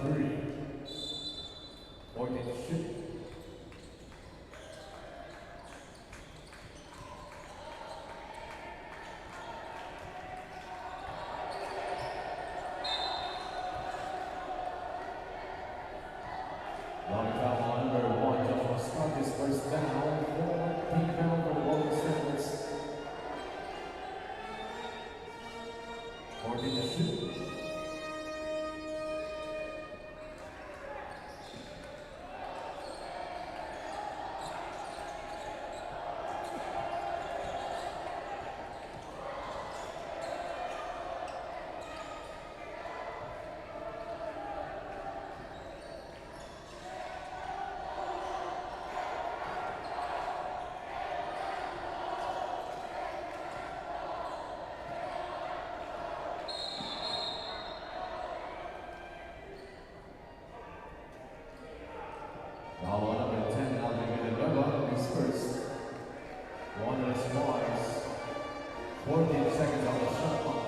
3. 14 to shoot. Long foul number 1, Joshua Scott, his first down, 14 foul for the Golden State. 14 to shoot. Foul number 10, Beda, is first. 1 response. 14 seconds on the shot clock.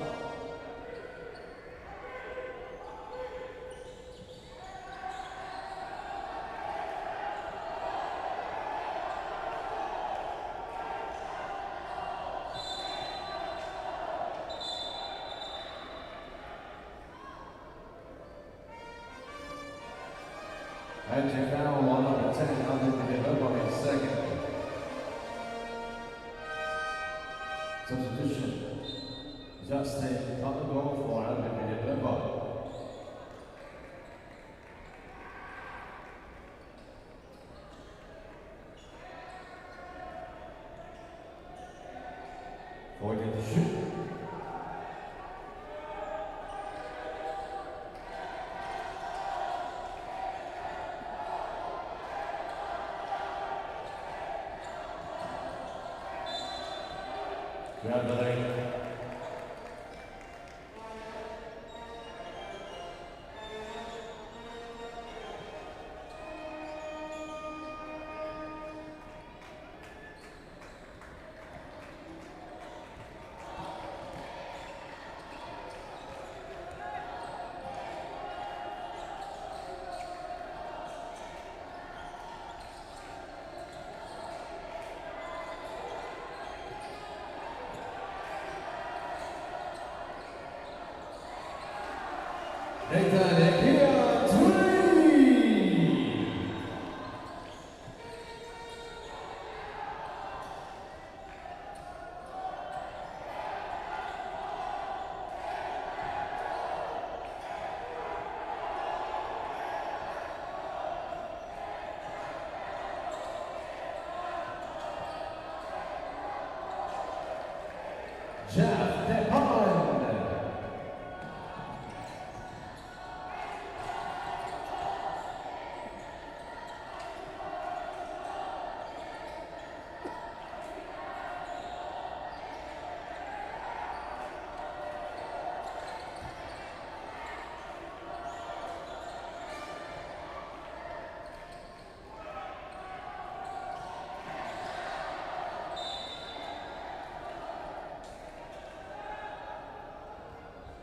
And your foul on number 10, Beda, is second. Substitution. Justin on the goal for Beda. Forty to shoot. Grab the leg. Letran, 3! Jeff Depon.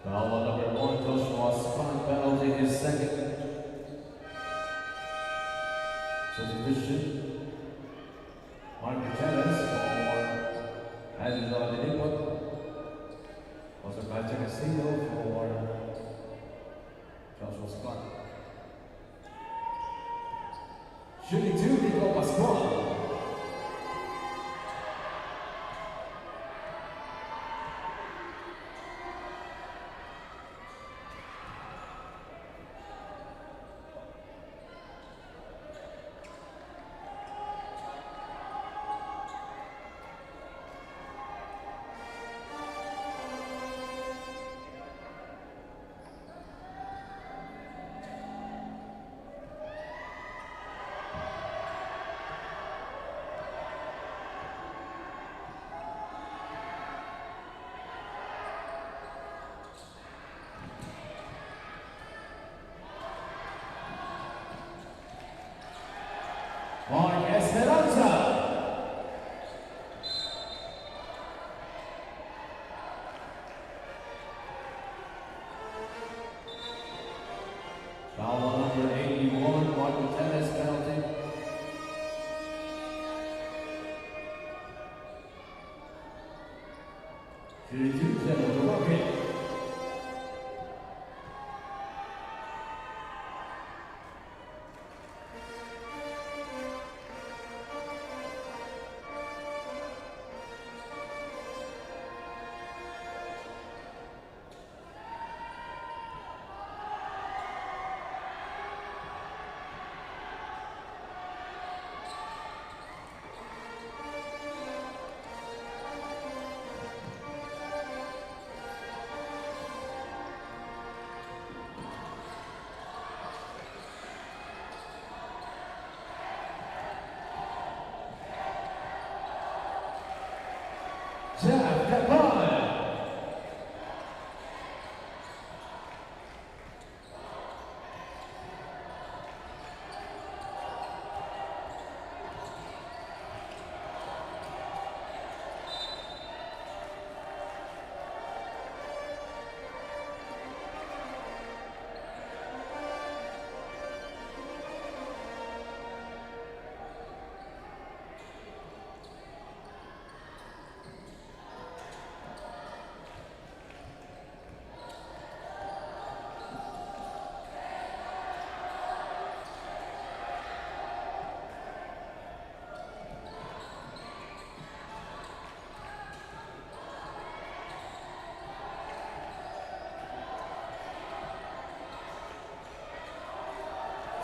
Foul on number 1, Joshua Scott, penalty is second. Substitution. Mark Gutierrez for added on the input. Also Patrick Castillo for Joshua Scott. Shooting 2, Nico Pascual. Mark Esperanza. Foul Foul number 81, Martin tennis penalty. Shooting 2-10 over Rocket.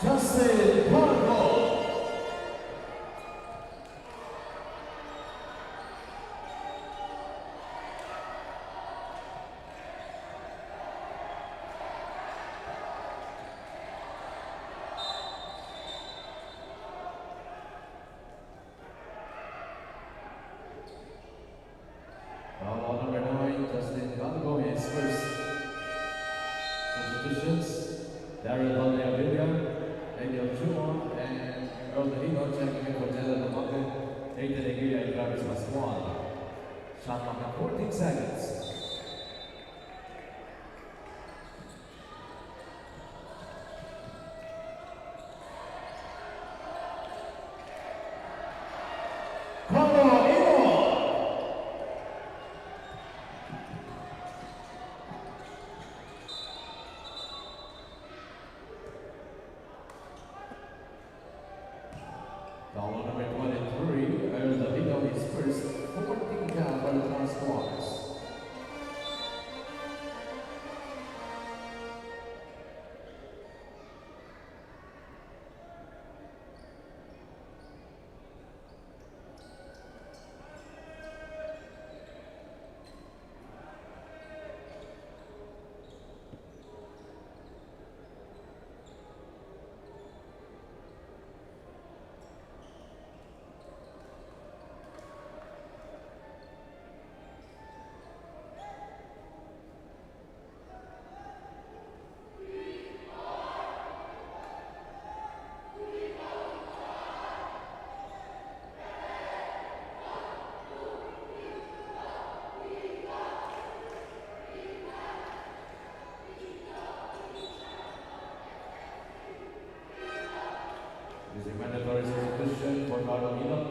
Justin Pargo. Foul number 9, Justin Pargo, his first substitutions. Daryl Valdez, Daniel Chuma, and Earl Hino checking in for Jella Lamake, Nathan Aguirre, and Travis Pascual. Shot clock at 14 seconds. Foul number 23, Earl Davido, his first 14 down by Letran squads. Using mandatory substitution for Carolina.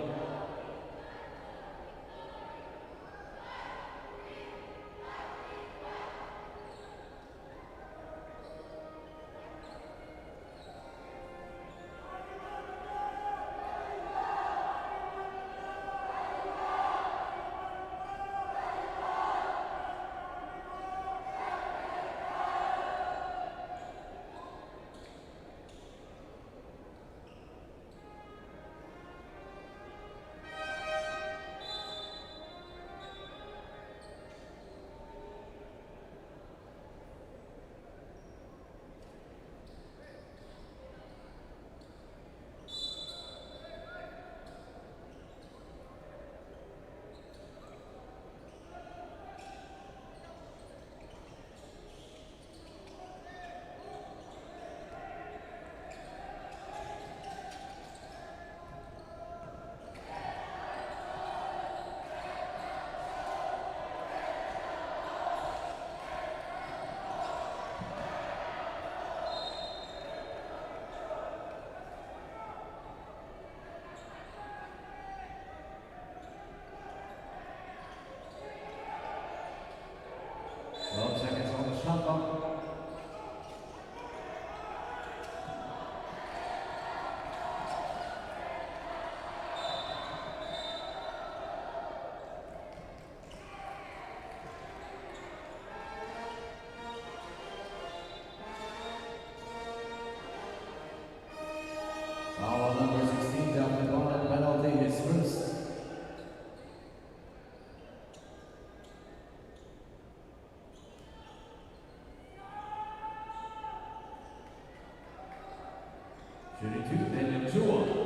Shooting 2, Daniel 2-1.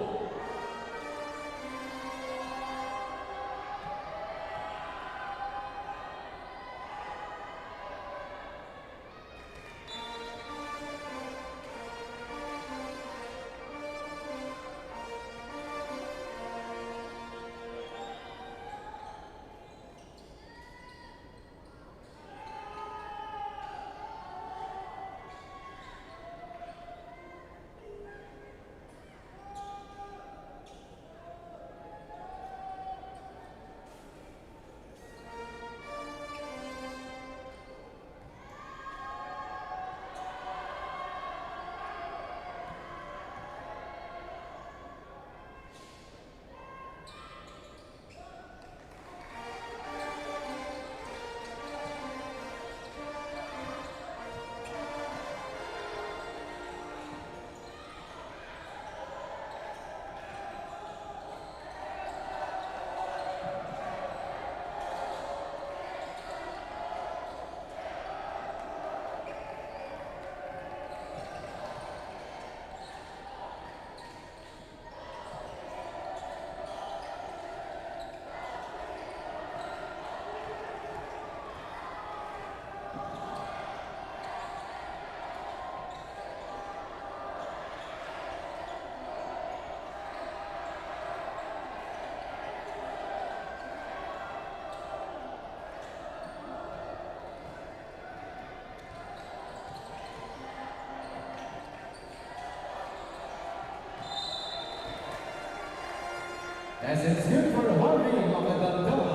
As it's good for Harvey Makadandana.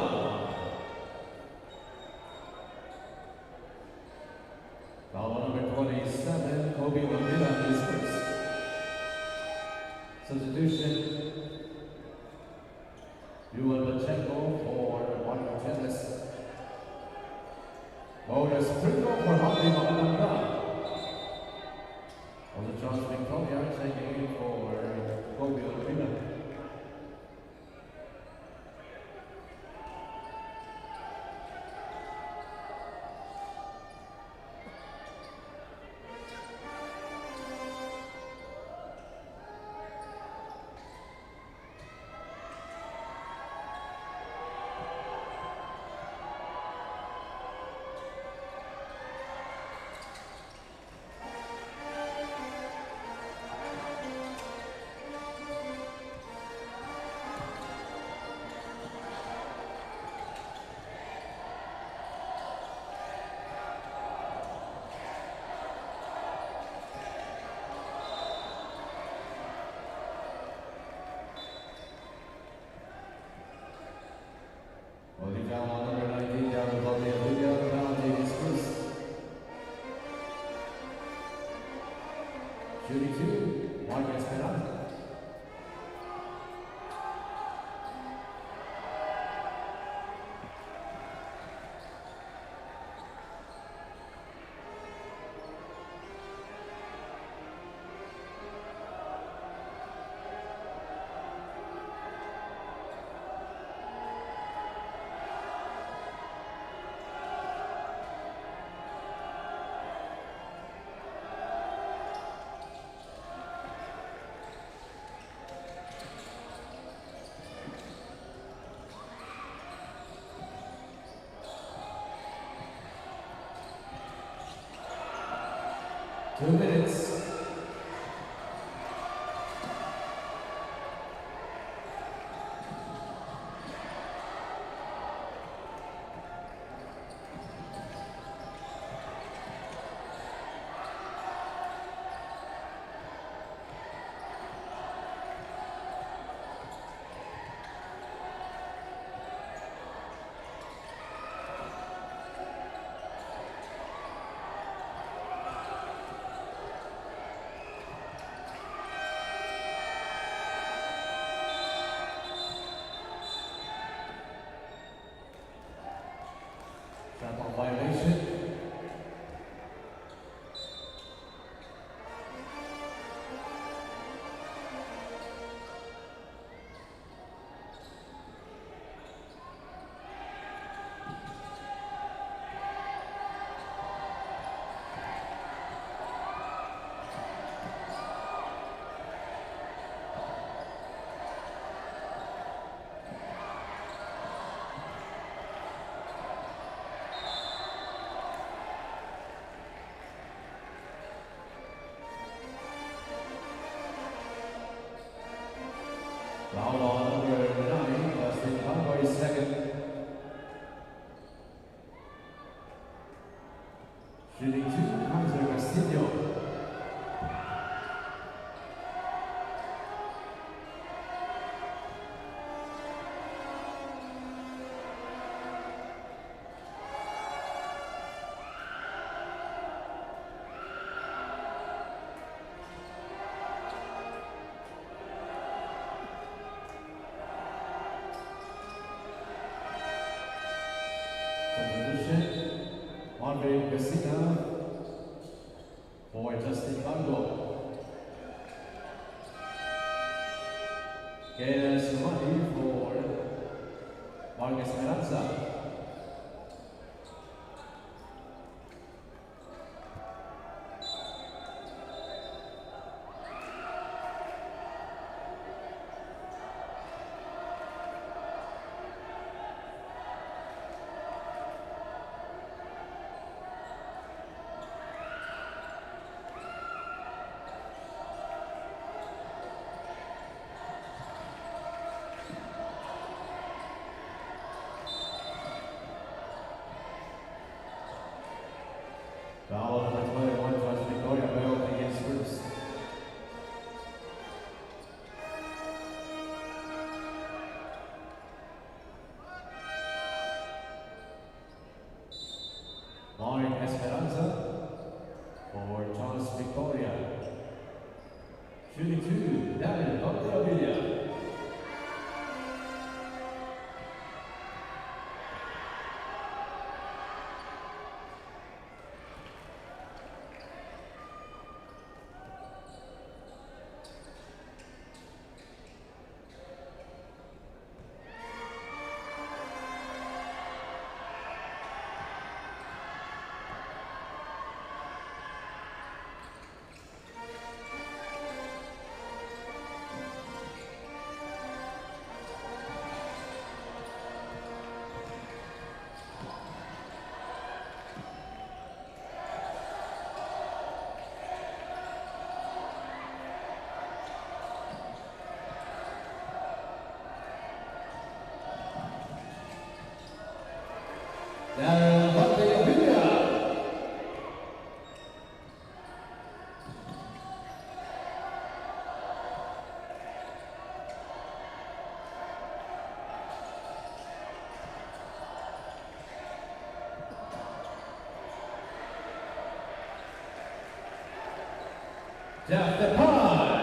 Foul number 27, Kobe Beda is first. Substitution, Yuval Bachenko for Marco Tennis. Bonus Sprinkle for Harvey Makadandana. Also Josh Victoria checking in for Kobe Beda. Number 19, down the volley of Luca, penalty dismissed. Shooting 2, Marcus penalty. Two minutes. Foul on number 9, Justin Conway, second. Shooting 2, Kaiser Castillo. Casina for Justin Congo. Kena Sumani for Mark Esperanza. Foul number 21, Josh Victoria Bell against Bruce. Mark Esperanza for Charles Victoria. Shooting 2, Daniel Villa. Jeff the Pie.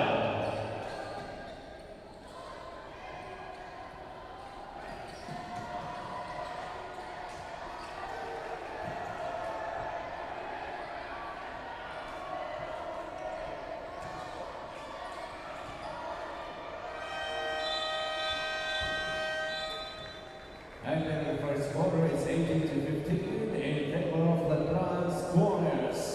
And then the first quarter is 18 to 15 in favor of Letran Squires.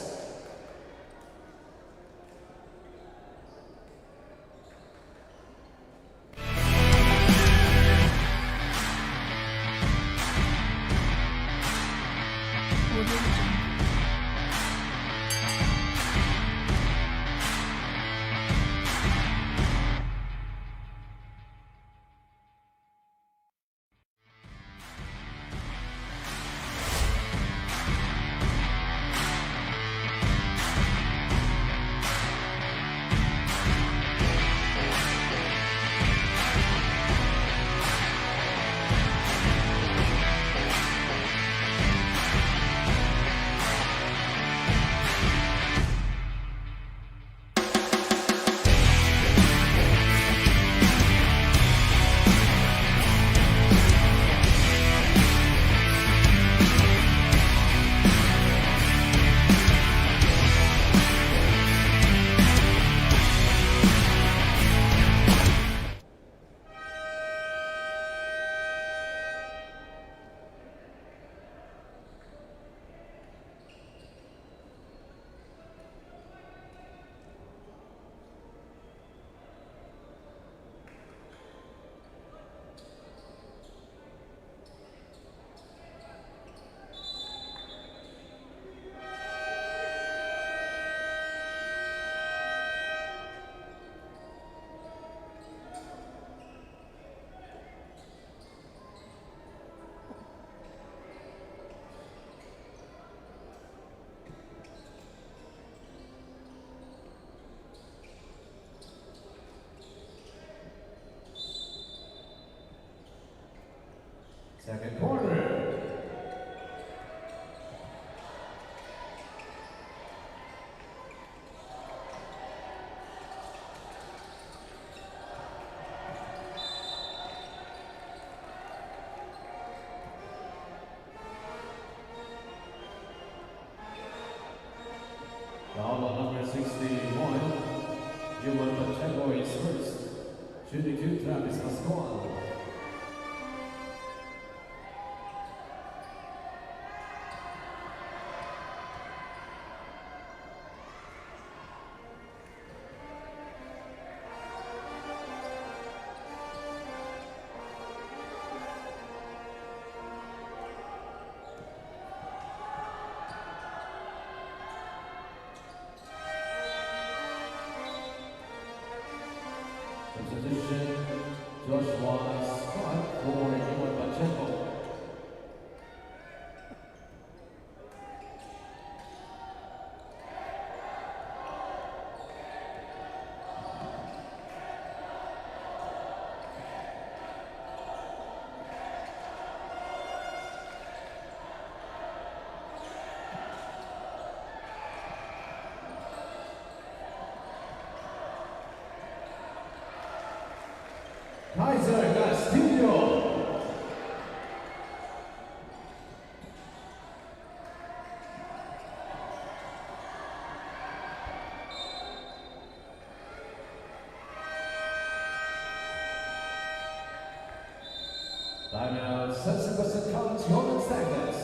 Human Pacheco is first. Shooting 2, Travis Pascual. Substitution, Joshua Scott for Human Pacheco. Kaiser Castillo. Timeout, 60% counts, Roman Stagnus.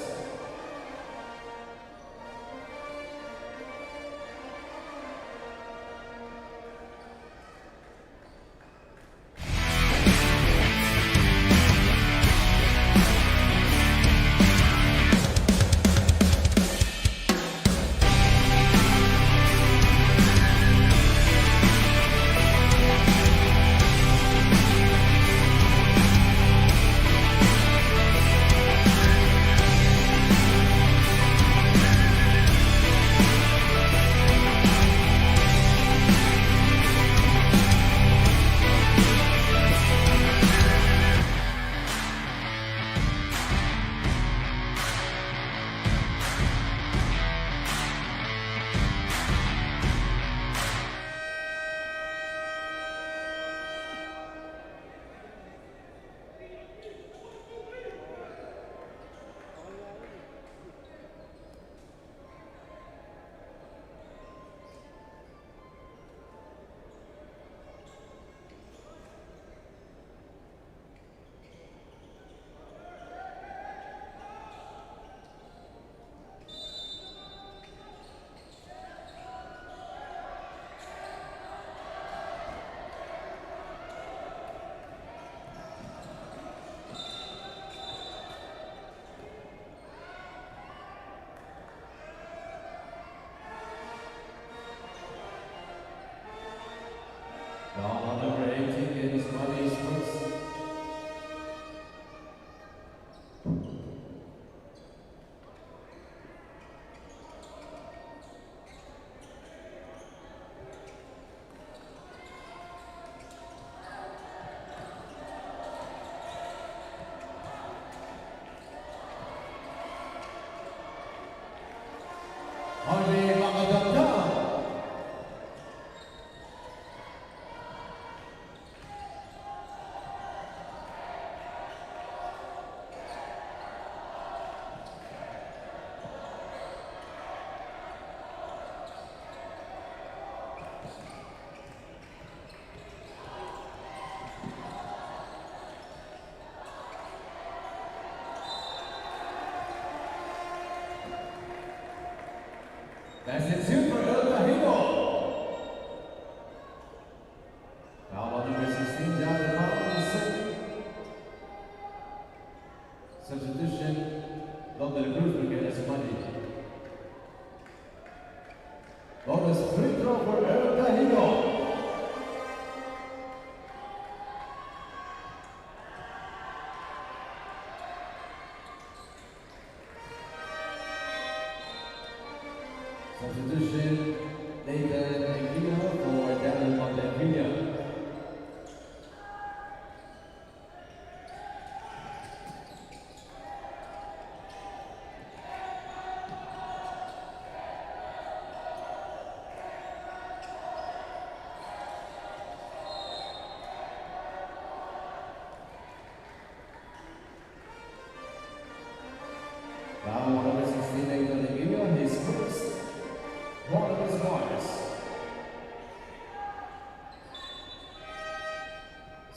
Number 18 is Money Spurs. Harvey Magaganda.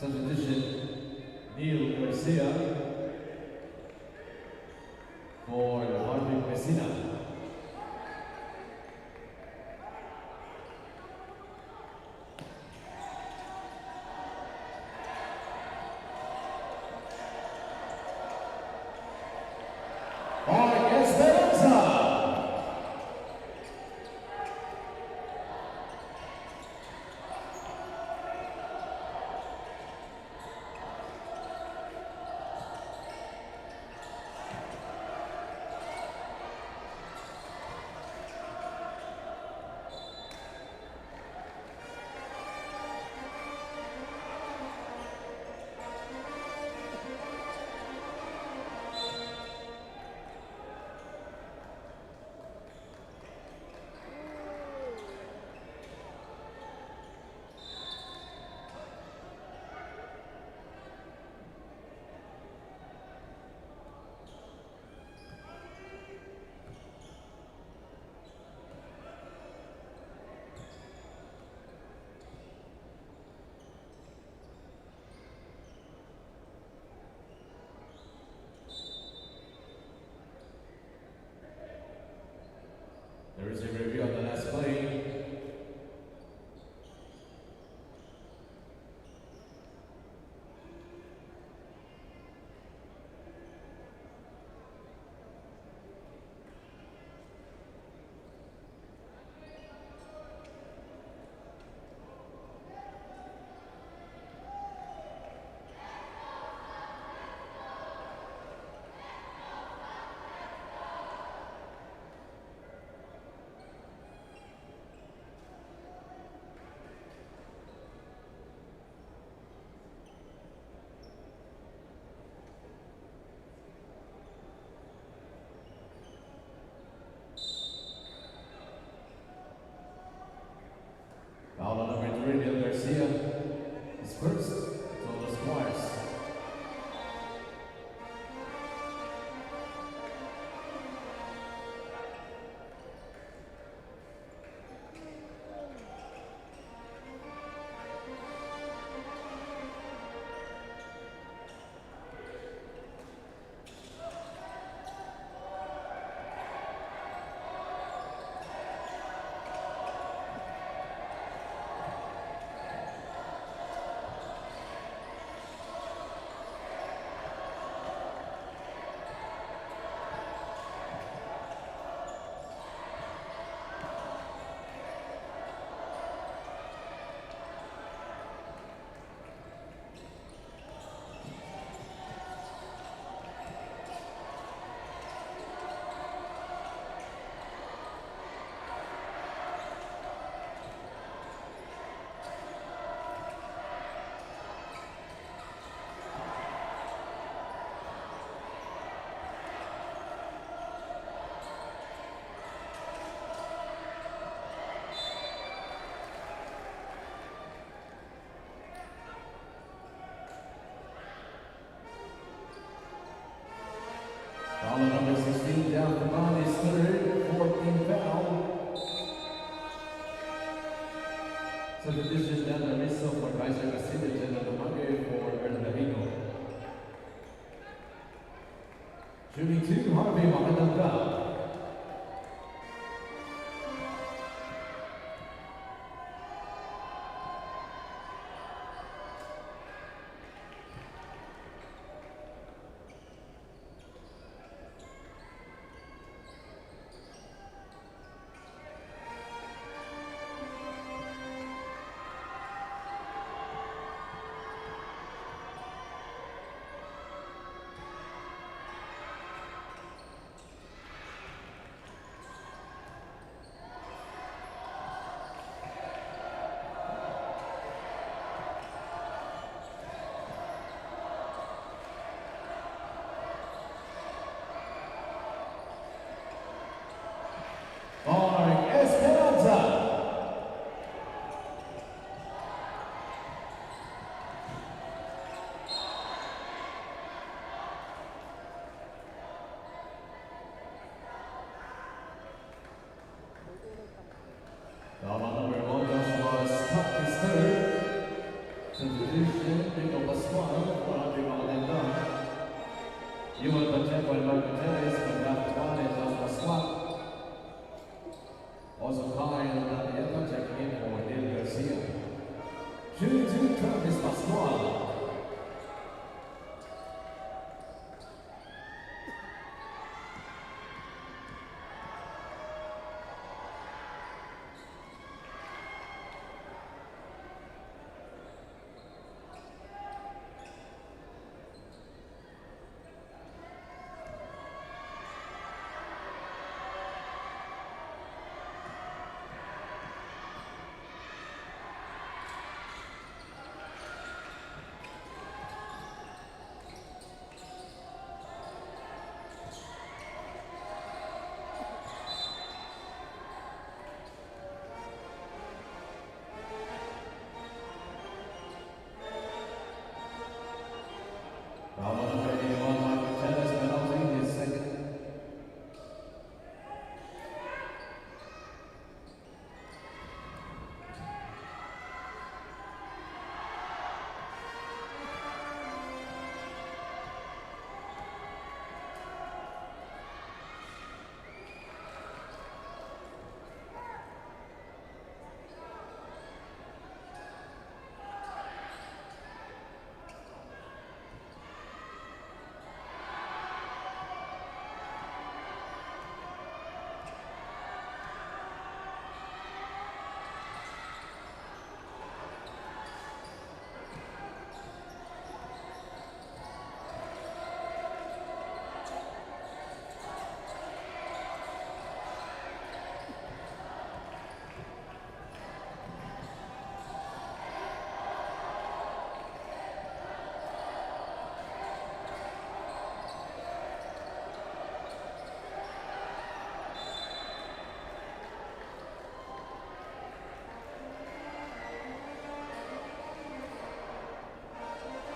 Substitution, Neil Garcia for Marvin Messina. Against Beda. There is a review on the last play. Foul on number 3, Neil Garcia is first, Thomas Squires. Foul on number 16 down the line is third, 14 foul. Substitution down the whistle for Kaiser Castillo and Namage for Bernardino. Shooting 2, Harvey Mohamed foul.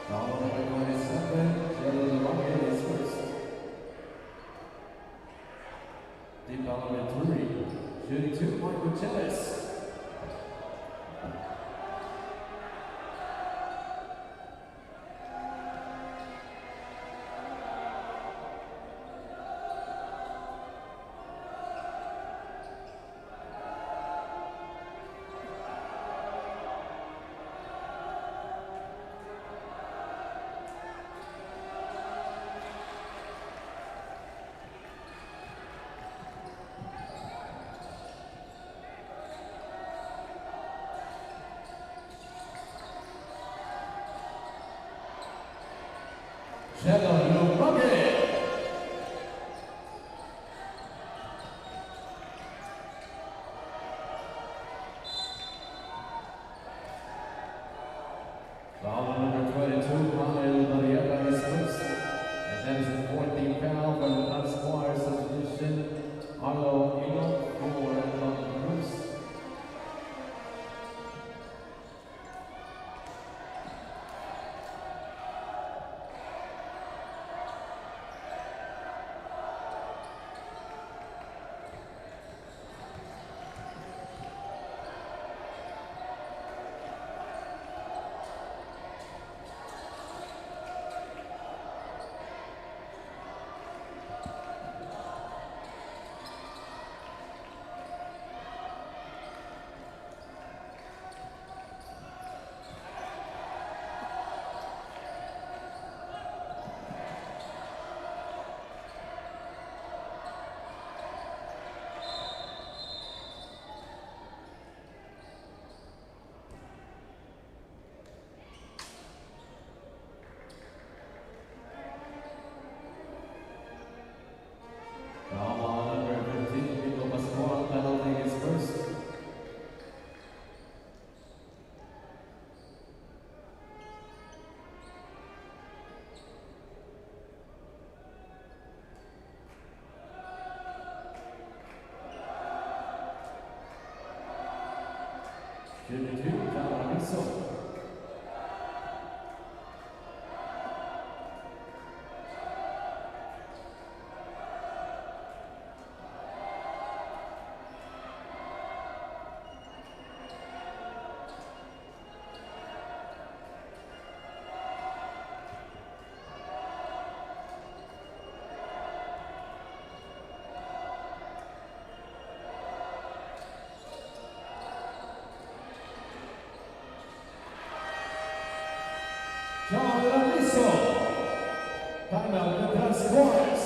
Foul number 27, Jalen Rocket is first. Team foul number 3, shooting 2, Michael Chavez. Jalen Rocket. Foul number 22, Manuel Marietta is first. And that is the 14th foul for the non-squire substitution. Arlo Eagle for the Bruce. Shooting 2, John Russell. John Russell. Timeout, Letran scores.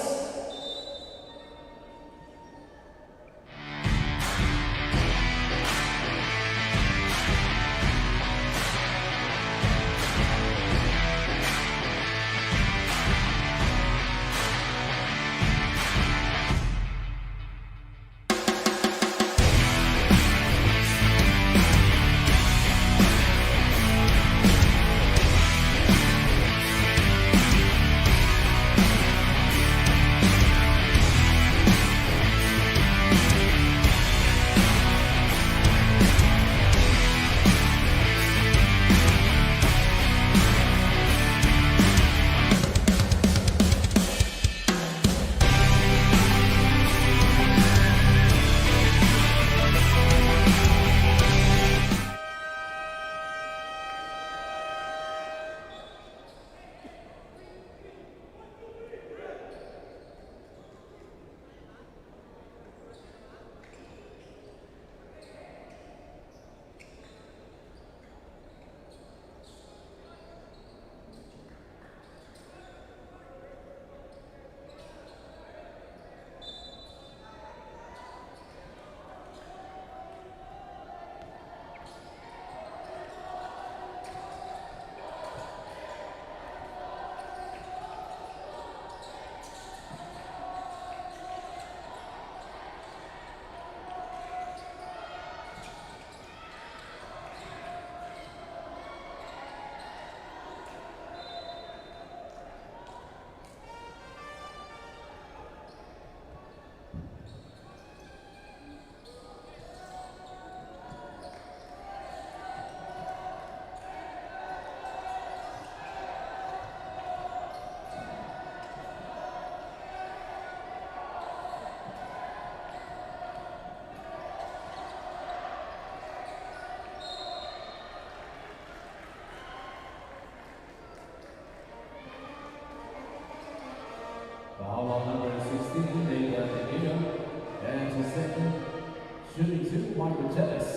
tennis.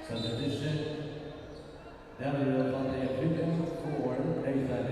Substitution, Daniel van der Bruggen for Letran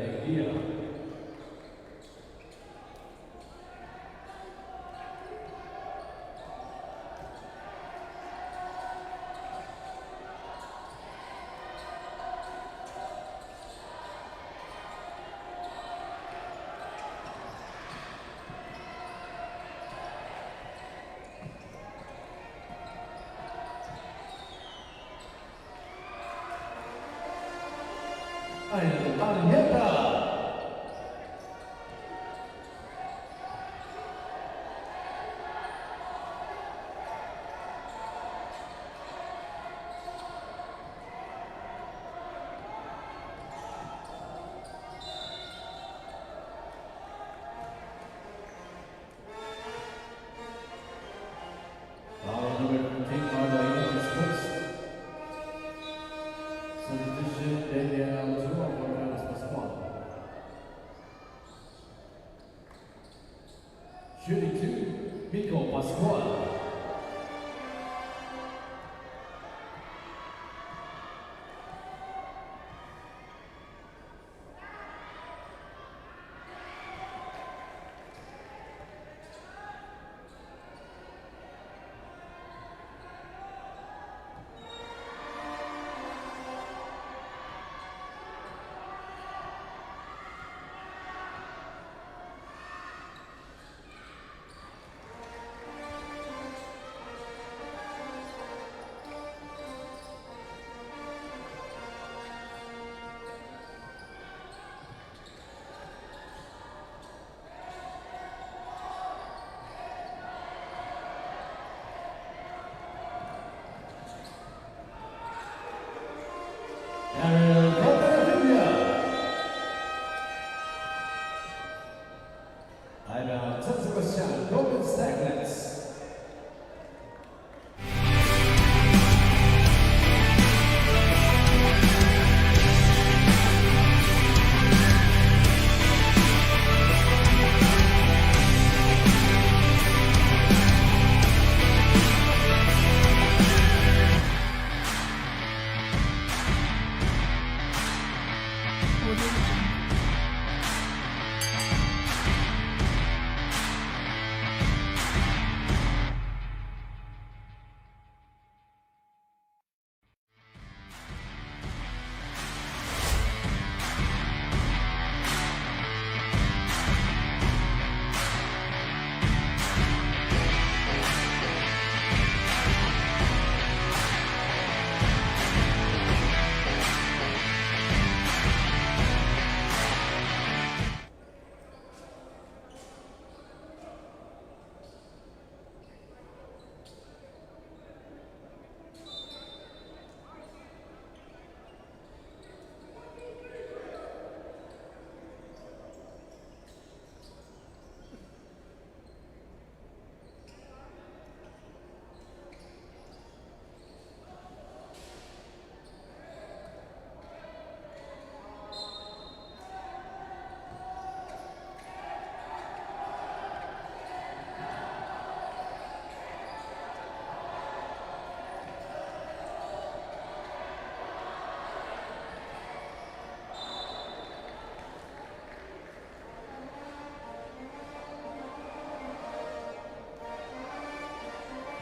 and Beda. Shooting two, Pascual. Sebastian, golden stagnants.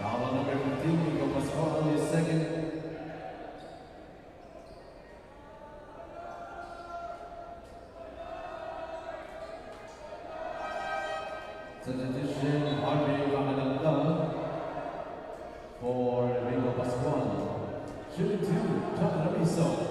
Now number 15, Nico Pascual is second. Substitution, Harvey Vahananda for Nico Pascual. Shooting two, John Rabiso.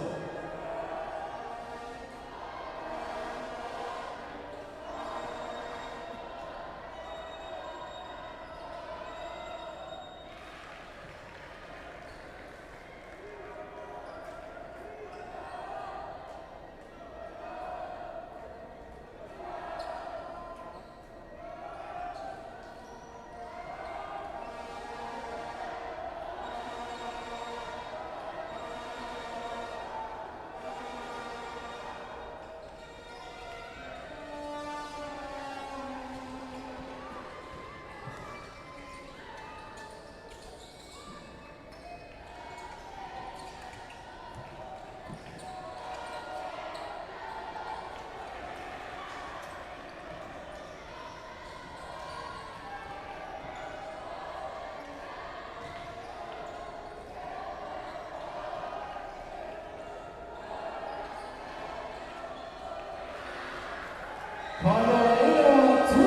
Carolina 3.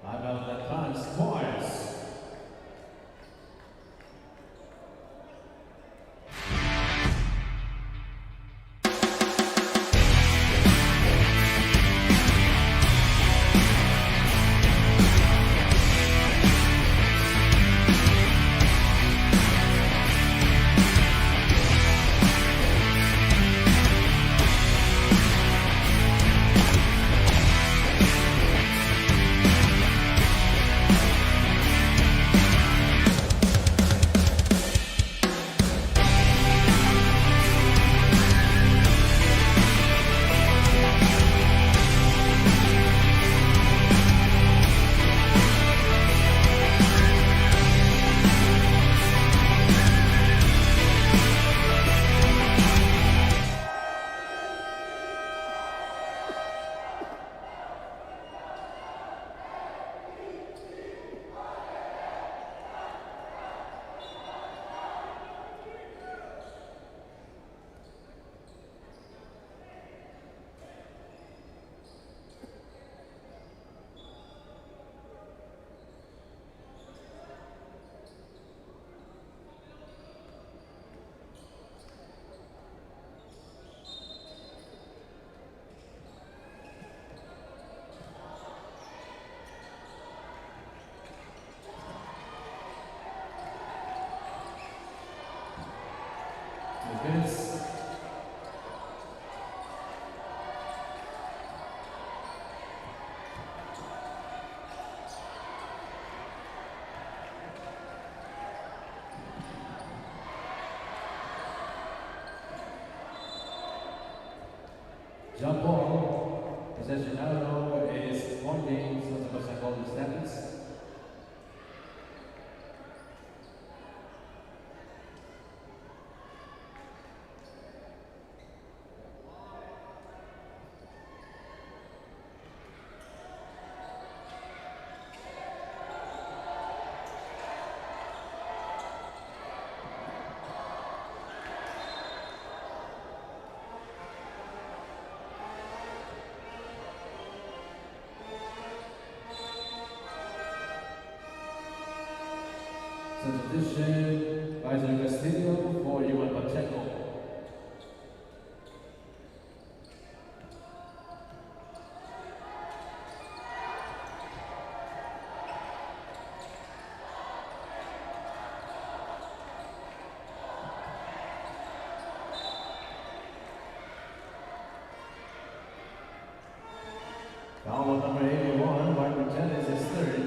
Out of the Letran Squires. Minutes. Jump ball. Possession arrow is 1 game, so the person called the standings. Substitution, Kaiser Castillo for Perpetual. Foul number 81, Martin is third.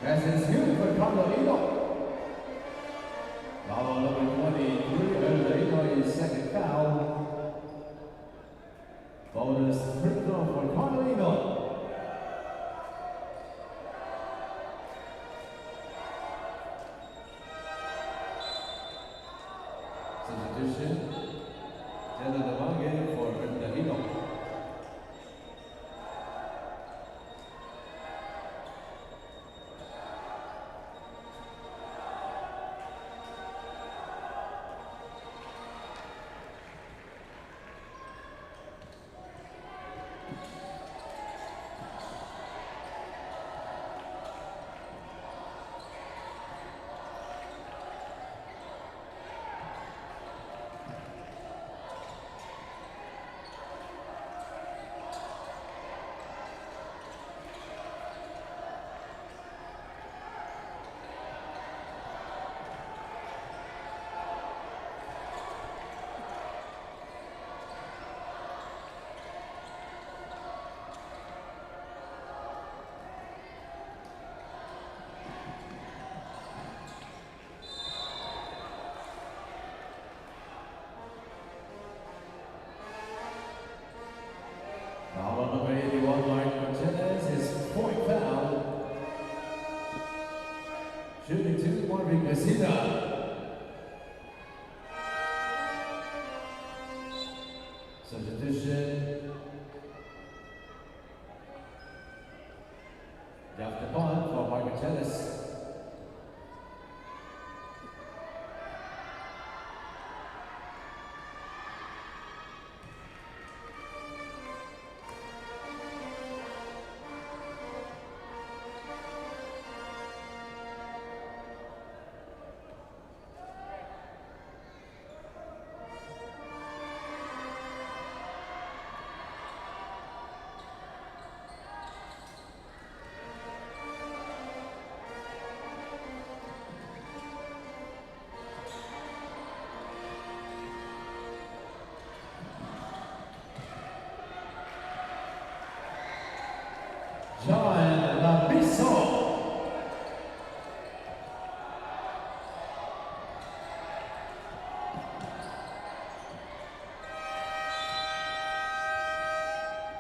As is good for Carolina. Foul number 23, Carolina is second foul. Bonus free throw for Carolina. Substitution. Taylor Devangue for Carolina. 32, Marvin Beda. Substitution. After punt for Marvin Tennis.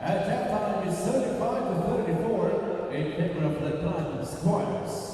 At halftime is 35-34 in favor of Letran Squires.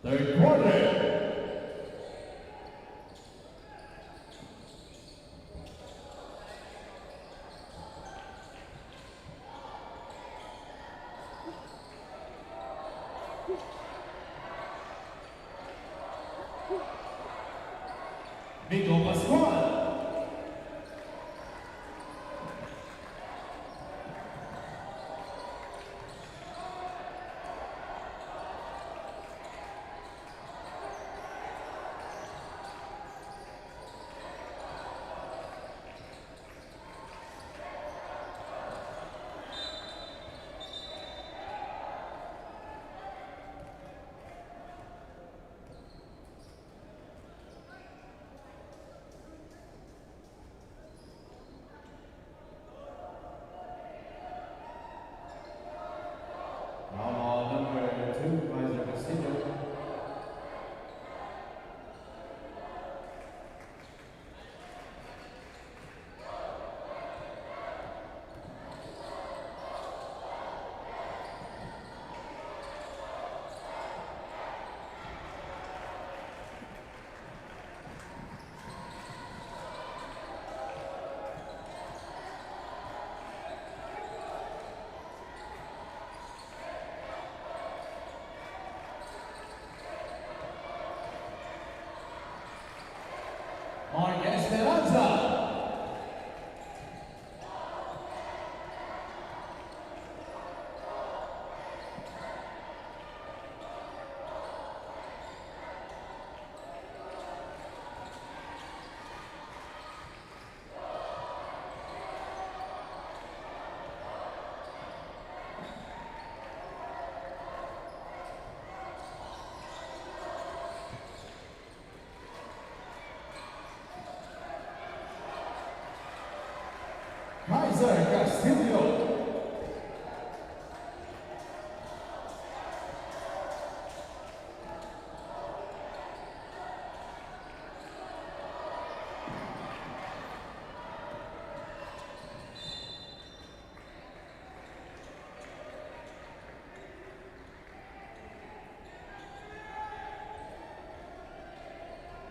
Third quarter. Castillo.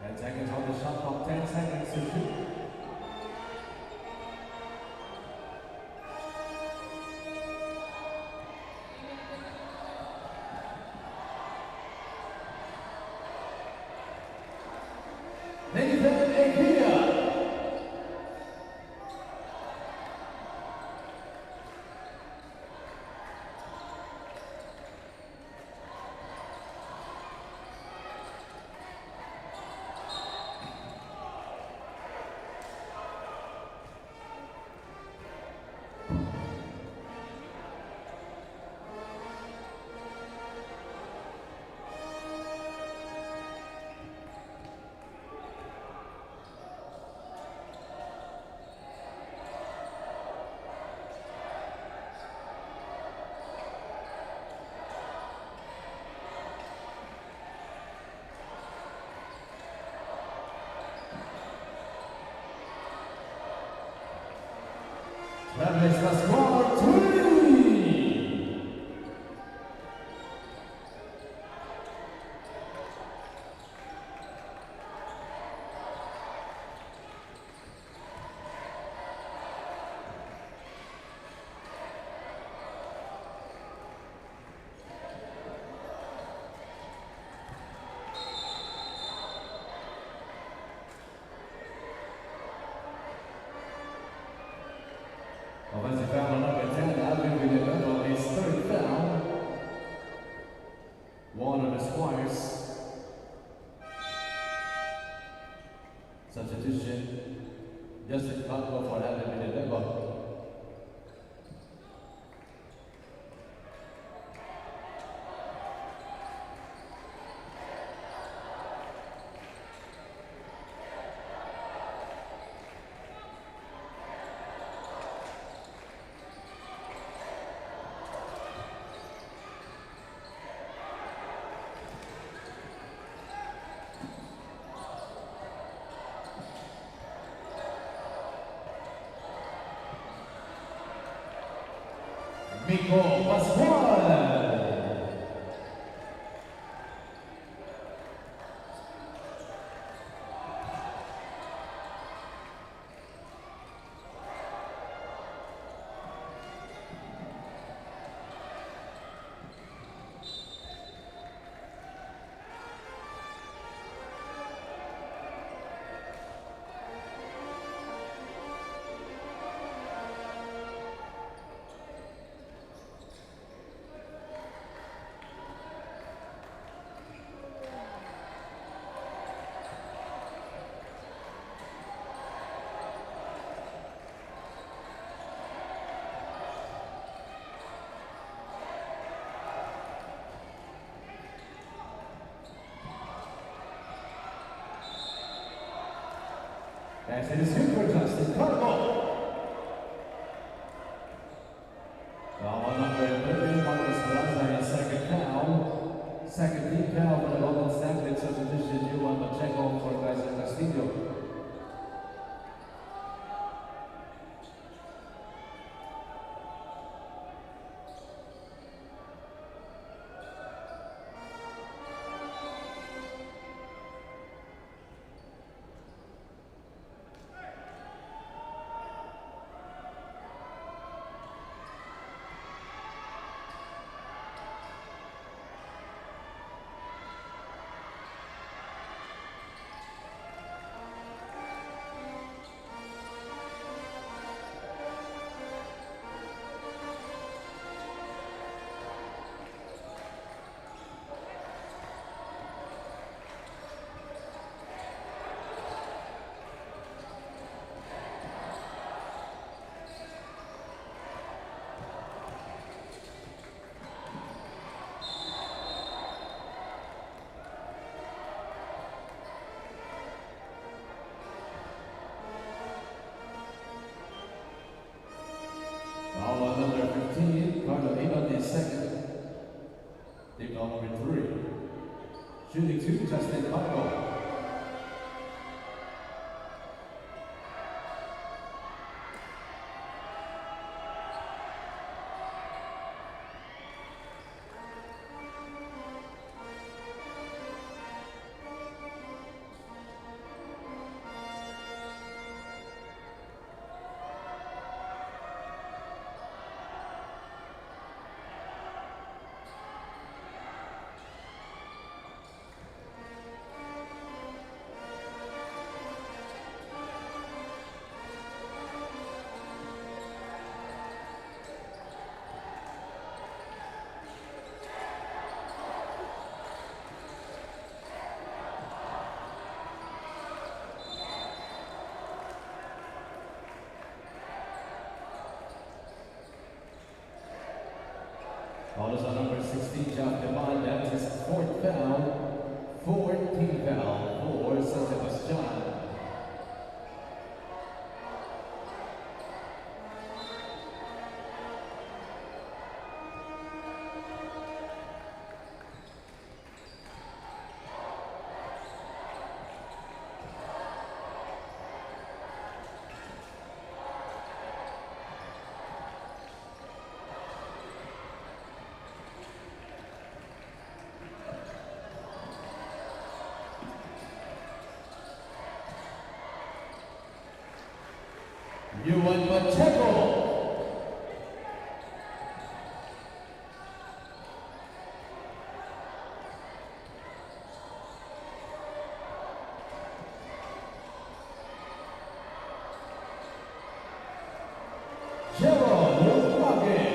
And seconds on the shot clock, 10 seconds to shoot. That is the score, 20! Offensive foul on number 10, Alvin Villalobos, his third foul. One of the Squires. Substitution, Justin Blanco for Alvin Villalobos. Pascual. As it is super Justin Cargo. Foul number 30, Marcus Brazza is second foul. Second team foul for the Golden State. Substitution, Juan Pacheco for Kaiser Castillo. Foul number 15, Carlo Egon is second. Team foul number 3. Shooting 2, Justin Cargo. Foul is on number 16, Jeff Devon. That's his fourth foul. 14th foul for Sebastian. Juan Pacheco. Gerald Rocket.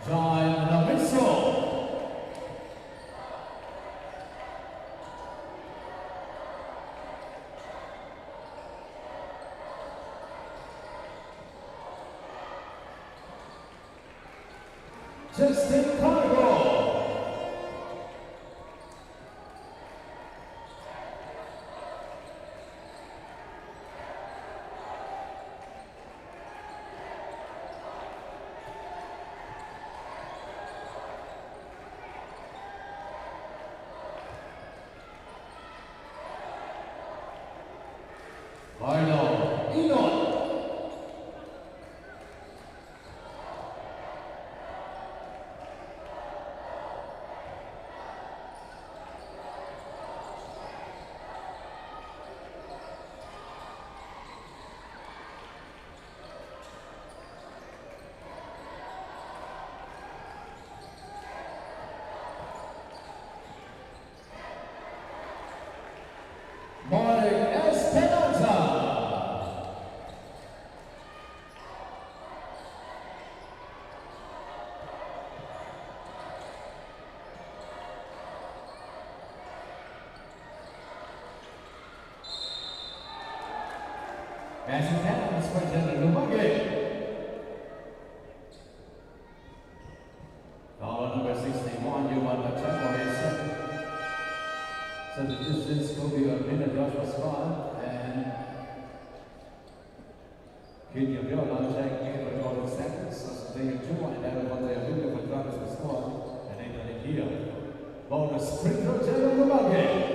John Whistle. Justin Cargo. Carlo Egon. As it happens for General Lumage. Dollar number 61, you want to check for his second. So the distance will be a minute Joshua Scott and Kid Yabiola checking in for 12 seconds. So they have 2 and then one they have video for Travis Scott and Nathan here. Bonus sprinter General Lumage.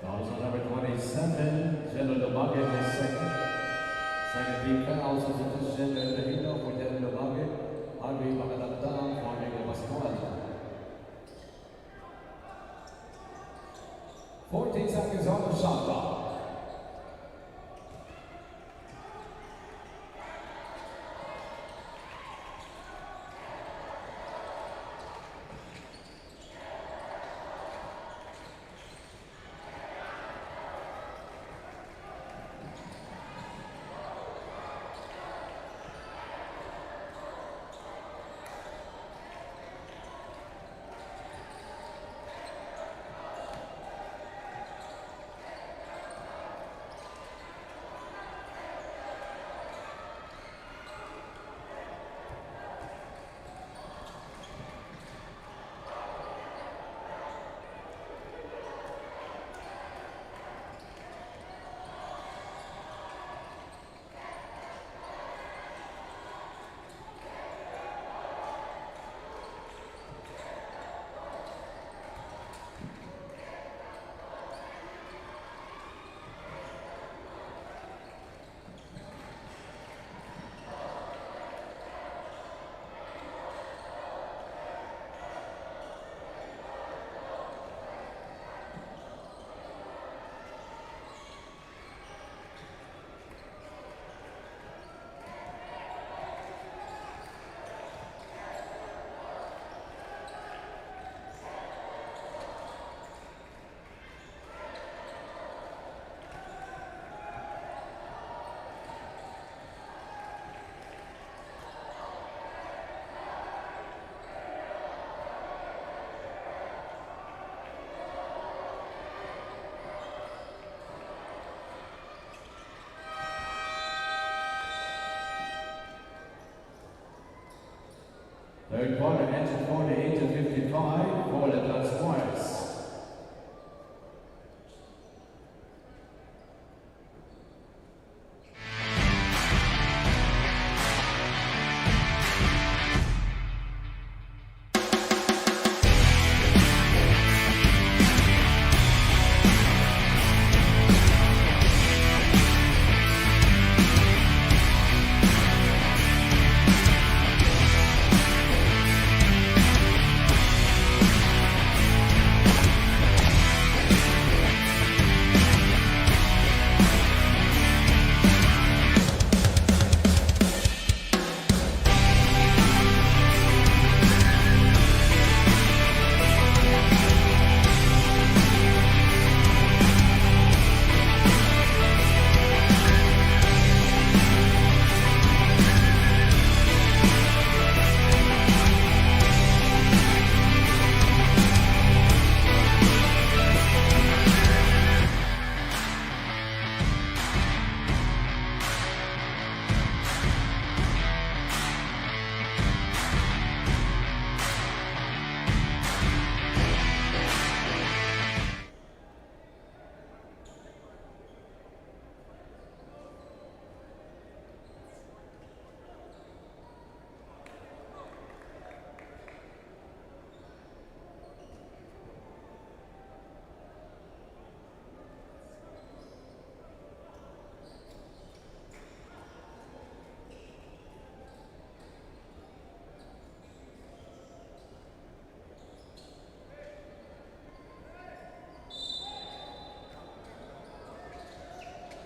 Also number 27, General Lumage is second. Second team fouls as it is General Dahino for General Lumage. Harvey Makadamdam for Miguel Pascual. 14 seconds on the shot clock. Third quarter ends at 48-55 for Letran Squires.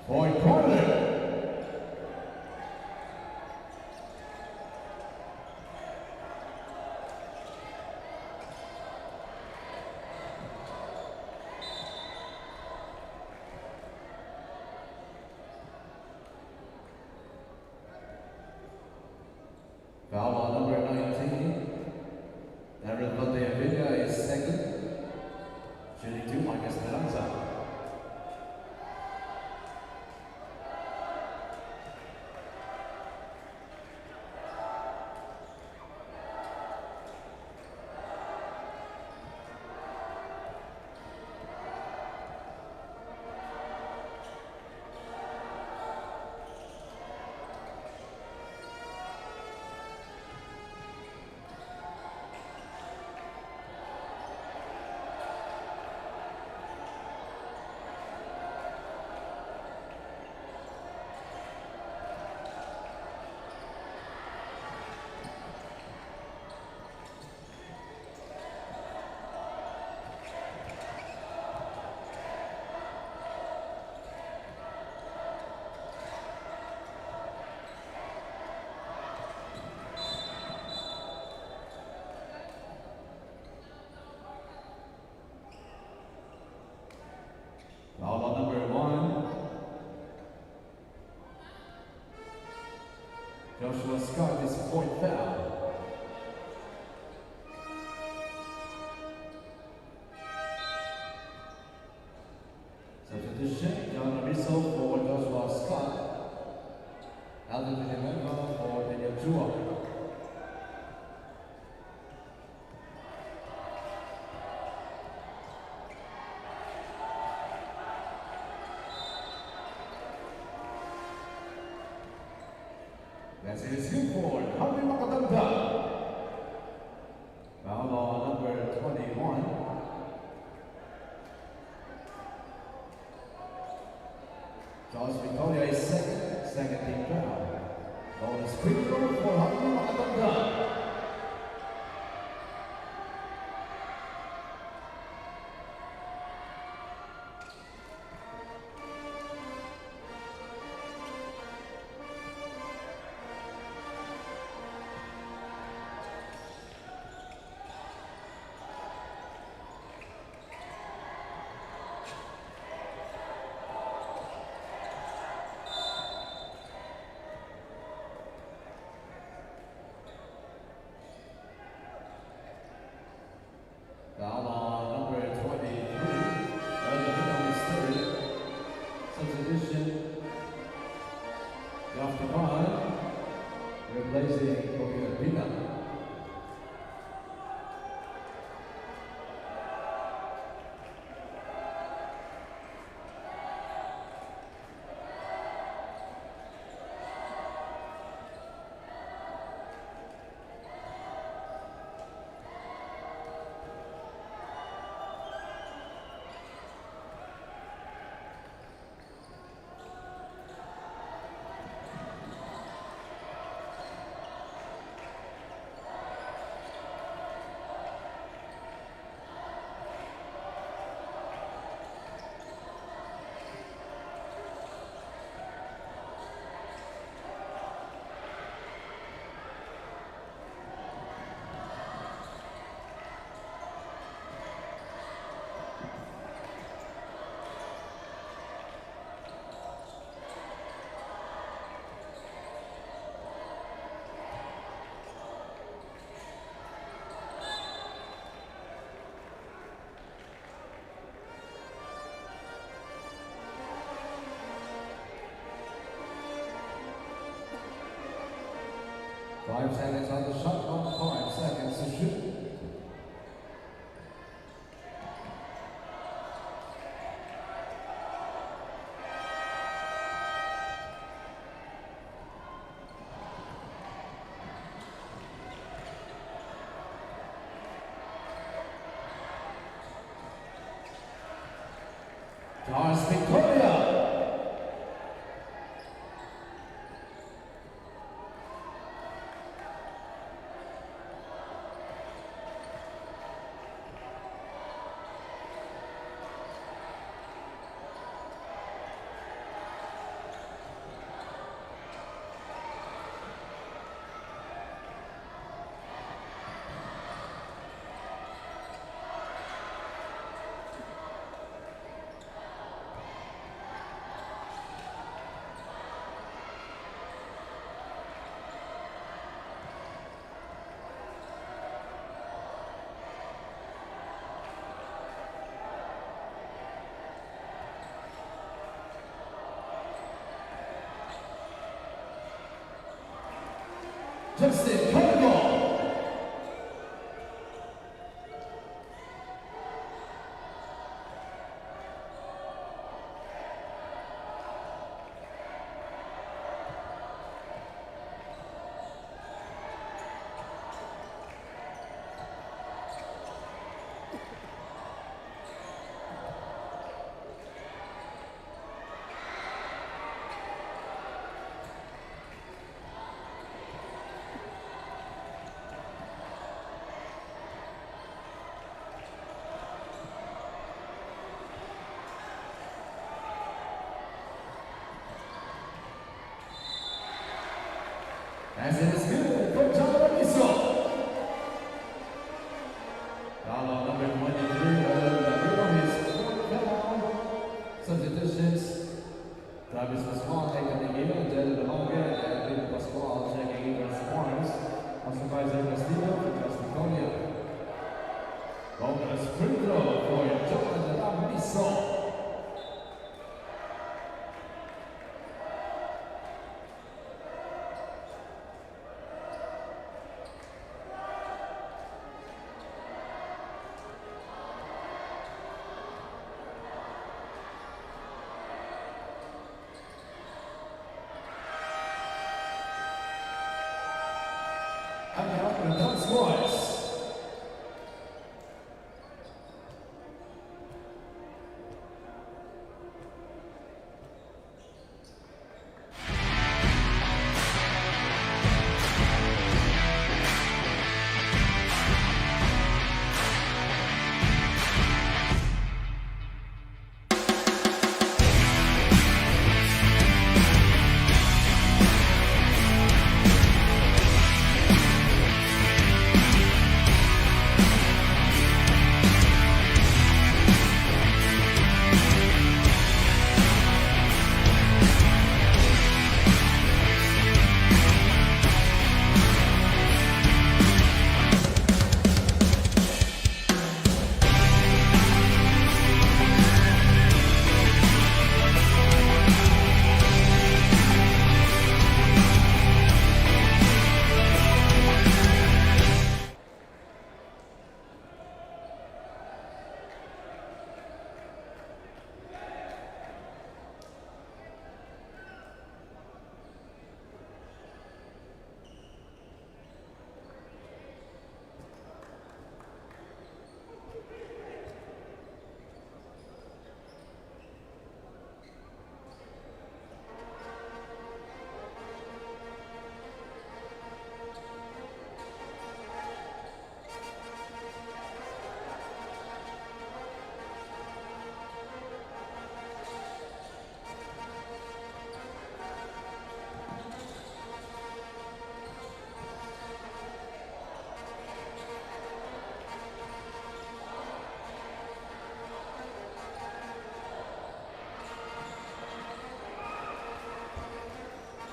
Point corner. Foul on number 19. Beda is second. Shooting 2, Marcus Esperanza. Foul on number 1. Joshua Scott is point foul. Substitution, John Rizzo for Joshua Scott. Alvin Villanueva for Daniel Chua. That's it is good for Harvey Makatanda. Foul on number 21. Charles Victoria is second team foul. Bonus free throw for Harvey Makatanda. Foul on number 23. Beda is third. Substitution. Off the ball. Replacing Beda. Five seconds on the shot clock, 5 seconds to shoot. Charles Victoria. Justin Carnival. As it is good for John Missile. Follow number 23, his fourth foul. Substitutions. Travis Pasquale taking the game, Jed Logan, and David Pasquale checking in as corners. Supervisor Castillo for Casticonia. Bonus free throw for John Missile.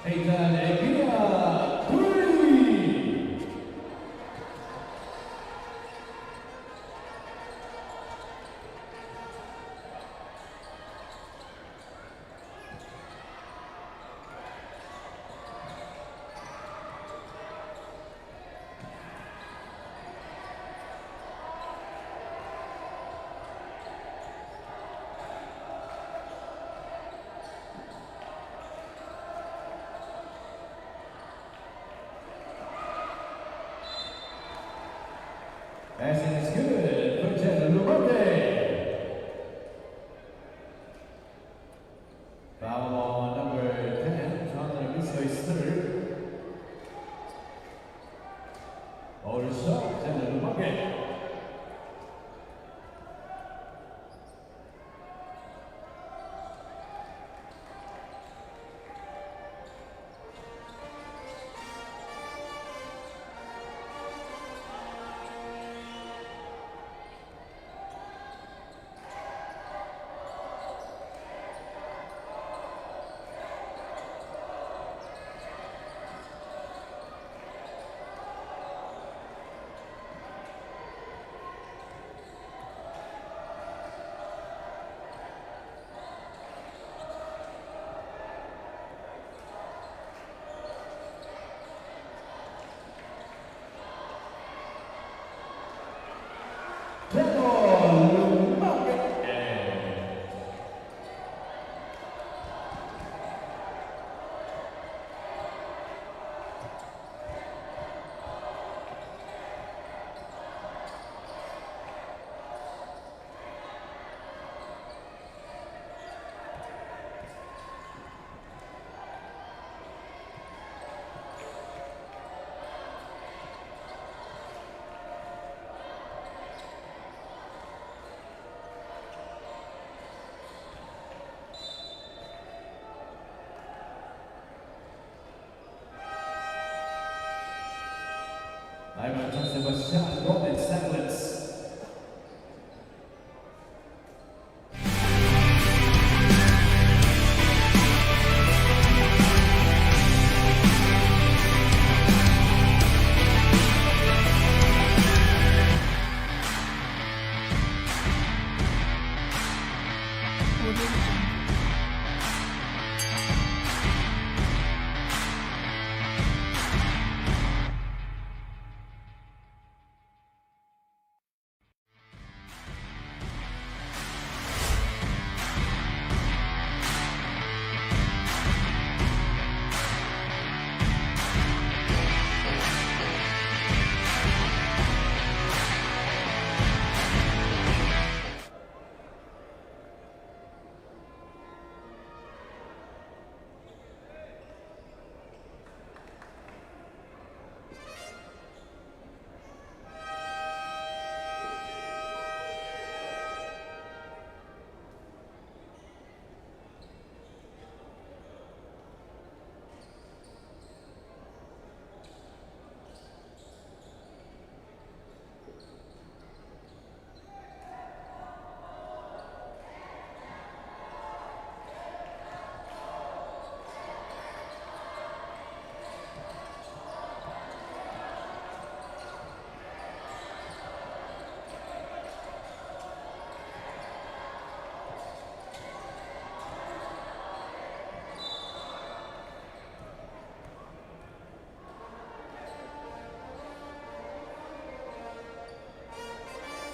Ethan Egia, 3! As it is good for Jed Logan. Foul on number 10, John Missile is third. Over shot, Jed Logan. Sebastian, golden staglets.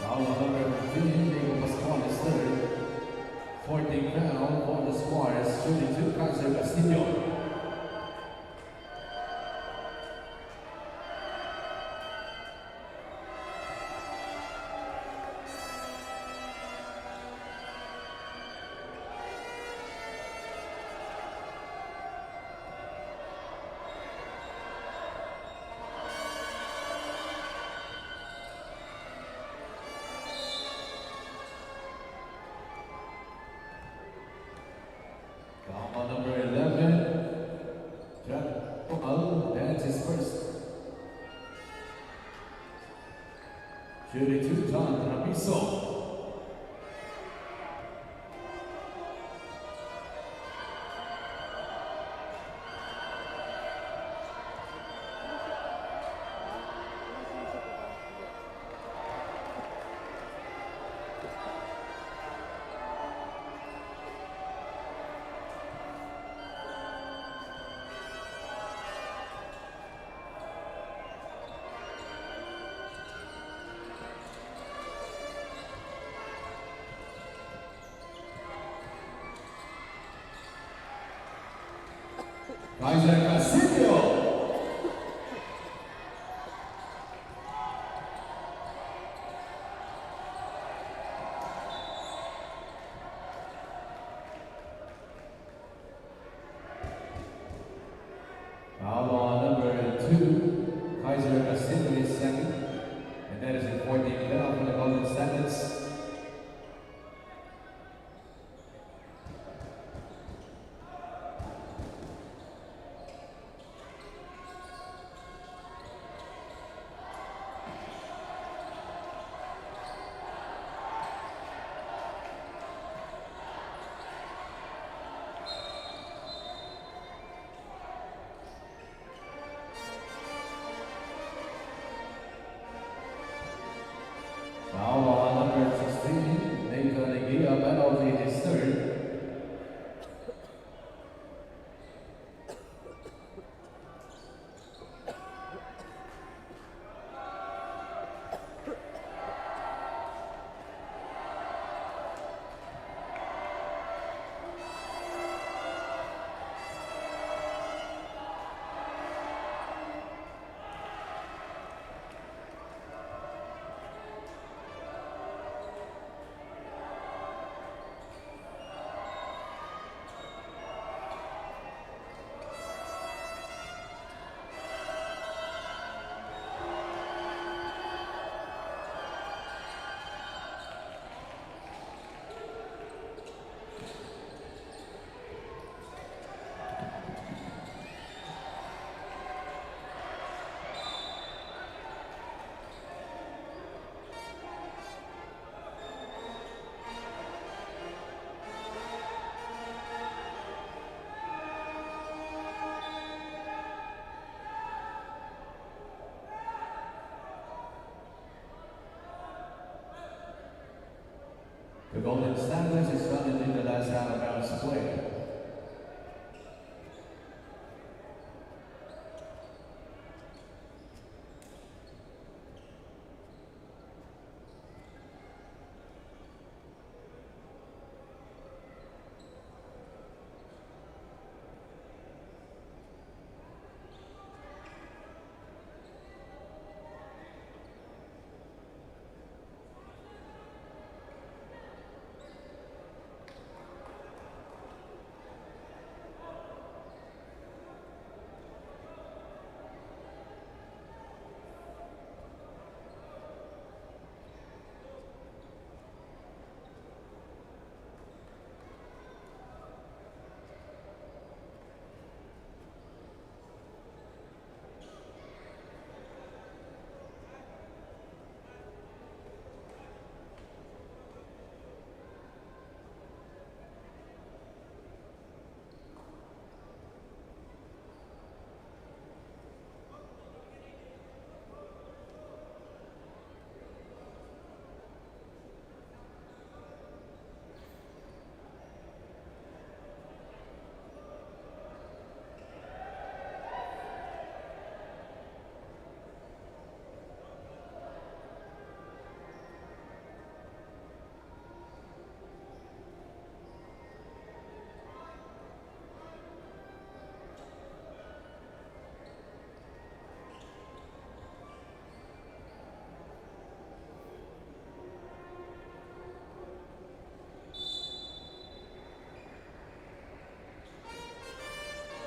Foul number 15, Diego Pascual is third. 14 foul for the Squires, shooting 2, Kaiser Castillo. Foul number 11, that's his first. Shooting 2, John Rapiso. Kaiser Castillo. Foul on number 2, Kaiser Castillo is second, and that is a 14 foul for the Golden Staglets.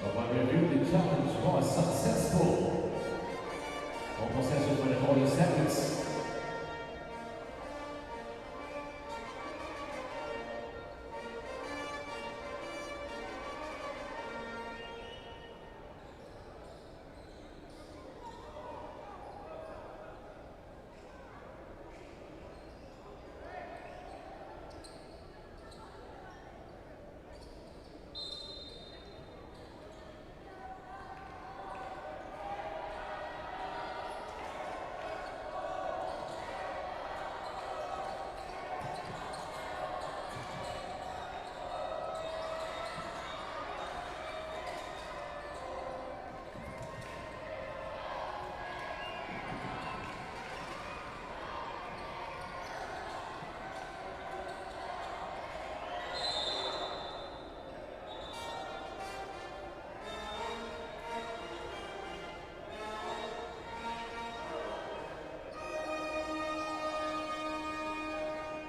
But when review, the challenge was successful. Ball possession for the 40 seconds.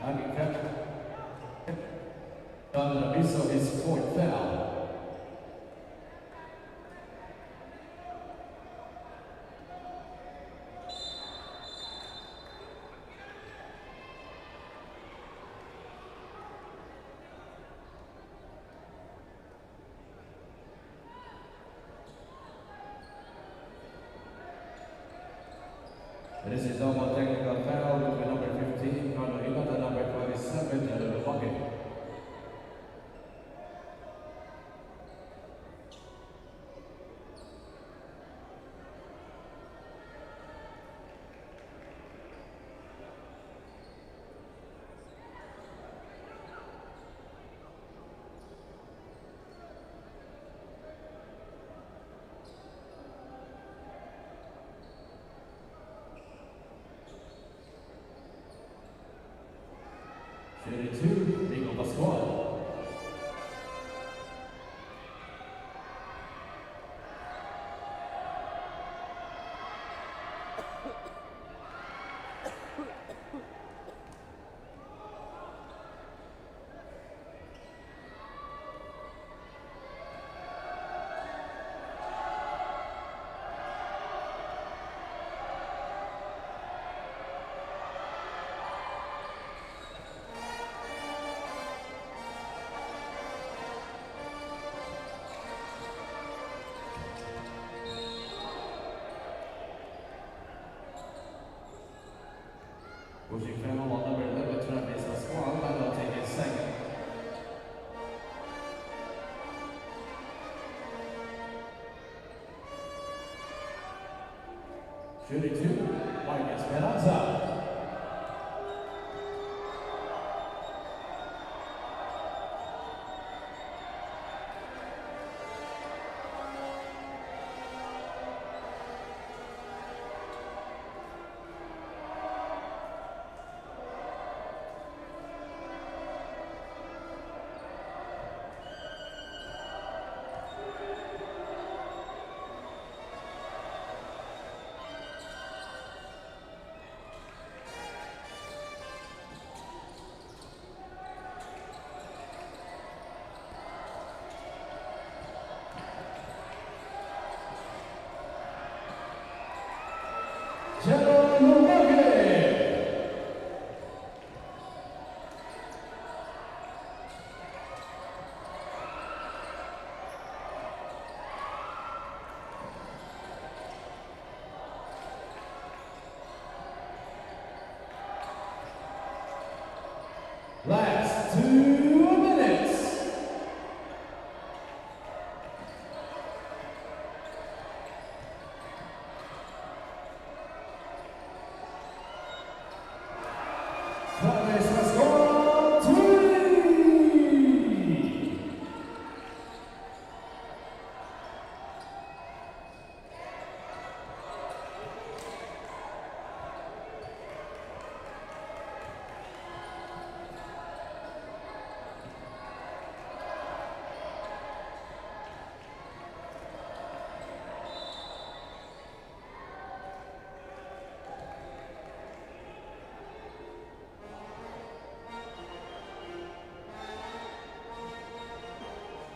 Having kept Aviso his fourth foul. This is double technical foul with number 15, Carlos and number 27 into the bucket. Shooting two, Rico Pascual. Pushing foul on number 11, Letran is Pascual, but I'll take it second. Shooting two, Marcus Esperanza. Last 2 minutes. Travis Pascual, 3.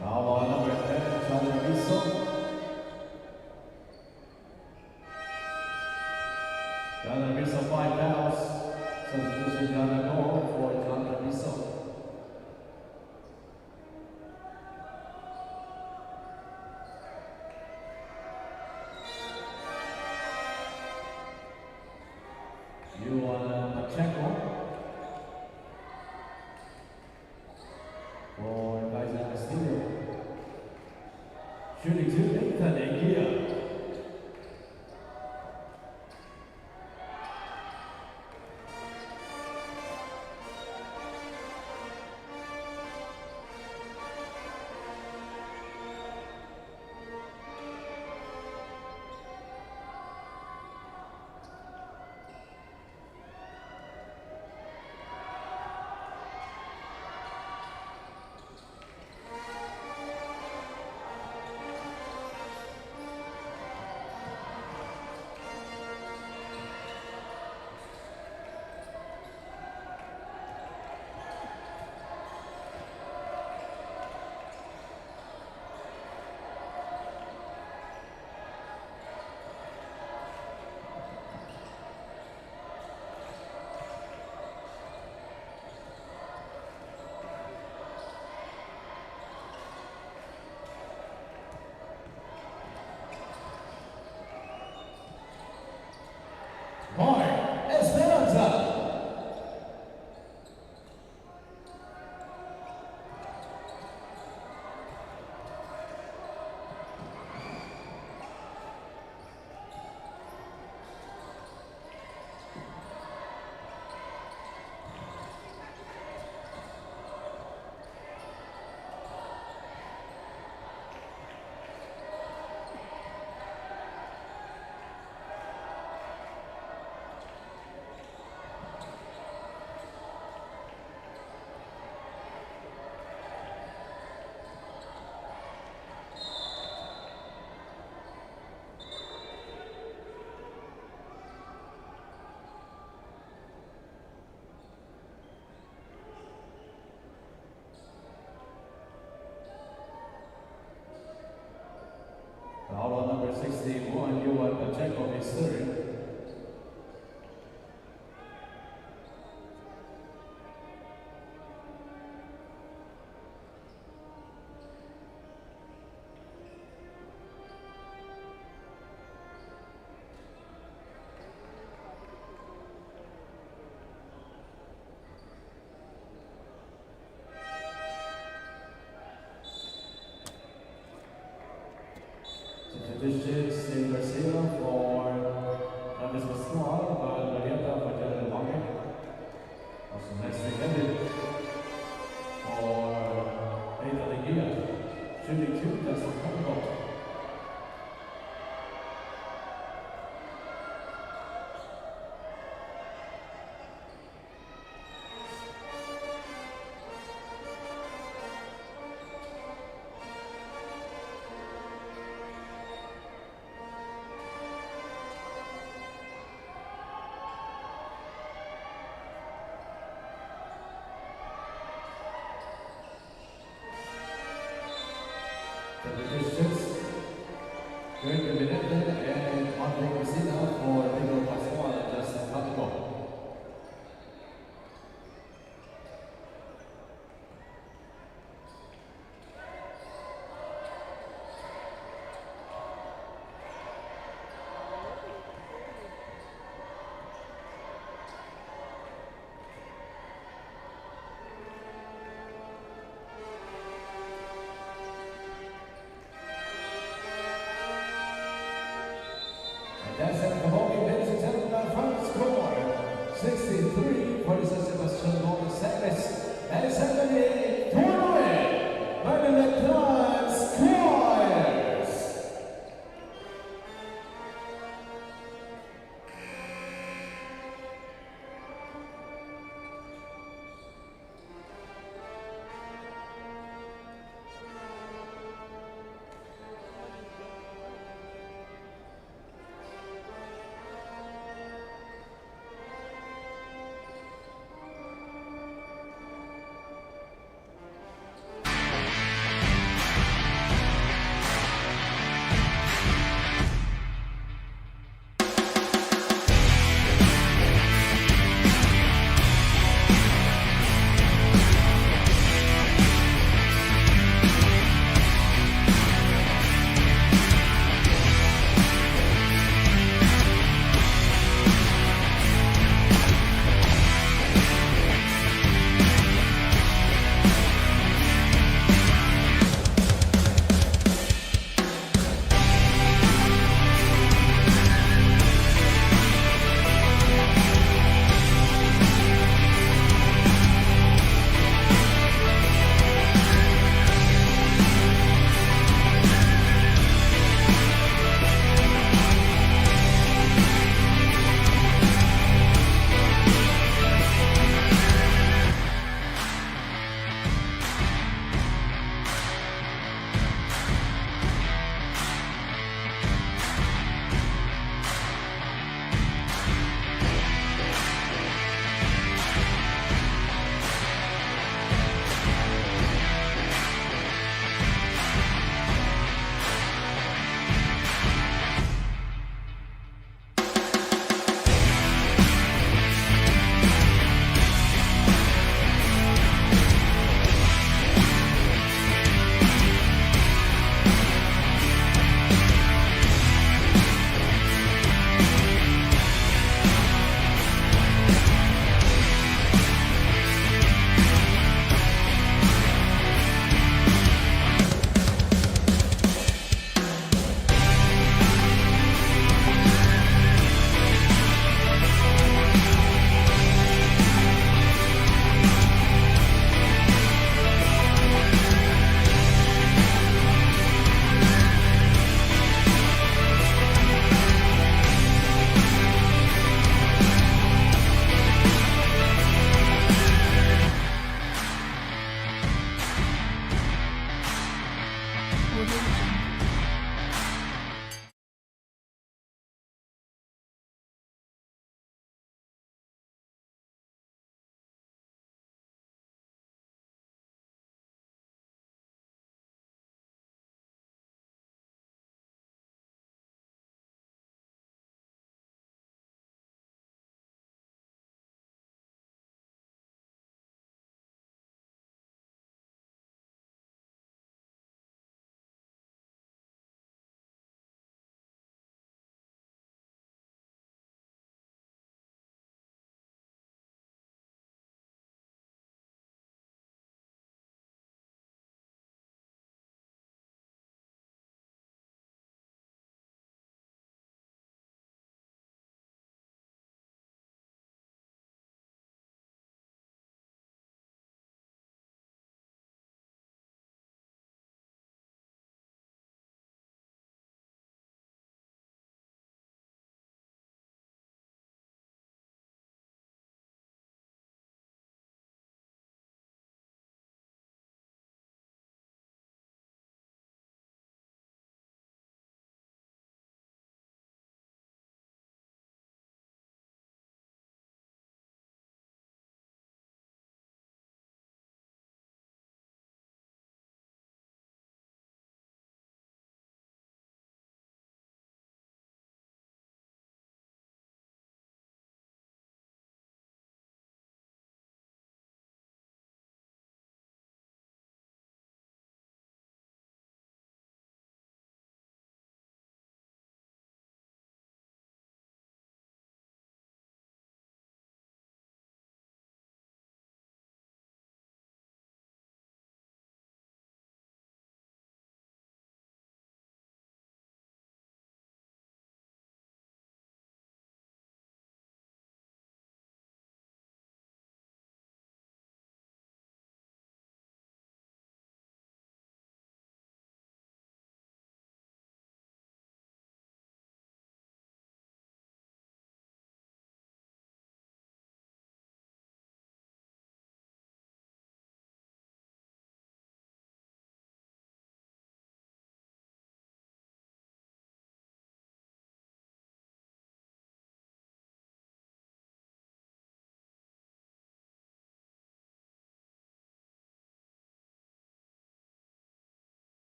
Now on number 10, Charlie Aviso. 5 fouls. Substitution John Agor for John Rabiso. Pacheco for Kaiser Castillo. Shooting 2, Nathan Engia. Foul on number 61, Yuan Pacheco, his third. Substitutions in Brazil for Travis Pascual, Marietta for General Market. Also next extended for Beda Legia. Shooting 2, Justin Congo. Substitutions. Greg Benedetta and Andre Messina for Pedro Pascual and Justin Congo. That's it for Hockey, ladies and gentlemen, our final score, 63 for the Sebastian Golden Service, and secondly, tournament by the Letran Squires. Audio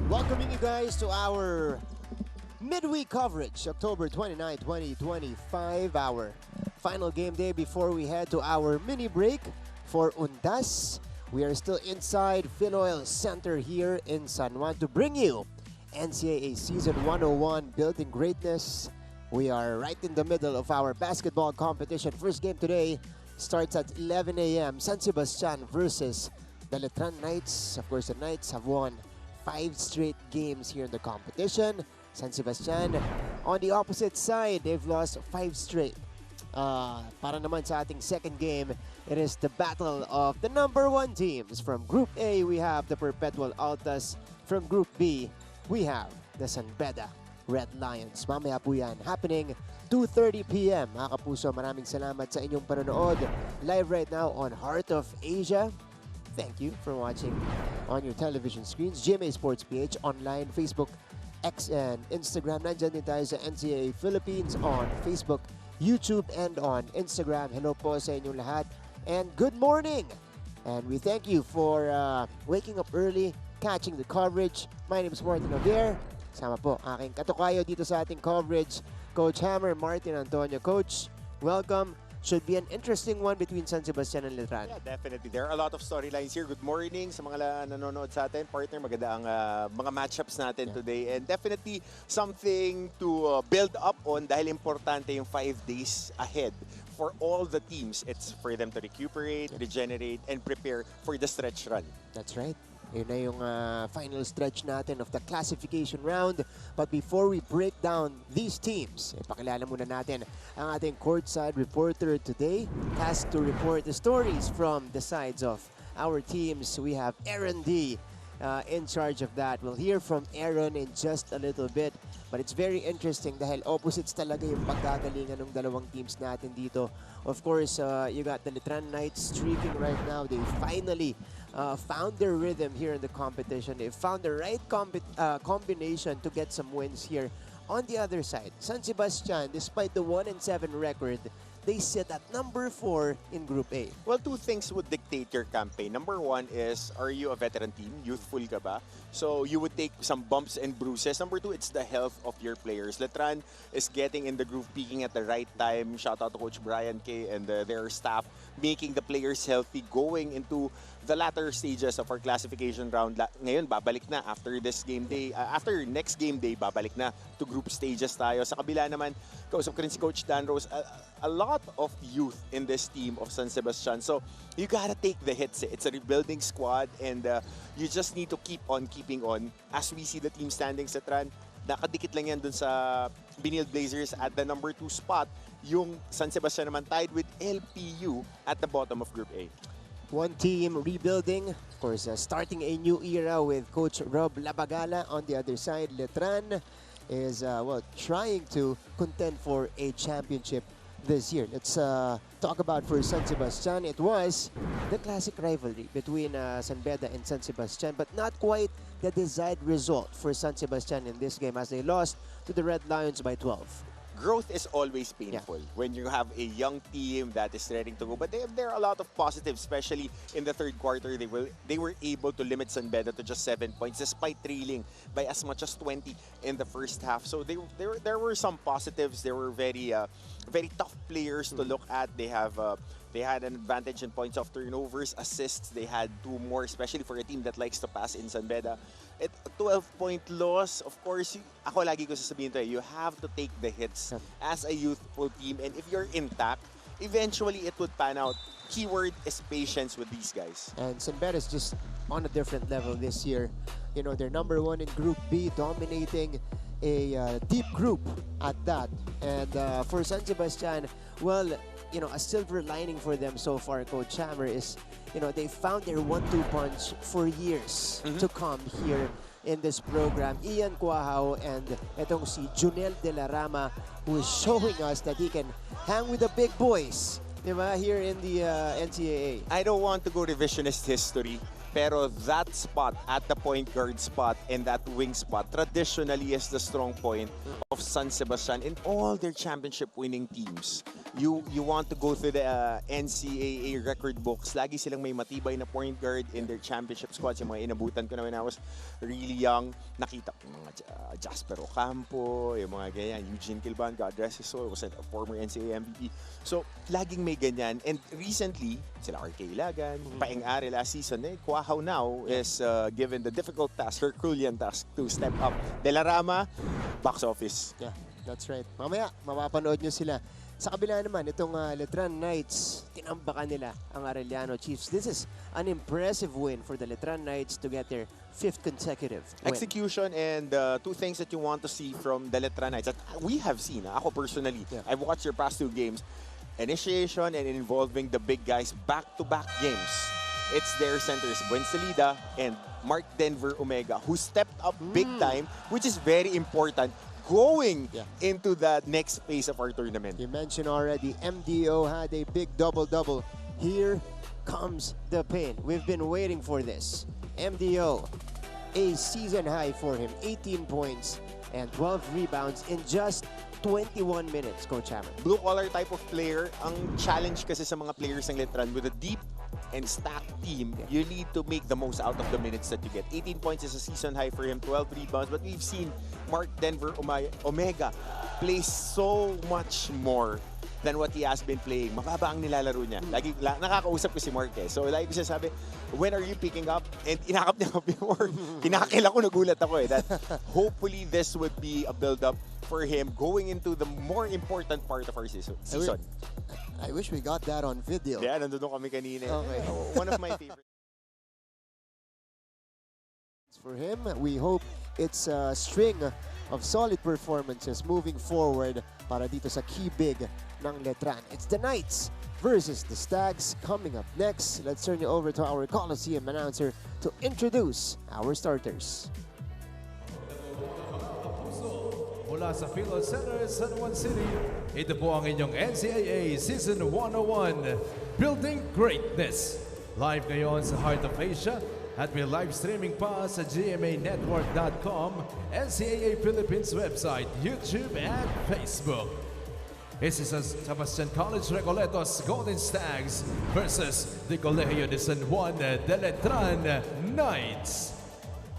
Welcoming you guys to our midweek coverage, October 29, 2025, our final game day before we head to our mini break for Undas. We are still inside Phinoil Center here in San Juan to bring you NCAA Season 101, Building Greatness. We are right in the middle of our basketball competition. First game today starts at 11 a.m. San Sebastian versus the Letran Knights. Of course, the Knights have won 5 straight games here in the competition. San Sebastian, on the opposite side, they've lost 5 straight. Para naman sa ating second game, it is the battle of the number 1 teams. From Group A, we have the Perpetual Altas. From Group B, we have the San Beda Red Lions. Mamaya po yan, happening 2:30 p.m. Mga kapuso, maraming salamat sa inyong panonood. Live right now on Heart of Asia. Thank you for watching on your television screens. GMA Sports PH, online, Facebook, X, and Instagram. Nandyan din tayo sa NCAA Philippines on Facebook, YouTube, and on Instagram. Hello po sa inyong lahat. And good morning! And we thank you for waking up early, catching the coverage. My name is Martin Javier. Sama po aking katukayo dito sa ating coverage, Coach Hammer, Martin Antonio. Coach, welcome. Should be an interesting one between San Sebastian and Letran. Yeah, definitely. There are a lot of storylines here. Good morning sa mga nanonood sa atin. Partner, maganda ang mga matchups natin today. And definitely something to build up on dahil importante yung 5 days ahead for all the teams. It's for them to recuperate, regenerate, and prepare for the stretch run. That's right. Yun na yung final stretch natin of the classification round. But before we break down these teams, pakilala muna natin ang ating courtside reporter today, tasked to report the stories from the sides of our teams. We have Aaron D. In charge of that. We'll hear from Aaron in just a little bit. But it's very interesting dahil opposites talaga yung pagkagalingan ng dalawang teams natin dito. Of course, you got the Letran Knights streaking right now. They finally found their rhythm here in the competition. They found the right combination to get some wins here. On the other side, San Sebastian, despite the 1-7 record, they sit at number 4 in Group A. Well, 2 things would dictate your campaign. Number 1 is, are you a veteran team? Youthful ka ba? So you would take some bumps and bruises. Number 2, it's the health of your players. Letran is getting in the groove, peaking at the right time. Shout out to Coach Brian K. and their staff, making the players healthy, going into the latter stages of our classification round. Ngayon, babalik na after this game day. After next game day, babalik na to group stages tayo. Sa kabila naman, kausap ko rin si Coach Dan Rose, a lot of youth in this team of San Sebastian. So, you gotta take the hits. It's a rebuilding squad and you just need to keep on keeping on. As we see the team standings at Letran, nakadikit lang yan dun sa Binil Blazers at the number 2 spot. Yung San Sebastian naman tied with LPU at the bottom of Group A. One team rebuilding, of course, starting a new era with Coach Rob Labagala. On the other side, Letran is trying to contend for a championship this year. Let's talk about for San Sebastian. It was the classic rivalry between San Beda and San Sebastian, but not quite the desired result for San Sebastian in this game as they lost to the Red Lions by 12. Growth is always painful when you have a young team that is ready to go. But there are a lot of positives, especially in the third quarter. They were able to limit San Beda to just 7 points despite trailing by as much as 20 in the first half. So there were some positives. They were very tough players to look at. They had an advantage in points of turnovers, assists. They had 2 more, especially for a team that likes to pass in San Beda. At a 12-point loss, of course, ako lagi ko sasabihin to, you have to take the hits as a youthful team. And if you're intact, eventually it would pan out. Keyword is patience with these guys. And San Beda is just on a different level this year. You know, they're number 1 in Group B, dominating a deep group at that. And for San Sebastian, well, you know, a silver lining for them so far, Coach Hammer, is, you know, they found their 1-2 punch for years to come here in this program. Ian Cuajao and itong si Junel De La Rama, who is showing us that he can hang with the big boys, diba, here in the NCAA. I don't want to go revisionist history, pero that spot at the point guard spot and that wing spot traditionally is the strong point of San Sebastian in all their championship winning teams. you want to go through the NCAA record books. Lagi silang may matibay na point guard in their championship squads. Yung mga inabutan ko na when I was really young. Nakita ko yung mga Jasper Ocampo, yung mga ganyan. Eugene Kilban, God rest his soul, was a former NCAA MVP. So, laging may ganyan. And recently, sila RK Ilagan, Paeng Are last season, Kuahaw now is given the difficult task, Herculean task to step up. De La Rama, box office. Yeah, that's right. Mamaya, mapapanood nyo sila. Sa kabila naman, itong Letran Knights, tinambakan nila ang Arellano Chiefs. This is an impressive win for the Letran Knights to get their 5th consecutive win. Execution and two things that you want to see from the Letran Knights that we have seen. Ako personally, I've watched your past 2 games. Initiation and involving the big guys back-to-back games. It's their centers, Buen Salida and Mark Denver Omega, who stepped up big time, which is very important going into the next phase of our tournament. You mentioned already, MDO had a big double-double. Here comes the pin. We've been waiting for this. MDO, a season high for him, 18 points and 12 rebounds in just 21 minutes, Coach Hammer. Blue-collar type of player. Ang challenge kasi sa mga players ng Letran with a deep and stacked team, you need to make the most out of the minutes that you get. 18 points is a season high for him, 12 rebounds, but we've seen Mark Denver Omega play so much more than what he has been playing. Mababa ang nilalaro niya. Lagi nakakausap ko si Mark So lagi ko siya sabi, when are you picking up? And inakap niya ako before. Kinakil ako, nagulat ako that hopefully this would be a build-up for him going into the more important part of our season. I wish we got that on video. Yeah, nandun kami kanina. Okay. One of my favorites. For him, we hope it's a string of solid performances moving forward para dito sa key big ng Letran. It's the Knights versus the Stags coming up next. Let's turn you over to our Coliseum announcer to introduce our starters. Mula sa Philo Center, San Juan City, ito po ang inyong NCAA Season 101, Building Greatness. Live ngayon sa Heart of Asia at may live streaming pa sa gmanetwork.com, NCAA Philippines website, YouTube, and Facebook. This is Sebastian College Recoletos Golden Stags versus the Colegio de San Juan de Letran Knights.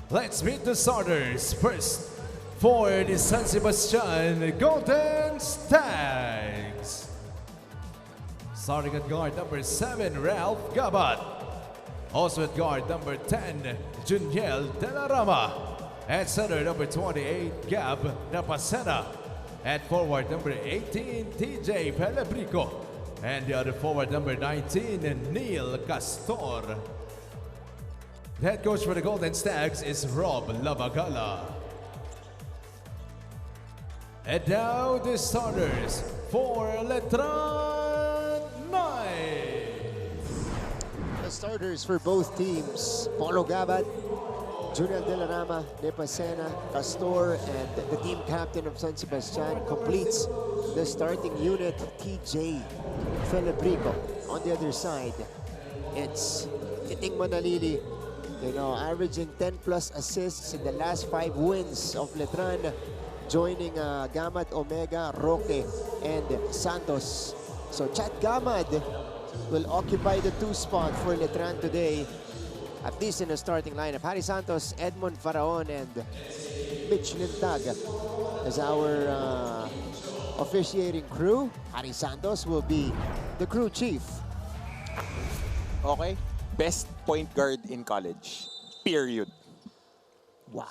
Let's meet the starters. First, for the San Sebastian Golden Stags. Starting at guard number 7, Ralph Gabat. Also at guard number 10, Juniel De La Rama. At center number 28, Gab Napasena. At forward number 18, TJ Pelebrico. And the other forward number 19, Neil Castor. The head coach for the Golden Stags is Rob Labagala. And now the starters for Letran Knights. The starters for both teams, Paulo Gabat, Junior De La Rama, Nepasena, Castor, and the team captain of San Sebastian completes the starting unit, TJ Felibrico. On the other side, it's Titing Manalili, averaging 10+ assists in the last 5 wins of Letran, joining Gamad, Omega, Roque, and Santos. So Chad Gamad will occupy the 2 spot for Letran today, at least in the starting lineup. Harry Santos, Edmond Faraon, and Mitch Lintag as our officiating crew. Harry Santos will be the crew chief. Okay, best point guard in college, period. Wow.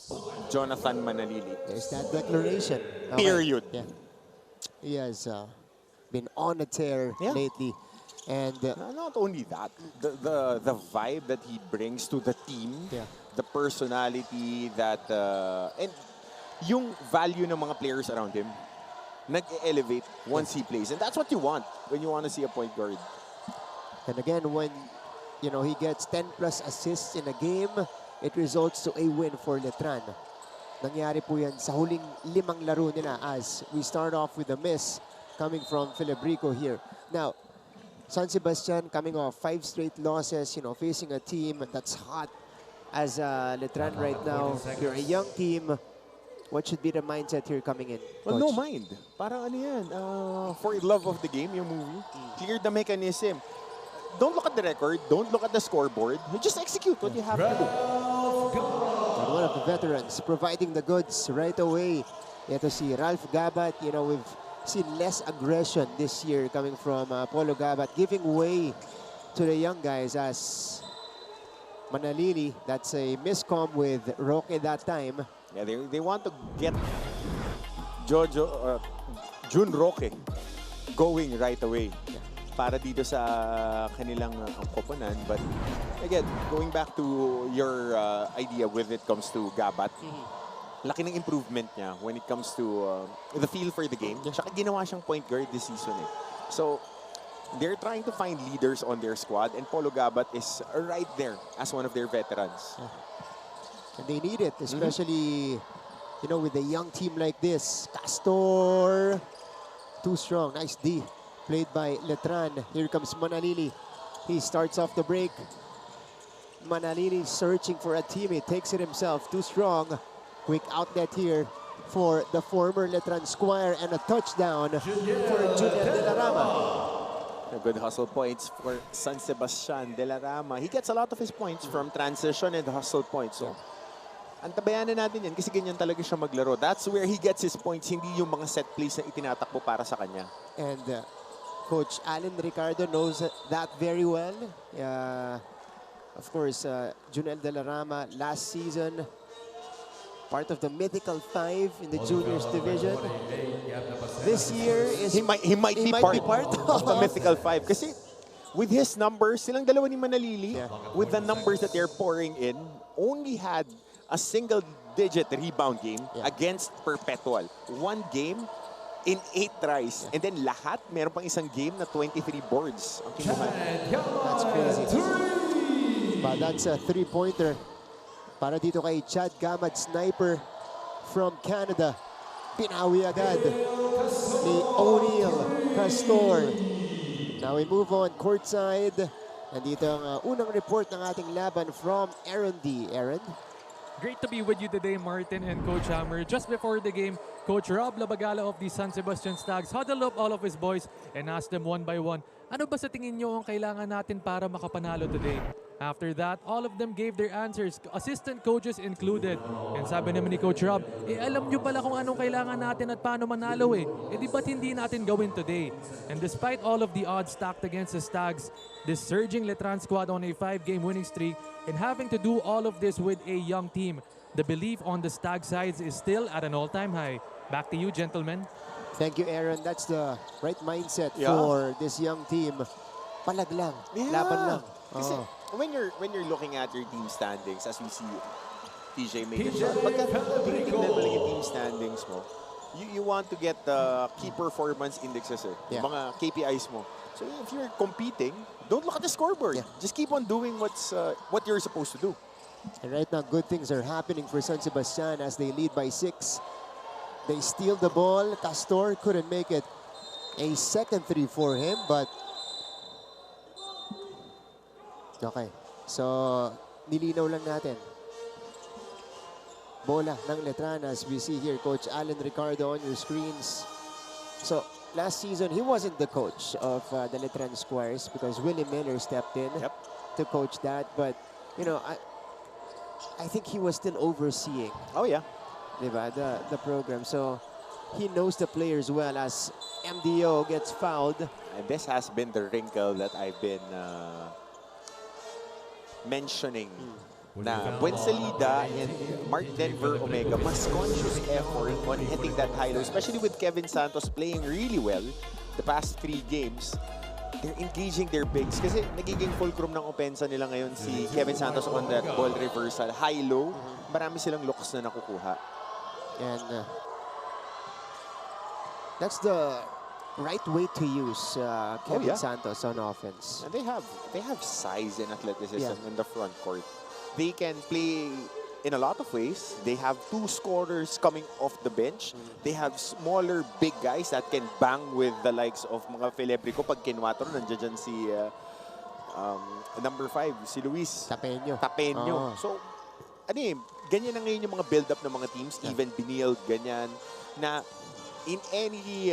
Jonathan Manalili. There's that declaration. Okay. Period. Yeah. He has been on a tear lately. And not only that, the vibe that he brings to the team, the personality that, and yung value ng mga players around him, nag-elevate once he plays. And that's what you want when you want to see a point guard. And again, when he gets 10+ assists in a game, it results to a win for Letran. Nangyari po yan sa huling 5 laro nila as we start off with a miss coming from Felibrico here. Now, San Sebastian coming off 5 straight losses, facing a team that's hot as Letran right now. You're a young team. What should be the mindset here coming in, Well, Coach? no mind. Parang ano yan, for love of the game, yung movie. Clear the mechanism. Don't look at the record. Don't look at the scoreboard. You just execute what you have to do. And one of the veterans providing the goods right away. Ito si Ralph Gabat. You know, we've seen less aggression this year coming from Polo Gabat, giving way to the young guys as Manalili. That's a miscom with Roque that time. Yeah, they want to get Jun Roque going right away para dito sa kanilang koponan. But again, going back to your idea when it comes to Gabat, laki ng improvement niya when it comes to the feel for the game. Tsaka ginawa siyang point guard this season eh. So, they're trying to find leaders on their squad and Polo Gabat is right there as one of their veterans. And they need it, especially, you know, with a young team like this. Castor, too strong. Nice D, played by Letran. Here comes Manalili. He starts off the break. Manalili searching for a teammate, takes it himself. Too strong. Quick outlet here for the former Letran Squire and a touchdown for Junior De La Rama. Good hustle points for San Sebastian De La Rama. He gets a lot of his points from transition and hustle points. So, antabayanan natin yan kasi ganyan talaga siya maglaro. That's where he gets his points, hindi yung mga set plays na itinatakbo para sa kanya. And Coach Alan Ricardo knows that very well. Of course, Junel De La Rama last season, part of the mythical 5 in the juniors division. This year is he might be part of the mythical 5 kasi with his numbers, silang dalawa ni Manalili, with the numbers that they're pouring in, only had a single-digit rebound game against Perpetual. One game in 8 tries. And then lahat, meron pang isang game na 23 boards. Ang kinuha. That's crazy. But that's a 3-pointer. Para dito kay Chad Gamad, sniper from Canada. Pinawi agad ni O'Neal Castor. Now we move on courtside. Nandito ang unang report ng ating laban from Aaron D. Aaron? Great to be with you today, Martin and Coach Hammer. Just before the game, Coach Rob Labagala of the San Sebastian Stags huddled up all of his boys and asked them one by one, ano ba sa tingin nyo ang kailangan natin para makapanalo today? After that, all of them gave their answers, assistant coaches included. And sabi naman ni Coach Rob, alam nyo pala kung anong kailangan natin at paano manalo di ba't hindi natin gawin today? And despite all of the odds stacked against the Stags, this surging Letran squad on a 5-game winning streak and having to do all of this with a young team, the belief on the Stag sides is still at an all-time high. Back to you, gentlemen. Thank you, Aaron. That's the right mindset for this young team. Palag lang, laban lang. Kasi when you're looking at your team standings, as we see TJ make a shot, pagka tingnan mo lang yung team standings mo, you want to get the key performance indexes mga KPIs mo. So if you're competing, don't look at the scoreboard. Just keep on doing what you're supposed to do. And right now, good things are happening for San Sebastian as they lead by 6. They steal the ball. Castor couldn't make it a second 3 for him, but okay. So, nilinaw lang natin. Bola ng Letran as we see here, Coach Alan Ricardo on your screens. So, last season, he wasn't the coach of the Letran Squires because Willie Miller stepped in to coach that. But, you know, I think he was still overseeing. Oh, yeah. Diba, the program. So, he knows the players well as MDO gets fouled. And this has been the wrinkle that I've been mentioning. Na Buensalida and Mark Denver Omega mas conscious effort on hitting that high low, especially with Kevin Santos playing really well the past 3 games. They're engaging their bigs kasi nagiging fulcrum ng opensa nila ngayon si Kevin Santos on that ball reversal. High-low, marami silang looks na nakukuha. And that's the right way to use Kevin Santos on offense. And they have size and athleticism in the front court. They can play in a lot of ways. They have 2 scorers coming off the bench. They have smaller, big guys that can bang with the likes of mga Felebrico. Pag kinwatro, nandiyan dyan si number 5, si Luis Tapeño. So, ganyan na ngayon yung mga build-up ng mga teams, even Benil, ganyan, na in any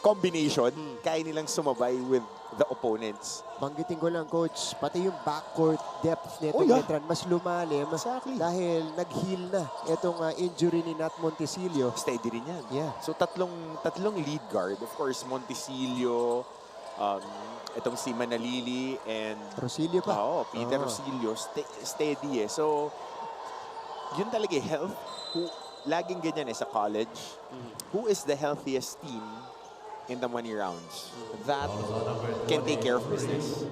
combination, kaya nilang sumabay with the opponents. Banggitin ko lang, Coach, pati yung backcourt depth nito, Letran, mas lumalim dahil nag-heal na itong injury ni Nat Montesillo. Steady rin yan. Yeah. So tatlong lead guard. Of course, Montesillo, itong si Manalili, and Rosilio pa. Peter Rosilio, steady eh. So, yun talaga health. Laging ganyan sa college. Who is the healthiest team in the money rounds? That can take care of business.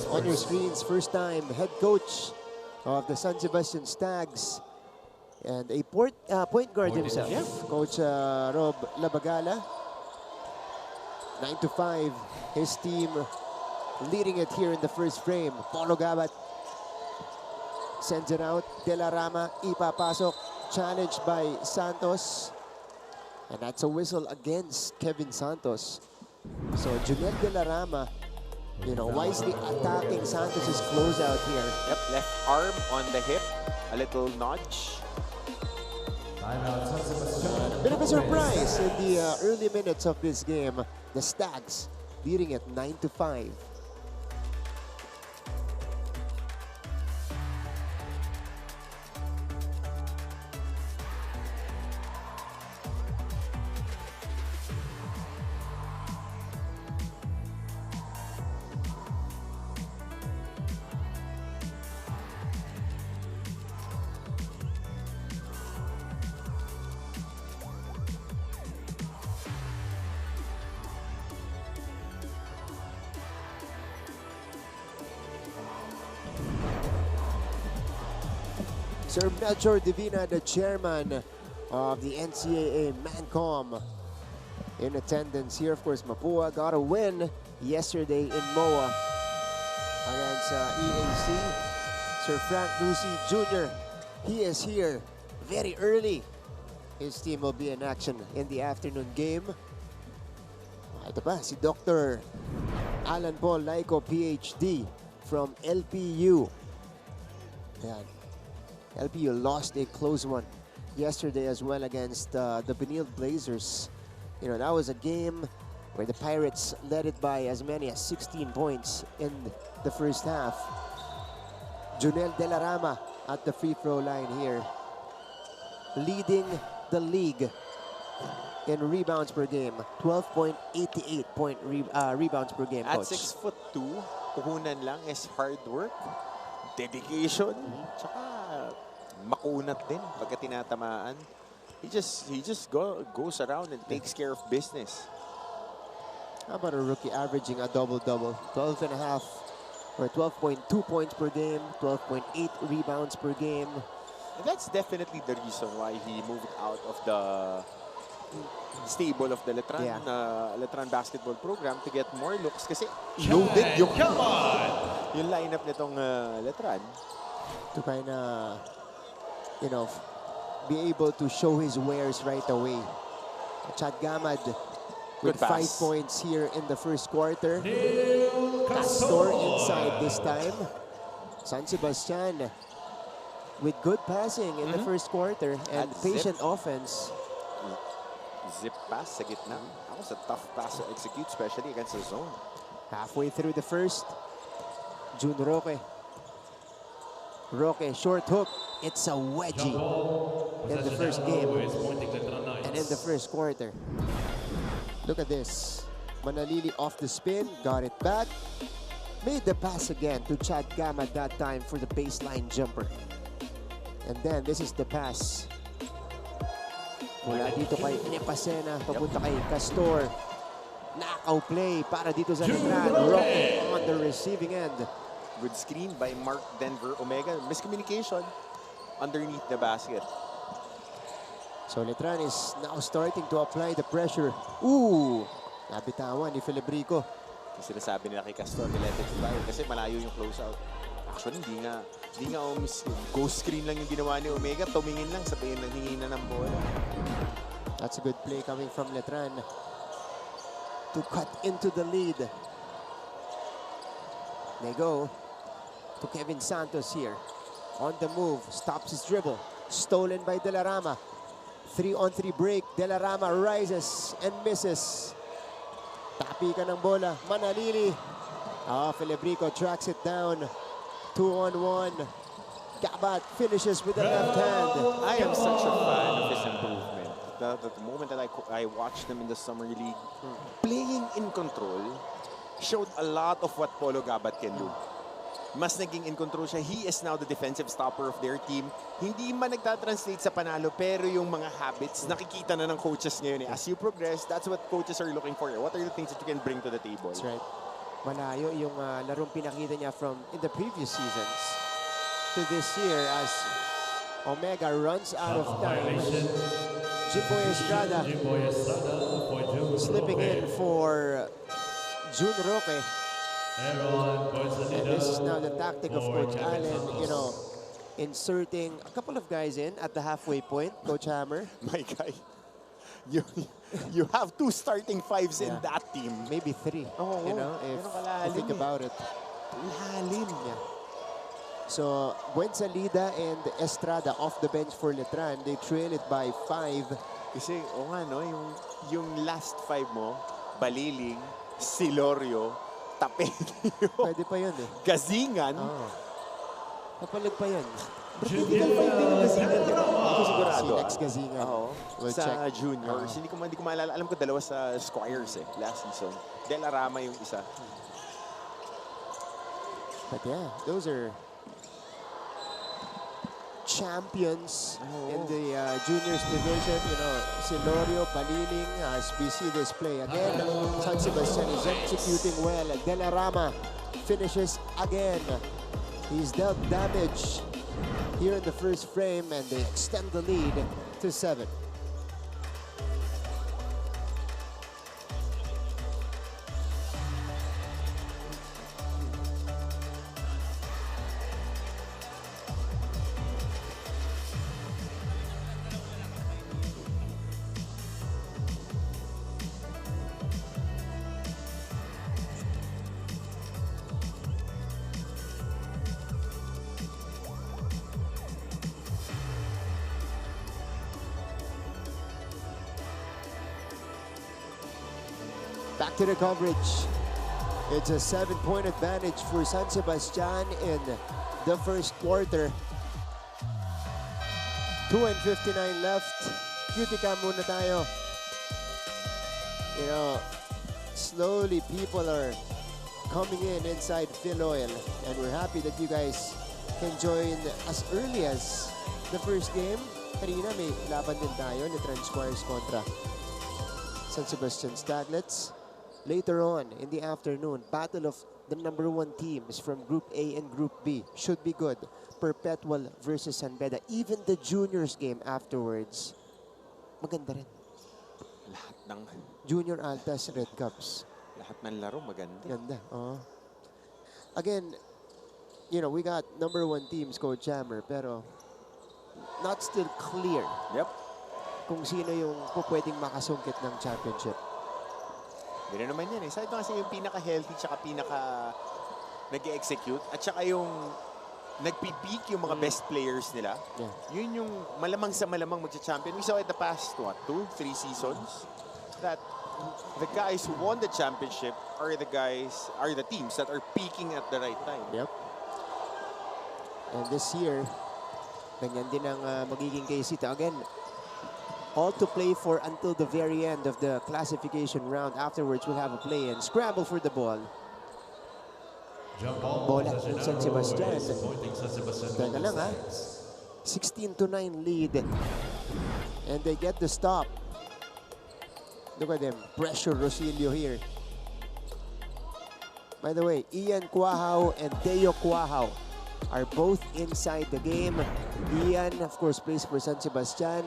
On your screens, first time head coach of the San Sebastian Stags and a point guard himself, Coach Rob Labagala. 9-5, his team leading it here in the first frame. Polo Gabat sends it out. De La Rama, ipapasok, challenged by Santos. And that's a whistle against Kevin Santos. So Junel De La Rama, wisely attacking Santos' closeout here. Yep, left arm on the hip, a little nudge. A bit of a surprise in the early minutes of this game. The Stags leading it 9-5. Sir Melchor Divina, the chairman of the NCAA Mancom, in attendance here. Of course, Mapua got a win yesterday in MOA against EAC. Sir Frank Lucy Jr., he is here very early. His team will be in action in the afternoon game. Ito pa, si Dr. Alan Paul Laico, PhD from LPU. Ayan. LPU lost a close one yesterday as well against the Benil Blazers. That was a game where the Pirates led it by as many as 16 points in the first half. Junel De La Rama at the free throw line here, leading the league in rebounds per game. 12.88 rebounds per game, At Coach. 6'2", puhunan lang is hard work, dedication, tsaka makunat din pagka tinatamaan. He just goes around and takes care of business. How about a rookie averaging a double-double? 12.5 or 12.2 points per game, 12.8 rebounds per game. And that's definitely the reason why he moved out of the stable of the Letran basketball program to get more looks kasi loaded yung lineup nitong Letran. To kind of, be able to show his wares right away. Chad Gamad with 5 points here in the first quarter. Castor inside this time. San Sebastian with good passing in the first quarter and patient offense. Zip pass sa gitna. That was a tough pass to execute, especially against the zone. Halfway through the first, Jun Roque. Roque, short hook. It's a wedgie in the first game and in the first quarter. Look at this. Manalili off the spin, got it back. Made the pass again to Chad Gamad that time for the baseline jumper. And then this is the pass. Mula dito kay Nepasena, papunta kay Castor. Knockout play para dito sa Letran. Roque on the receiving end. Good screen by Mark Denver Omega. Miscommunication underneath the basket. So Letran is now starting to apply the pressure. Ooh! Nabitawan ni Filibrico. Yung sinasabi nila kay Castor, let it fly kasi malayo yung closeout. Actually, hindi nga ghost screen lang yung ginawa ni Omega. Tumingin lang, sabihin nanghingi na ng bola. That's a good play coming from Letran to cut into the lead. They go to Kevin Santos here. On the move, stops his dribble. Stolen by De La Rama. 3-on-3 break. De La Rama rises and misses. Tapi ka ng bola. Manalili. Filibrico tracks it down. 2-on-1. Gabat finishes with the left hand. I am such a fan of his improvement. The moment that I watched him in the Summer League, playing in control, showed a lot of what Polo Gabat can do. Mas naging in control siya. He is now the defensive stopper of their team. Hindi man nagtatranslate sa panalo, pero yung mga habits, nakikita na ng coaches ngayon. As you progress, that's what coaches are looking for. What are the things that you can bring to the table? That's right. Malayo yung larong pinakita niya from in the previous seasons to this year as Omega runs out of time. Jimboy Estrada slipping in for Jun Roque. And this is now the tactic of Coach Allen, you know, inserting a couple of guys in at the halfway point, Coach Hammer. My guy, you have 2 starting 5s in that team. Maybe 3, you know, if you think about it. Lalim. Yeah. So, Buensalida and Estrada off the bench for Letran. They trail it by 5. Kasi, no, yung last 5 mo, Baliling, Silorio, Tapetio, Pwede pa yun eh. Gazingan. Kapalag pa yun. Critical 5 din ang Gazingan. Hindi ko sigurado. Si Lex Gazingan. We'll sa check. juniors. Hindi ko maalala. Alam ko 2 sa Squires last season. De La Rama yung isa. But yeah, those are champions in the juniors division. You know, Silorio, Baliling, as we see this play again. San Sebastian is executing well. De La Rama finishes again. He's dealt damage here in the first frame, and they extend the lead to 7. Back to the coverage. It's a 7-point advantage for San Sebastian in the first quarter. 2:59 left. Cutica muna tayo. You know, slowly people are coming in inside Phil Oil, and we're happy that you guys can join as early as the first game. Kanina may laban din tayo ni Transquires kontra San Sebastian Staglets. Later on in the afternoon, battle of the #1 teams from Group A and Group B. Should be good. Perpetual versus San Beda. Even the juniors game afterwards, maganda rin. Lahat ng Junior Altas, Red Cups. lahat ng laro maganda. Ganda. Again, you know, we got #1 teams, Coach Hammer, pero not still clear Yep. kung sino yung pwedeng makasungkit ng championship. Ganoon naman yan eh. Sabi ko kasi yung pinaka-healthy tsaka nag-execute at tsaka yung nagpipeak yung mga best players nila. Yeah. Yun yung malamang sa malamang magcha-champion. We saw it the past, 2-3 seasons that the guys who won the championship are the teams that are peaking at the right time. Yep. And this year, ganyan din ang magiging case ito. Again, all to play for until the very end of the classification round. Afterwards, we'll have a play-in. Scramble for the ball. Bola ng San Sebastian. Teka lang ha. 16-9 lead. And they get the stop. Look at them. Pressure Rosilio here. By the way, Ian Cuajao and Deo Cuajao are both inside the game. Ian, of course, plays for San Sebastian.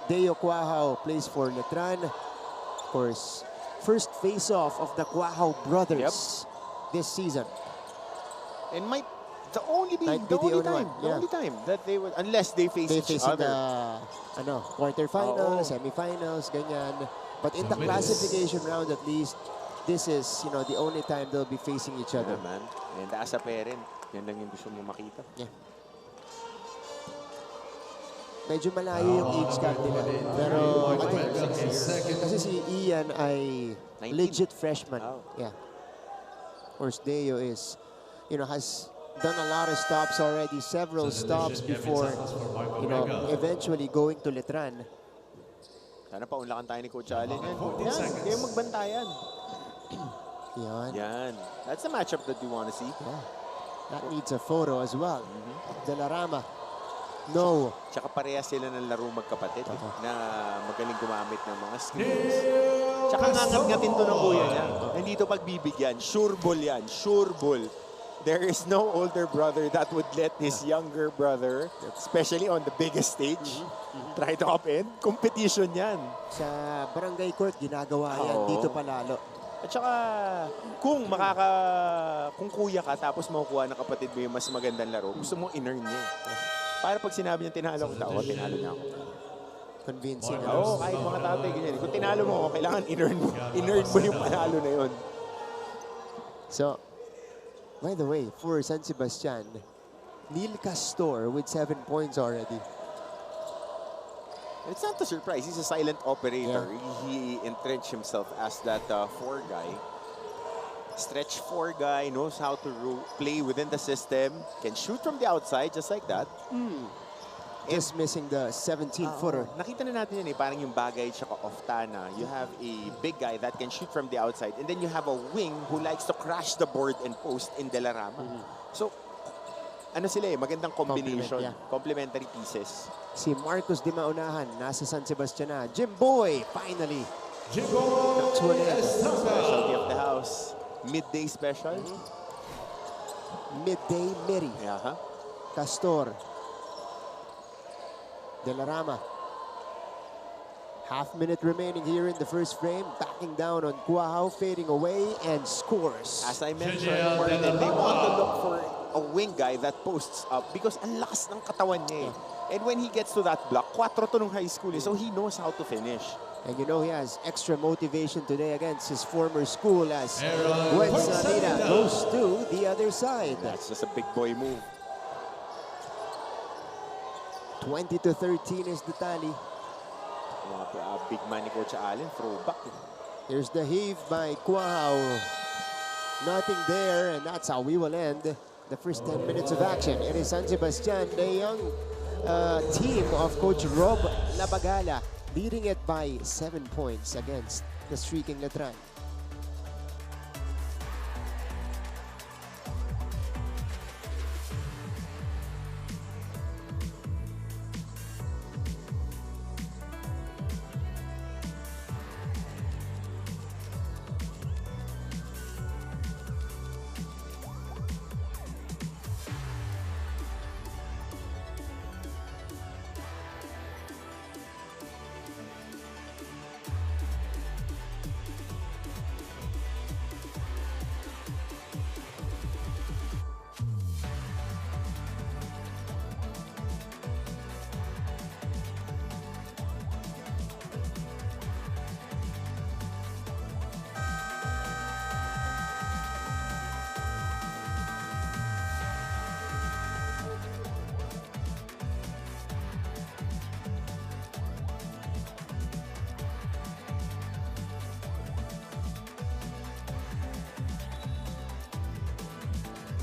Deo Cuajao plays for Letran. Of course, first face-off of the Cuajao brothers this season. And the only time that they would, unless they face each other. The quarterfinals, semifinals, ganyan. But in the classification round, at least, this is, you know, the only time they'll be facing each other. Yeah, man. And as a parent, yan lang yung gusto mo makita. Yeah. medyo malayo yung age gap nila. Pero, again, kasi si Ian ay 19. legit freshman. Oh. Yeah. Of course, Deo is, has done a lot of stops already, several stops before, eventually going to Letran. Sana paunlakan tayo ni Coach Allen yan. Yan, kayo magbantayan. Yan. That's the matchup that we want to see. Yeah. That needs a photo as well. De La Rama. No. Tsaka parehas sila ng laro magkapatid na magaling gumamit ng mga screens. Tsaka ngangap-ngapin to ng kuya niya. Hindi to pagbibigyan. Sure ball yan. Sure ball. There is no older brother that would let his younger brother, especially on the biggest stage, try to upend. Competition yan. Sa barangay court, ginagawa yan. Dito palalo. At saka, kung kuya ka tapos makukuha ng kapatid mo yung mas magandang laro, gusto mo in-earn niya. Para pag sinabi niya tinalo kita, tinalo niya ako. Convincing. Kahit mga tatay ganyan. Kung tinalo mo ako, kailangan in-earn mo. In-earn mo yung panalo na yun. So, by the way, for San Sebastian, Neil Castor with 7 points already. It's not a surprise. He's a silent operator. Yeah. He entrenched himself as that 4 guy. Stretch 4 guy, knows how to play within the system, can shoot from the outside just like that. Just missing the 17-footer. Nakita na natin yan parang yung Bagay tsaka Oftana. You have a big guy that can shoot from the outside, and then you have a wing who likes to crash the board and post in De La Rama. So, sila magandang combination. Complementary pieces. Si Marcos Di Maunahan, nasa San Sebastian na. Jimboy, finally. Jimboy, specialty of the house. Midday special. Midday Miri. Castor. De La Rama. Half minute remaining here in the first frame. Backing down on Cuajao, fading away, and scores. As I mentioned, Martin, they want to look for a wing guy that posts up because ang lakas ng katawan niya. And when he gets to that block, 4 to nung high school so he knows how to finish. And he has extra motivation today against his former school as Sanida goes to the other side. That's just a big boy move. 20-13 is the tally. Big man ni Coach Allen, throwback. Here's the heave by Cuajao. Nothing there, and that's how we will end the first 10 minutes of action. It is San Sebastian, the young team of Coach Rob Labagala, leading it by 7 points against the streaking Letran.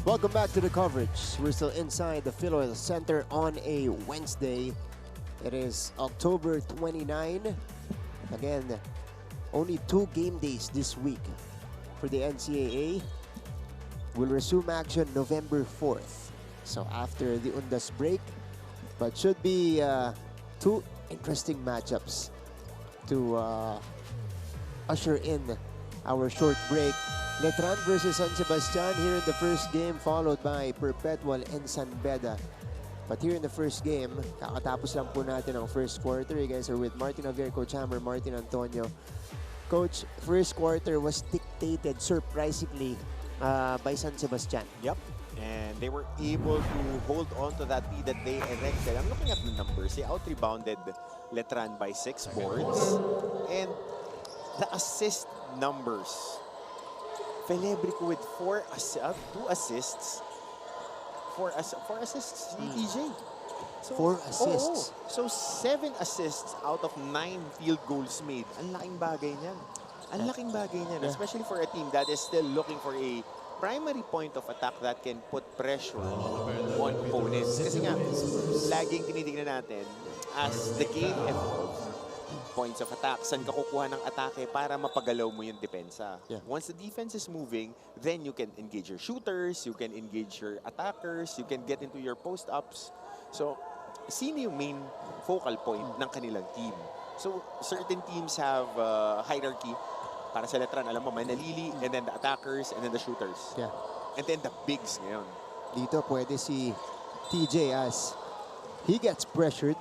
Welcome back to the coverage. We're still inside the Philoil Center on a Wednesday. It is October 29. Again, only 2 game days this week for the NCAA. We'll resume action November 4th. So after the Undas break, but should be 2 interesting matchups to usher in our short break. Letran versus San Sebastian here in the first game, followed by Perpetual and San Beda. But here in the first game, kakatapos lang po natin ang first quarter. You guys are with Martin Javier, Coach Hammer, Martin Antonio. Coach, first quarter was dictated surprisingly by San Sebastian. Yep. And they were able to hold on to that lead that they erected. I'm looking at the numbers. They out-rebounded Letran by 6 boards. And the assist numbers. Felebrico with 2 assists. 4 assists, TJ. So, 4 assists. Oo. So 7 assists out of 9 field goals made. Ang laking bagay niyan. Ang laking bagay niyan. Yeah. Especially for a team that is still looking for a primary point of attack that can put pressure on opponents. Kasi nga, laging tinitingnan natin as the game evolves, points of attack, saan ka kukuha ng atake para mapagalaw mo yung depensa. Yeah. Once the defense is moving, then you can engage your shooters, you can engage your attackers, you can get into your post-ups. So, sino yung main focal point ng kanilang team? So, certain teams have hierarchy. Para sa Letran, alam mo, manalili, and then the attackers, and then the shooters. Yeah. And then the bigs ngayon. Dito pwede si TJ as he gets pressured.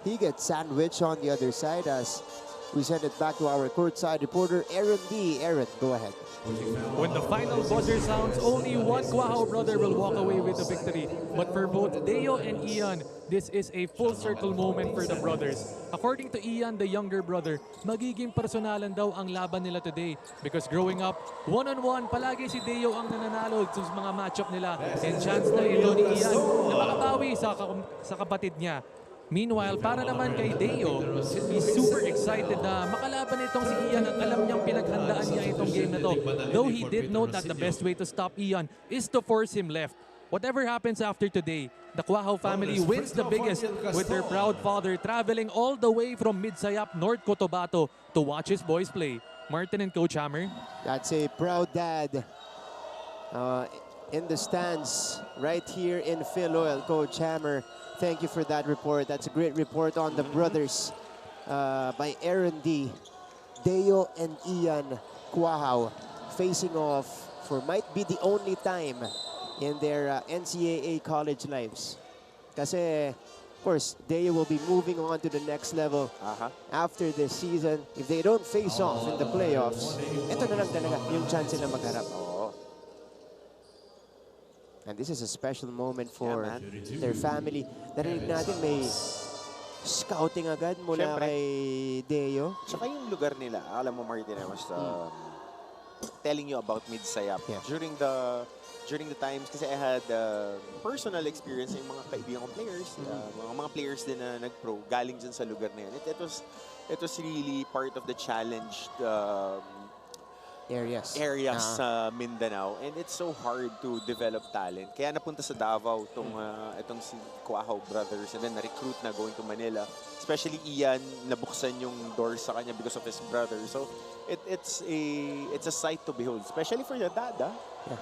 He gets sandwiched on the other side as we send it back to our courtside reporter, Aaron D. Aaron, go ahead. When the final buzzer sounds, only one Quahao brother will walk away with the victory. But for both Deo and Ian, this is a full circle moment for the brothers. According to Ian, the younger brother, magiging personalan daw ang laban nila today. Because growing up, one-on-one, palagi si Deo ang nananalo sa mga matchup nila. And chance na ito ni Ian na makabawi sa kapatid niya. Meanwhile, para naman kay Deo, he's super excited na makalaban itong si Ian at alam niyang pinaghandaan niya itong game na to. Though he did note that the best way to stop Ian is to force him left. Whatever happens after today, the Quahao family wins the biggest with their proud father traveling all the way from Midsayap, North Cotabato to watch his boys play. Martin and Coach Hammer. That's a proud dad in the stands right here in Philoil. Coach Hammer, thank you for that report. That's a great report on the brothers by Aaron D. Deo and Ian Quahao facing off for might be the only time in their NCAA college lives. Kasi, of course, Deo will be moving on to the next level after this season. If they don't face off in the playoffs, ito na lang talaga yung chance na magharap. And this is a special moment for their family. Narinig natin may scouting agad mula Siyempre. kay Deo. Tsaka yung lugar nila, alam mo Martin, I was telling you about Midsayap. Yeah. During the times, kasi I had personal experience yung mga kaibigan kong players, mga players din na nag-pro, galing dyan sa lugar na yan. It was really part of the challenged areas sa Mindanao, and it's so hard to develop talent. Kaya napunta sa Davao itong si Quahao brothers, and then na-recruit na going to Manila. Especially Ian, nabuksan yung doors sa kanya because of his brother. So it's a sight to behold, especially for the dad. Yeah.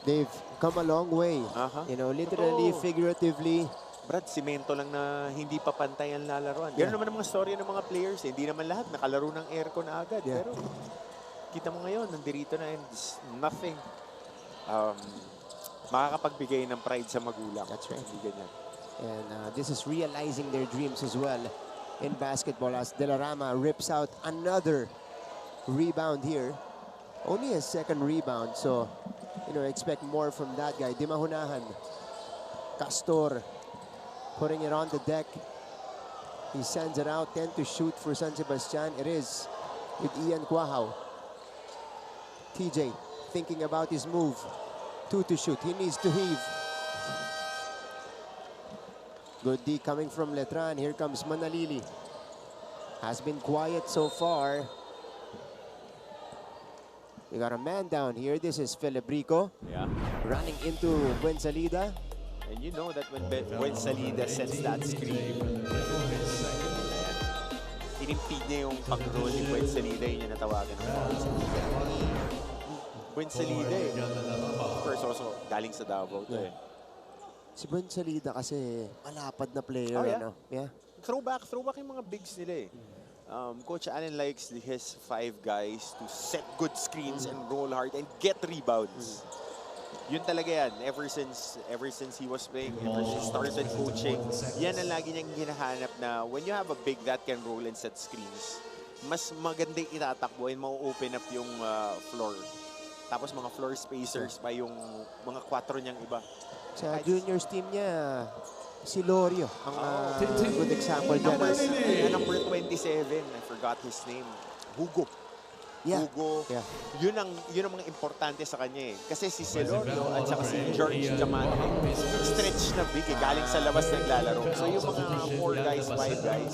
They've come a long way. You know, literally, figuratively. Brad, simento lang na hindi pa pantay ang lalaruan. Ganun naman ang mga storya ng mga players. Hindi naman lahat nakalaro ng aircon na agad. Yeah. Pero kita mo ngayon, nandirito na and nothing makakapagbigay ng pride sa magulang. That's right. Hindi ganyan. And this is realizing their dreams as well in basketball as De La Rama rips out another rebound here. Only a second rebound, so you know, expect more from that guy. Di mahunahan. Castor putting it on the deck. He sends it out, 10 to shoot for San Sebastian. It is with Ian Quahao. TJ thinking about his move. 2 to shoot. He needs to heave. Good D coming from Letran. Here comes Manalili. Has been quiet so far. We got a man down here. This is Felibrico. Yeah. Running into Buensalida. And you know that when Salida sets that screen, inimpede niya yung pag-roll ni Buen Salida, yun yung natawagan ng foul. Buen Salida of course, also galing sa Davao. Yeah. Si Buensalida kasi malapad na player. Oh, yeah? Ano? Yeah. Throwback yung mga bigs nila eh. Coach Allen likes his 5 guys to set good screens and roll hard and get rebounds. Yun talaga yan. Ever since he was playing, ever since he started coaching, yan ang lagi niyang hinahanap na when you have a big that can roll and set screens, mas maganda yung itatakbo and ma-open up yung floor. Tapos mga floor spacers pa yung mga 4 niyang iba. Sa juniors team niya, si Lorio ang good example dyan. Number 27, I forgot his name. Hugo. Yeah. Hugo. Yeah. Yun ang mga importante sa kanya eh. Kasi si Celorio at saka si George Diamante, stretch na big eh, galing sa labas naglalaro. So yung mga 4 guys, 5 guys,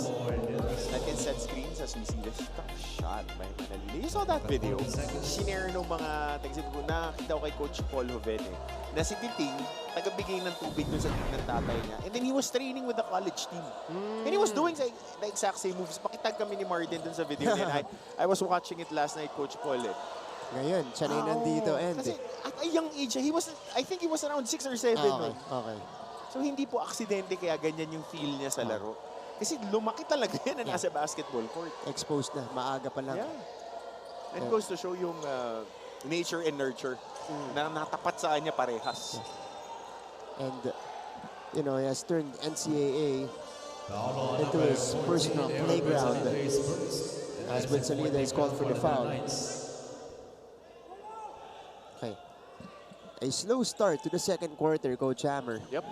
that can set screens as we see this shot by Manalili. You saw that video? Sinare nung mga nakita ko kay Coach Paul Joven eh, na si Titing, tagabigay ng tubig dun sa team ng tatay niya. And then he was training with the college team. And he was doing the exact same moves. Pakitag kami ni Martin dun sa video niya. I was watching it last night, Coach Paul eh. Ngayon, siya na yung nandito. And Kasi at a young age, I think he was around 6 or 7. okay, okay. So hindi po aksidente kaya ganyan yung feel niya sa laro. Kasi lumaki talaga yan na nasa basketball court. Exposed na. Maaga pa lang. Yeah. And goes to show yung nature and nurture na natapat sa kanya parehas. And, you know, he has turned NCAA into his personal playground. As Bunsalida is called for the foul. Okay. A slow start to the second quarter, Coach Hammer. Yep.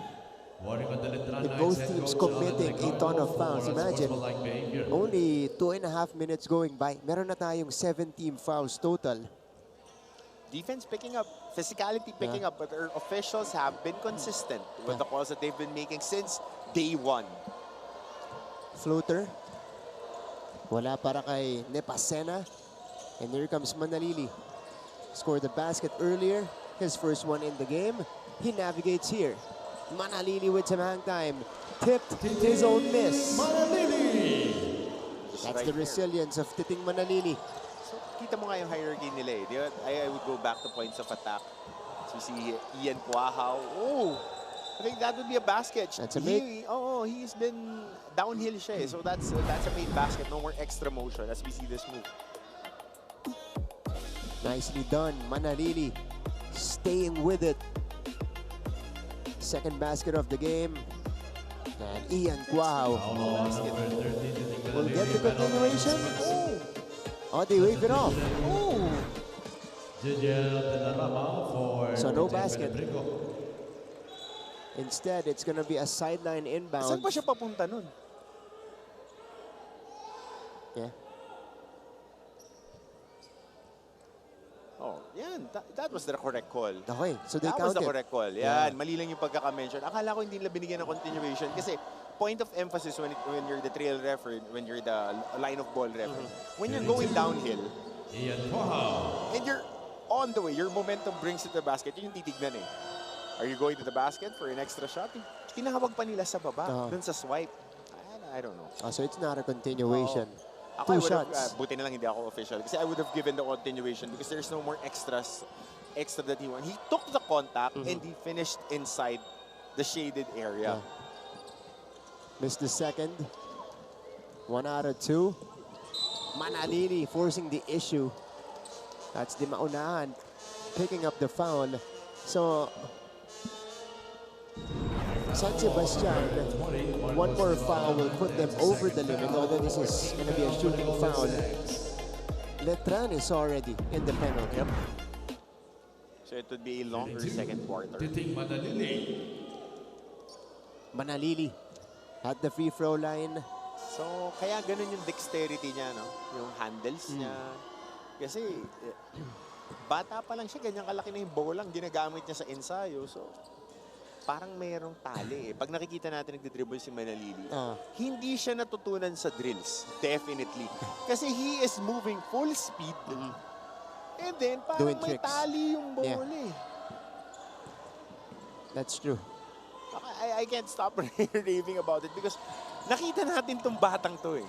With both teams committing a ton of fouls. Imagine, only 2.5 minutes going by. Meron na tayong 17 fouls total. Defense picking up, physicality picking up, but our officials have been consistent with the calls that they've been making since day one. Floater. Wala para kay Nepasena. And here comes Manalili. Scored the basket earlier. His first one in the game. He navigates here. Manalili with some hang time. Tipped his own miss. That's Right the resilience of Titing Manalili. So, kita mo nga yung hierarchy nila eh. I would go back to points of attack. So, we see Ian Puahaw. Oh! I think that would be a basket. That's a make. He's been downhill siya eh. So, that's a made basket. No more extra motion as we see this move. Nicely done. Manalili staying with it. Second basket of the game. And Ian Guao will get the continuation. Oh, they wave it off. So no basket. Instead, it's going to be a sideline inbound. Saan pa siya papunta nun? Yeah. Oh, yan. That was the correct call. Okay, so they That was the counted. correct call. Yan, mali lang yung pagkaka-mention. Akala ko hindi nila binigyan ng continuation kasi point of emphasis when you're the trail ref or when you're the line of ball ref. When you're going downhill and you're on the way, your momentum brings you to the basket, yun yung titignan eh. Are you going to the basket for an extra shot? Tinawag pa nila sa baba, dun sa swipe. I don't know. So it's not a continuation. Ako, Two shots. Buti na lang hindi ako official kasi I would have given the continuation because there's no more extra that he won. He took the contact and he finished inside the shaded area. Missed the second. 1 out of 2. Manalili forcing the issue. That's the maunahan picking up the foul. So San Sebastian, one more foul will put them over the limit, although this is going to be a shooting foul. Letran is already in the penalty. So it would be a longer second quarter. Manalili at the free throw line. So kaya ganun yung dexterity niya, no? Yung handles niya. Kasi bata pa lang siya, ganyan kalaki na yung bolang ginagamit niya sa ensayo. So parang mayroong tali eh. Pag nakikita natin nagdidribble si Manalili, hindi siya natutunan sa drills. Definitely. Kasi he is moving full speed. And then parang doing may tricks. tali yung bola eh. That's true. I can't stop raving about it because nakita natin tong batang to eh.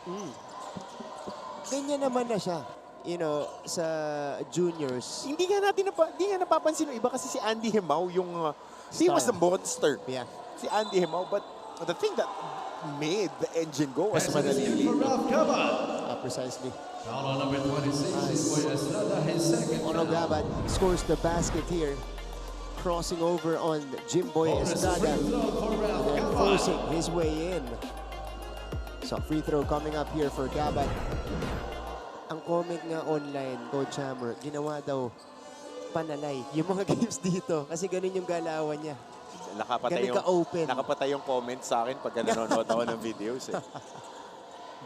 Ganyan naman na siya. You know, sa juniors. Hindi nga napapansin ng iba kasi si Andy Hemau yung he was a monster. Yeah. Si Andy Hemau, but the thing that made the engine go was Manalili. Precisely. Foul on number 26 for Estrada, his second. Ono Gabat scores the basket here. Crossing over on Jimboy Estrada. And then forcing his way in. So free throw coming up here for Gabat. Ang comment nga online, Coach Hammer, ginawa daw panalay yung mga games dito kasi ganun yung galawan niya. Ganun ka-open. Nakapatay yung comment sa akin pag nanonood ako ng videos eh.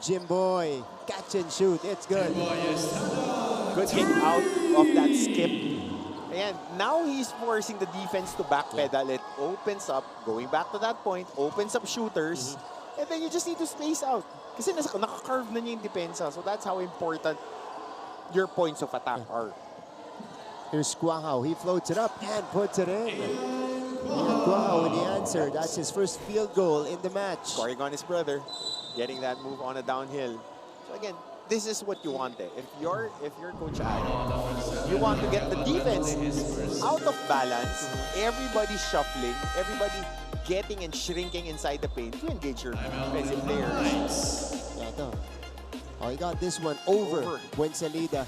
Jimboy, catch and shoot, it's good. Jimboy Estrada Good kick out of that skip. And now he's forcing the defense to backpedal. It opens up, going back to that point, opens up shooters. And then you just need to space out. Kasi naka-curve na niya yung depensa. So that's how important your points of attack are. Here's Guahao. He floats it up and puts it in. Guahao with the answer. That's his first field goal in the match. Scoring on his brother. Getting that move on a downhill. So again, this is what you want. If you're Coach Allen, you want to get the defense out of balance, everybody shuffling, everybody getting and shrinking inside the paint to engage your defensive players. Yeah, ito. Oh, he got this one over Buensalida.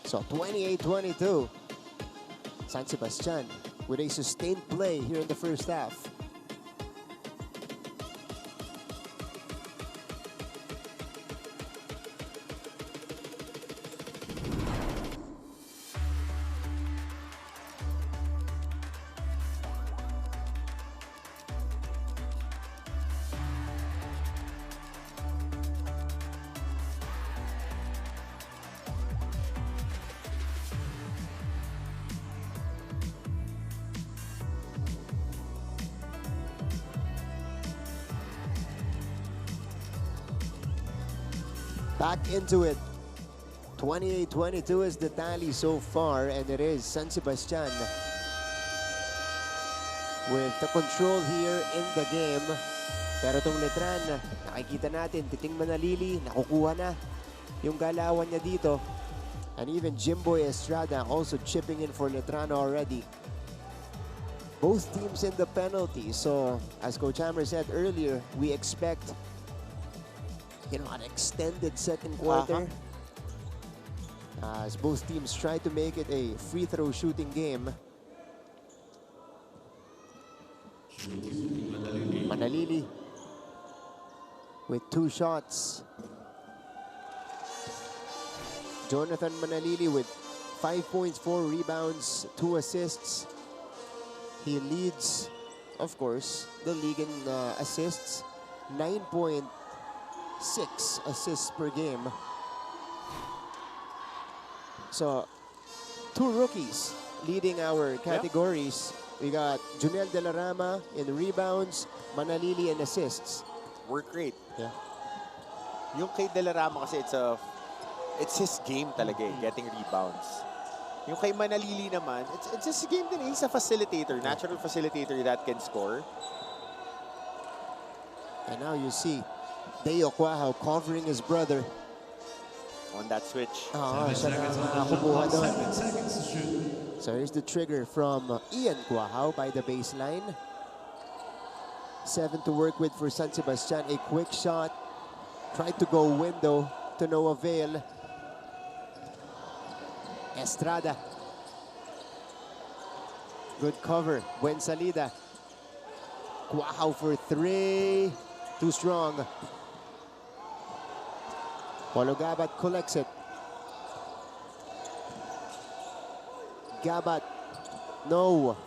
So 28-22. San Sebastian with a sustained play here in the first half. Back into it. 28-22 is the tally so far, and it is San Sebastian with the control here in the game. Pero itong Letran, nakikita natin, Titing Manalili, nakukuha na yung galawan niya dito. And even Jimboy Estrada also chipping in for Letran already. Both teams in the penalty. So, as Coach Hammer said earlier, we expect an extended second quarter. As both teams try to make it a free throw shooting game. Manalili with 2 shots. Jonathan Manalili with 5 points, 4 rebounds, 2 assists. He leads, of course, the league in assists. 9.6 assists per game. So, 2 rookies leading our categories. We got Junel De La Rama in rebounds, Manalili in assists. Work rate. Yeah. Yung kay De La Rama kasi it's his game talaga getting rebounds. Yung kay Manalili naman, it's his game din. He's a facilitator, natural facilitator that can score. And now you see Deo Guahao covering his brother. On that switch. Siya na nakakuha doon. So here's the trigger from Ian Guahao by the baseline. 7 to work with for San Sebastian. A quick shot. Tried to go window to no avail. Estrada. Good cover. Buensalida. Guahao for 3. Too strong. Polo Gabat collects it. Gabat. No.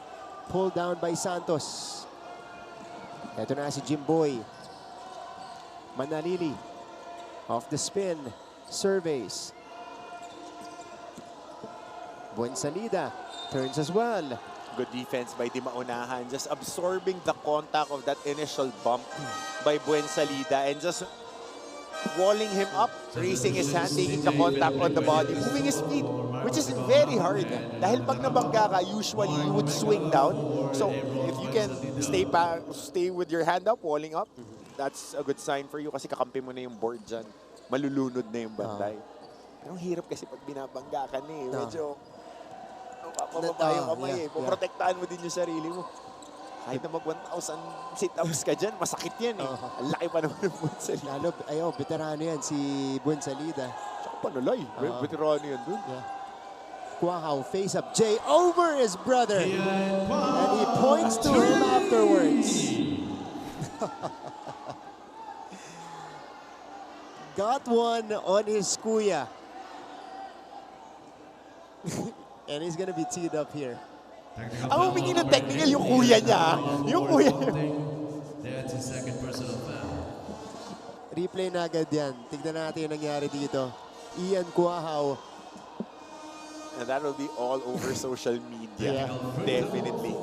Pulled down by Santos. Ito na si Jimboy. Manalili. Off the spin. Surveys. Buensalida. Turns as well. Good defense by Di Maunahan. Just absorbing the contact of that initial bump by Buensalida and just walling him up, raising his hand, taking the contact on the body, moving his feet, which is very hard. Dahil pag nabangga ka, usually you would swing down. So if you can stay with your hand up, walling up, that's a good sign for you kasi kakampi mo na yung board dyan. Malulunod na yung banday. Pero ang hirap kasi pag binabangga ka na eh. Medyo mapapababa yung kamay eh. Poprotektahan mo din yung sarili mo. Kahit na mag 1,000 sit-ups ka dyan, masakit yan eh. Ang laki pa naman ng Buensalida. Lalo, veterano yan si Buensalida. Tsaka panulay. Veterano yan dun. Yeah. Guahao face up Jay over his brother. And he points to him afterwards. Got one on his kuya. And he's gonna be teed up here. Ang humingi ng technical yung kuya niya. Yung kuya niya. Replay na agad yan. Tignan natin yung nangyari dito. Ian Guahao And that will be all over social media. Definitely.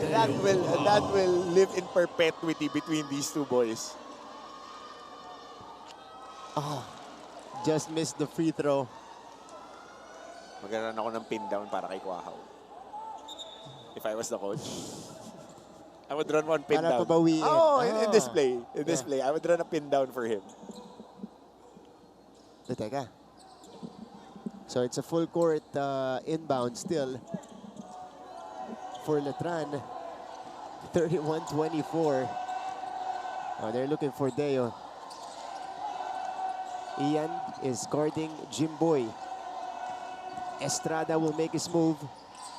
That will live in perpetuity between these two boys. Oh, just missed the free throw. Magkaroon ako ng pin down para kay Kwahaw. If I was the coach. I would run one pin Para down. pabawiin. Oh, in this Ah. play. In this play. I would run a pin down for him. Teka. So it's a full court inbound still for Letran. 31-24. Oh, they're looking for Deo. Ian is guarding Jimboy. Estrada will make his move.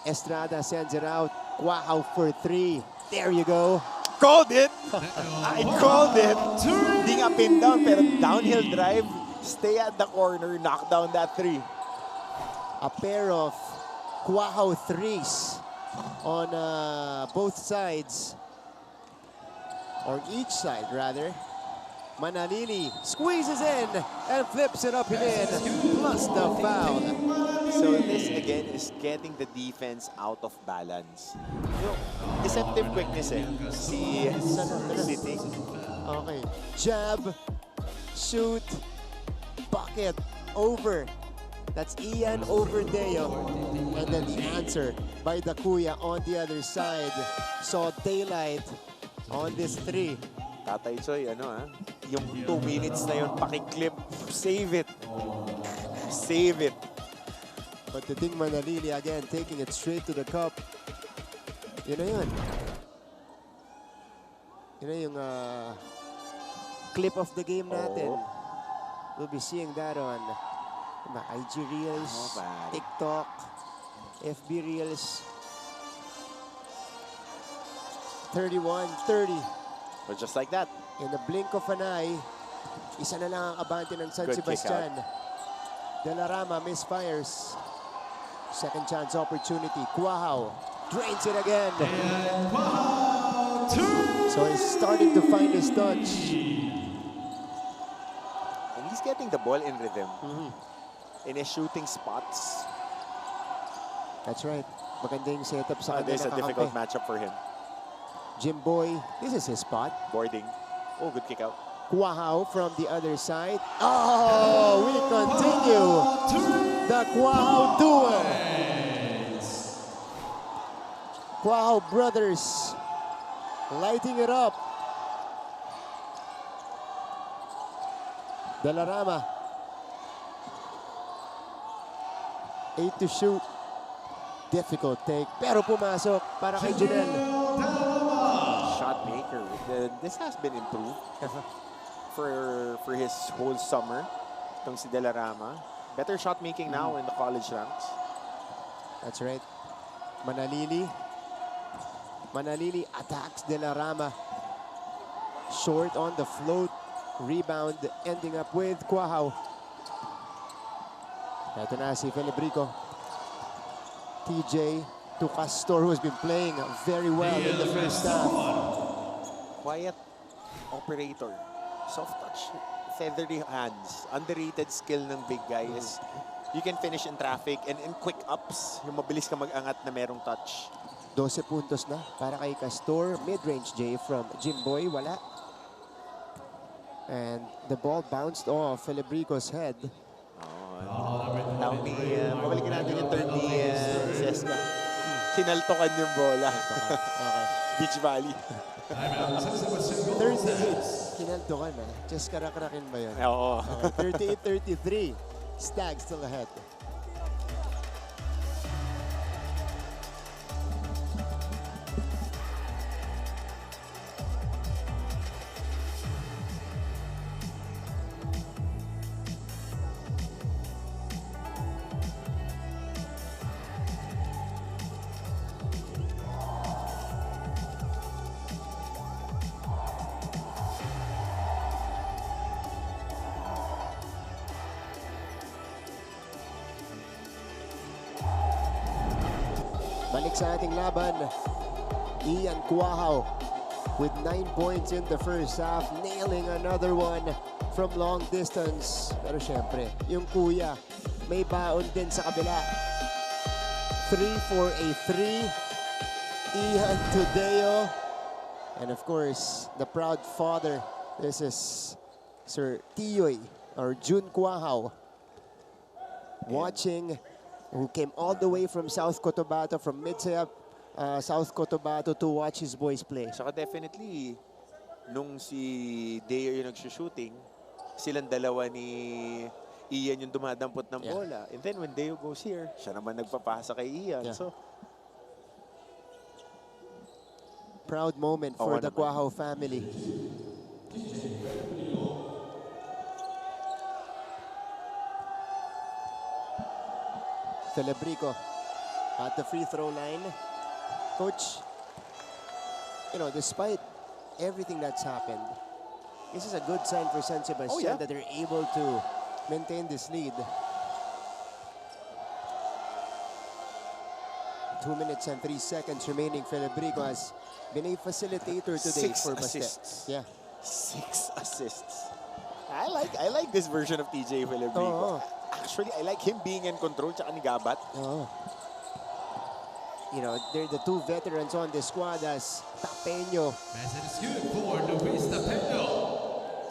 Estrada sends it out. Wow for three. There you go. Called it! I called it! Hindi nga pin down, pero downhill drive. Stay at the corner, knock down that three. A pair of Quahaw threes on both sides. Or each side, rather. Manalili squeezes in and flips it up and in, plus the foul. So this again is getting the defense out of balance. Yung deceptive quickness si City. Okay. Jab, shoot, bucket, over. That's Ian over Deo. And then the answer by the Kuya on the other side. Saw daylight on this three. Tatay Choy, yung 2 minutes na yun, pakiklip, save it. Save it. But the thing Manalili again, taking it straight to the cup. Yun na yun. Yun na yung clip of the game natin. We'll be seeing that on IG Reels, TikTok, FB Reels. 31-30. But just like that. In the blink of an eye, isa na lang ang abante ng San Good Sebastian. De La Rama misfires. Second chance opportunity. Quahaw drains it again. So he's starting to find his touch. And he's getting the ball in rhythm. In his shooting spots. That's right. Maganda yung setup sa kanya. There's a difficult matchup for him. Jimboy, this is his spot. Boarding. Oh, good kick out. Quahaw from the other side. Oh, we continue the Quahaw duel. Quahaw brothers lighting it up. De La Rama. 8 to shoot. Difficult take. Pero pumasok para kay Junel. Shot maker. This has been improved for his whole summer. Itong si De La Rama. Better shot making now in the college ranks. That's right. Manalili. Manalili attacks De La Rama. Short on the float. Rebound ending up with Quahaw. Ito na si Felibrico. TJ Tucastor, who has been playing very well in the first half. Quiet operator. Soft touch. Feathery hands. Underrated skill ng big guy is you can finish in traffic and in quick ups. Yung mabilis ka mag-angat na merong touch. 12 puntos na para kay Castor. Mid-range J from Jimboy. Wala. And the ball bounced off Felibrico's head. Mabalikin natin yung third ni Seska. Kinaltokan yung bola. Okay. Beach Valley. 38. Kinaltokan na. Just karak-rakin ba yun? Oo. Okay. 38-33. Stag still ahead. Balik sa ating laban, Ian Quahaw with 9 points in the first half, nailing another one from long distance. Pero syempre, yung kuya, may baon din sa kabila. 3 for a 3. Ian Tudeo. And of course, the proud father. This is Sir Tiyoy or Jun Kuahao. Watching, who came all the way from South Cotabato, from Midsayap, South Cotabato to watch his boys play. Saka definitely, nung si Deo yung nagsushooting, silang dalawa ni Ian yung dumadampot ng bola. And then when Deo goes here, siya naman nagpapasa kay Ian. Yeah. So, proud moment for the Kuahao family. Celebrico at the free throw line. Coach, you know, despite everything that's happened, this is a good sign for San Sebastian that they're able to maintain this lead. 2 minutes and 3 seconds remaining. Celebrico has been a facilitator today for Bastet. Assists. Yeah. 6 assists. I like this version of TJ Celebrico. Actually, I like him being in control tsaka ni Gabat. You know, they're the two veterans on the squad as Tapeño. Message is good for Luis Tapeño.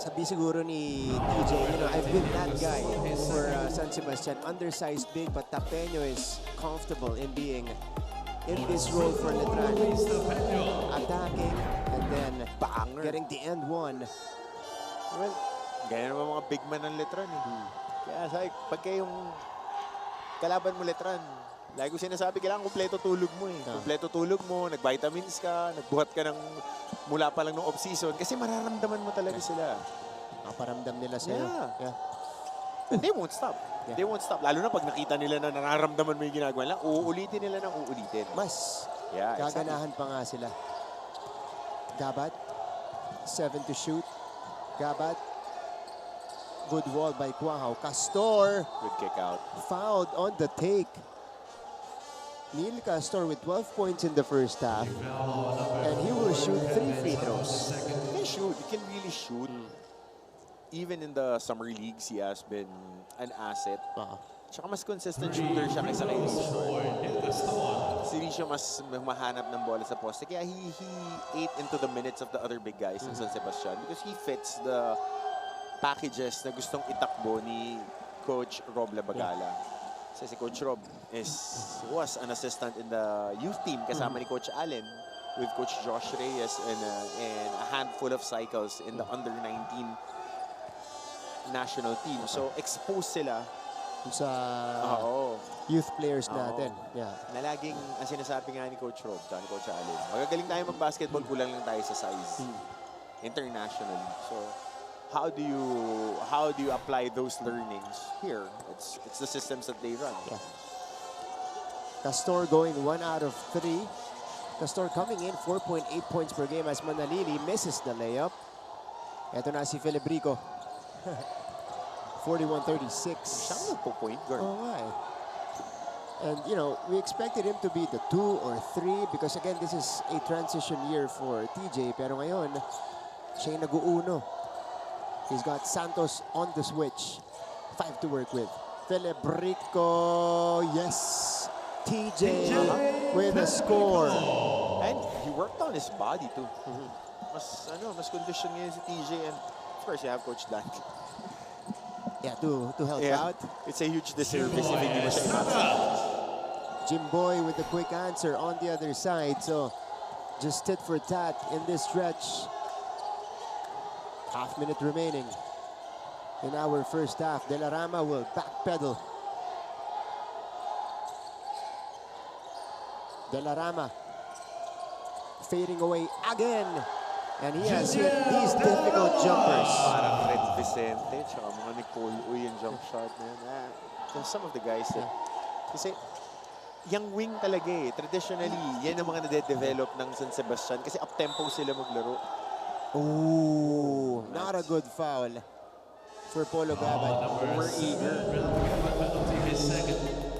Sabi siguro ni TJ, you know, I've been that guy for San Sebastian. Undersized big, but Tapeño is comfortable in being in this role for Letran. Attacking and then Banger. getting the end one. Well, gaya naman mga big man ng Letran eh. Kaya sabi, pagka yung kalaban mo Letran, lagi ko sinasabi, kailangan kumpleto tulog mo eh. Kumpleto tulog mo, nag-vitamins ka, nagbuhat ka ng mula pa lang ng off-season kasi mararamdaman mo talaga sila. Nakaparamdam nila sa'yo. Yeah. And they won't stop. Yeah. They won't stop. Lalo na pag nakita nila na nararamdaman mo yung ginagawa nila, uulitin nila ng uulitin. Mas Yeah, gaganahan pa nga sila. Gabat, 7 to shoot. Gabat, good wall by Kuahao. Castor, Good kick out. fouled on the take. Neil Castor with 12 points in the first half. And he will shoot 3 free throws. He can shoot. He can really shoot. Even in the summer leagues, he has been an asset. Tsaka mas consistent shooter siya kaysa kay Richo. Si Richo mas mahanap ng bola sa poste. Kaya he ate into the minutes of the other big guys in San Sebastian because he fits the packages na gustong itakbo ni Coach Rob Labagala. Kasi si Coach Rob was an assistant in the youth team kasama ni Coach Allen with Coach Josh Reyes and a handful of cycles in the under-19 national team. So, exposed sila sa youth players natin. Yeah. na laging, ang sinasabi nga ni Coach Rob, ni Coach Allen, magagaling tayo mag-basketball, kulang lang tayo sa size. Internationally. So, how do you apply those learnings here? It's the systems that they run. Yeah. Castor going 1 out of 3. Castor coming in 4.8 points per game as Manalili misses the layup. Ito na si Celebrico. 41-36. Siya ang nagpo-point guard. Oh, my. And, you know, we expected him to be the 2 or 3 because, again, this is a transition year for TJ. Pero ngayon, siya yung nag-uuno. He's got Santos on the switch. 5 to work with. Celebrico, yes. TJ with a score. And he worked on his body too. Mas condition ngayon si TJ, and of course you have Coach Dan. Yeah, to help out. It's a huge disservice if hindi mo siya i-maximize. Jimboy with the quick answer on the other side. So just tit for tat in this stretch. Half minute remaining in our first half. De La Rama will backpedal. De La Rama fading away again. And he has hit these difficult jumpers. Parang Red Vicente, tsaka mga Nicole Uy yung jump shot na yun. Some of the guys that, kasi yung wing talaga eh. Traditionally, yan ang mga nade-develop ng San Sebastian kasi up-tempo sila maglaro. Ooh, not a good foul for Polo Gabat. Over eager.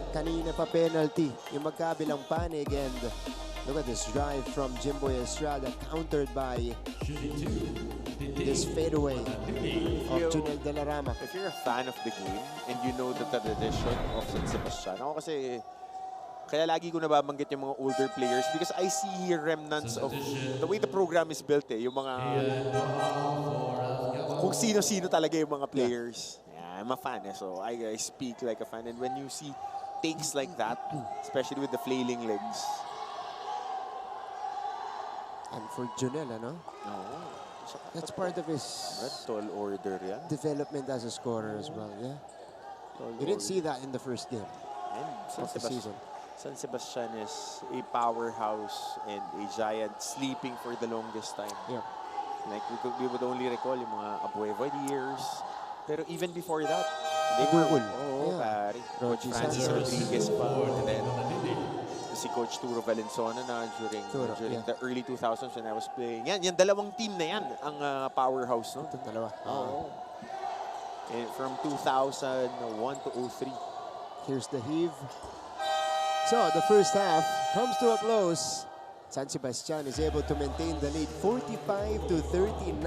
Kanina pa penalty, yung magkabilang panig, and look at this drive from Jimboy Estrada, countered by this fadeaway of Junel De La Rama. If you're a fan of the game and you know the tradition of San Sebastian, ako kasi Kaya lagi ko nababanggit yung mga older players because I see remnants of the way the program is built eh. Yung mga kung sino-sino talaga yung mga players. Yeah, I'm a fan eh. So I speak like a fan. And when you see takes like that, especially with the flailing legs. And for Junel, ano? No. That's part of his Tall order yan. development as a scorer as well, yeah. Tall You didn't order. see that in the first game And of the season. San Sebastian is a powerhouse and a giant sleeping for the longest time. Yeah. Like we would only recall yung mga Abueva years. Pero even before that, they Google. were, Yeah. pare. Coach Roger Francis Santos. Rodriguez pa. And then si Coach Turo Valenzuela na during yeah. the early 2000s when I was playing. Yan dalawang team na yan ang powerhouse no. Ito dalawa. And from 2001 to 03. Here's the heave. So the first half comes to a close. San Sebastian is able to maintain the lead 45-39,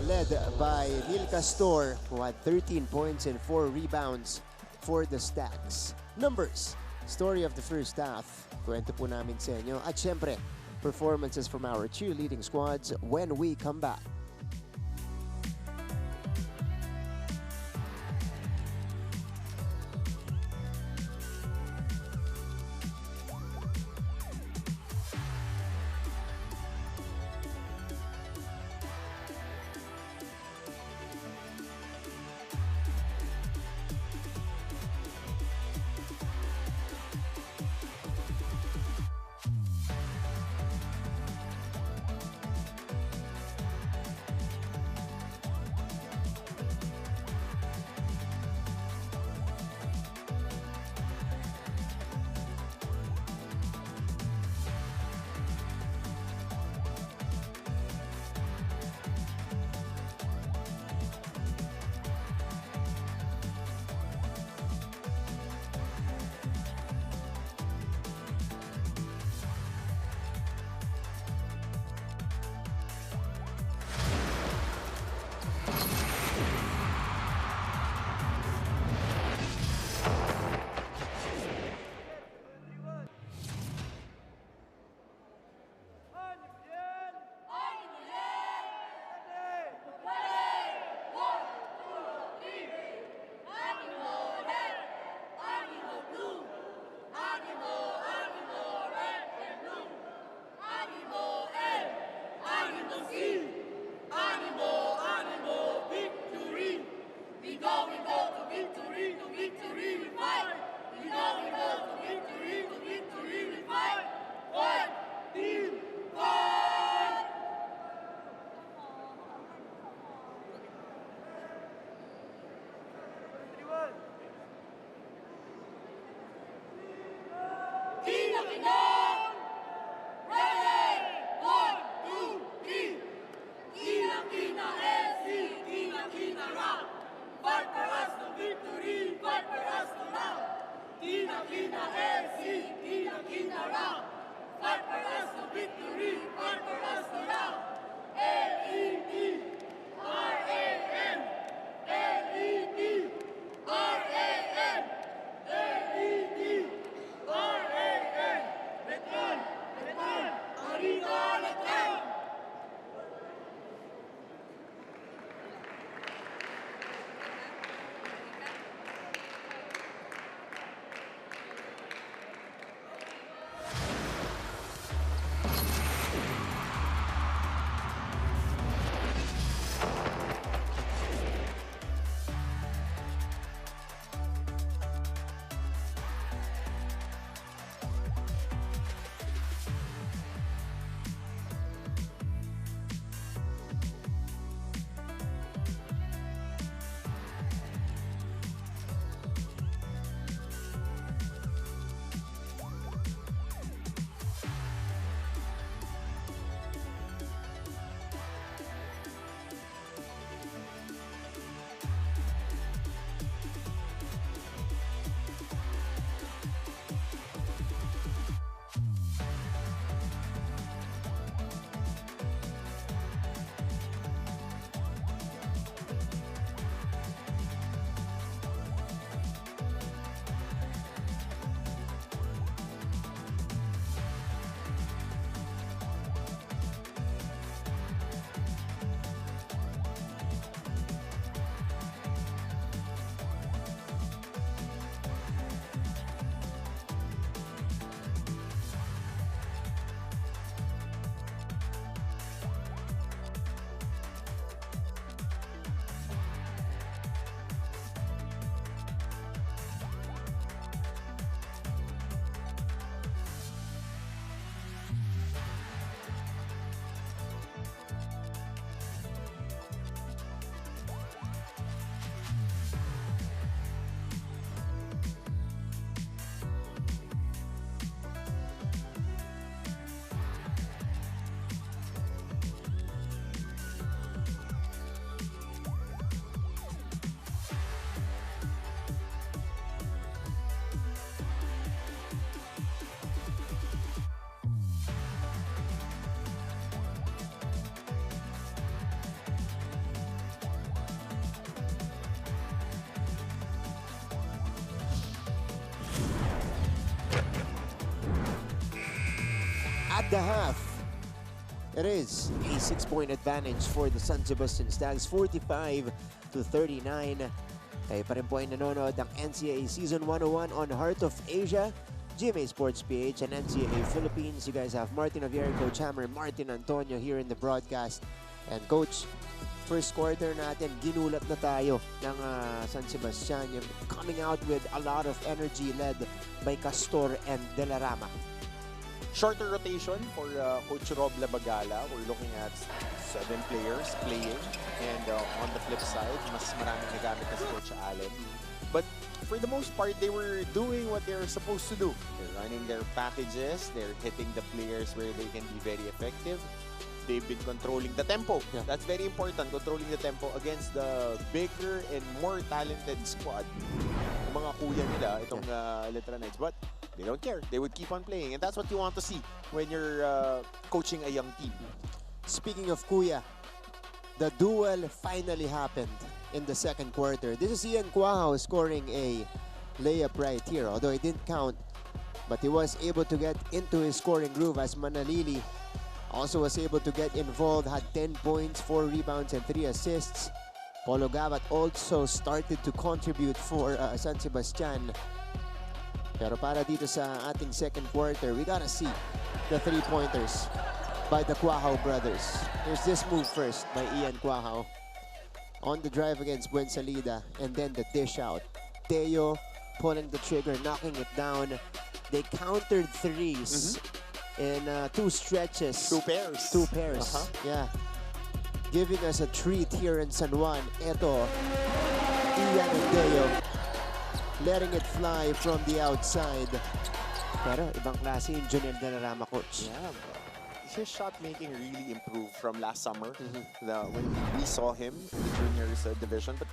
led by Neil Castor, who had 13 points and 4 rebounds for the Stacks. Numbers, story of the first half, kwento po namin sa inyo. At syempre, performances from our cheerleading squads when we come back. the half. It is a 6-point advantage for the San Sebastian Stags, 45-39. Kayo pa rin po ay nanonood ng NCAA Season 101 on Heart of Asia, GMA Sports PH, and NCAA Philippines. You guys have Martin Javier, Coach Hammer, Martin Antonio here in the broadcast. And Coach, first quarter natin, ginulat na tayo ng San Sebastian. You're coming out with a lot of energy led by Castor and De La Rama. Shorter rotation for Coach Rob Labagala. We're looking at 7 players playing. And on the flip side, mas maraming nagamit na si Coach Allen. But for the most part, they were doing what they're supposed to do. They're running their packages. They're hitting the players where they can be very effective. They've been controlling the tempo. Yeah. That's very important, controlling the tempo against the bigger and more talented squad. Yung mga kuya nila, itong Letranites. But they don't care. They would keep on playing. And that's what you want to see when you're coaching a young team. Speaking of Kuya, the duel finally happened in the second quarter. This is Ian Quahao scoring a layup right here. Although it didn't count, but he was able to get into his scoring groove as Manalili also was able to get involved, had 10 points, 4 rebounds, and 3 assists. Polo Gavat also started to contribute for San Sebastian. Pero para dito sa ating second quarter, we gotta see the 3-pointers by the Quahao brothers. Here's this move first by Ian Quahao. On the drive against Buensalida, and then the dish out. Teo pulling the trigger, knocking it down. They countered threes in 2 stretches. 2 pairs. 2 pairs, yeah. Giving us a treat here in San Juan. Eto, Ian and Teo letting it fly from the outside. Pero ibang klase yung Jonel De La Rama, Coach. Yeah, his shot making really improved from last summer when we saw him in the juniors division. But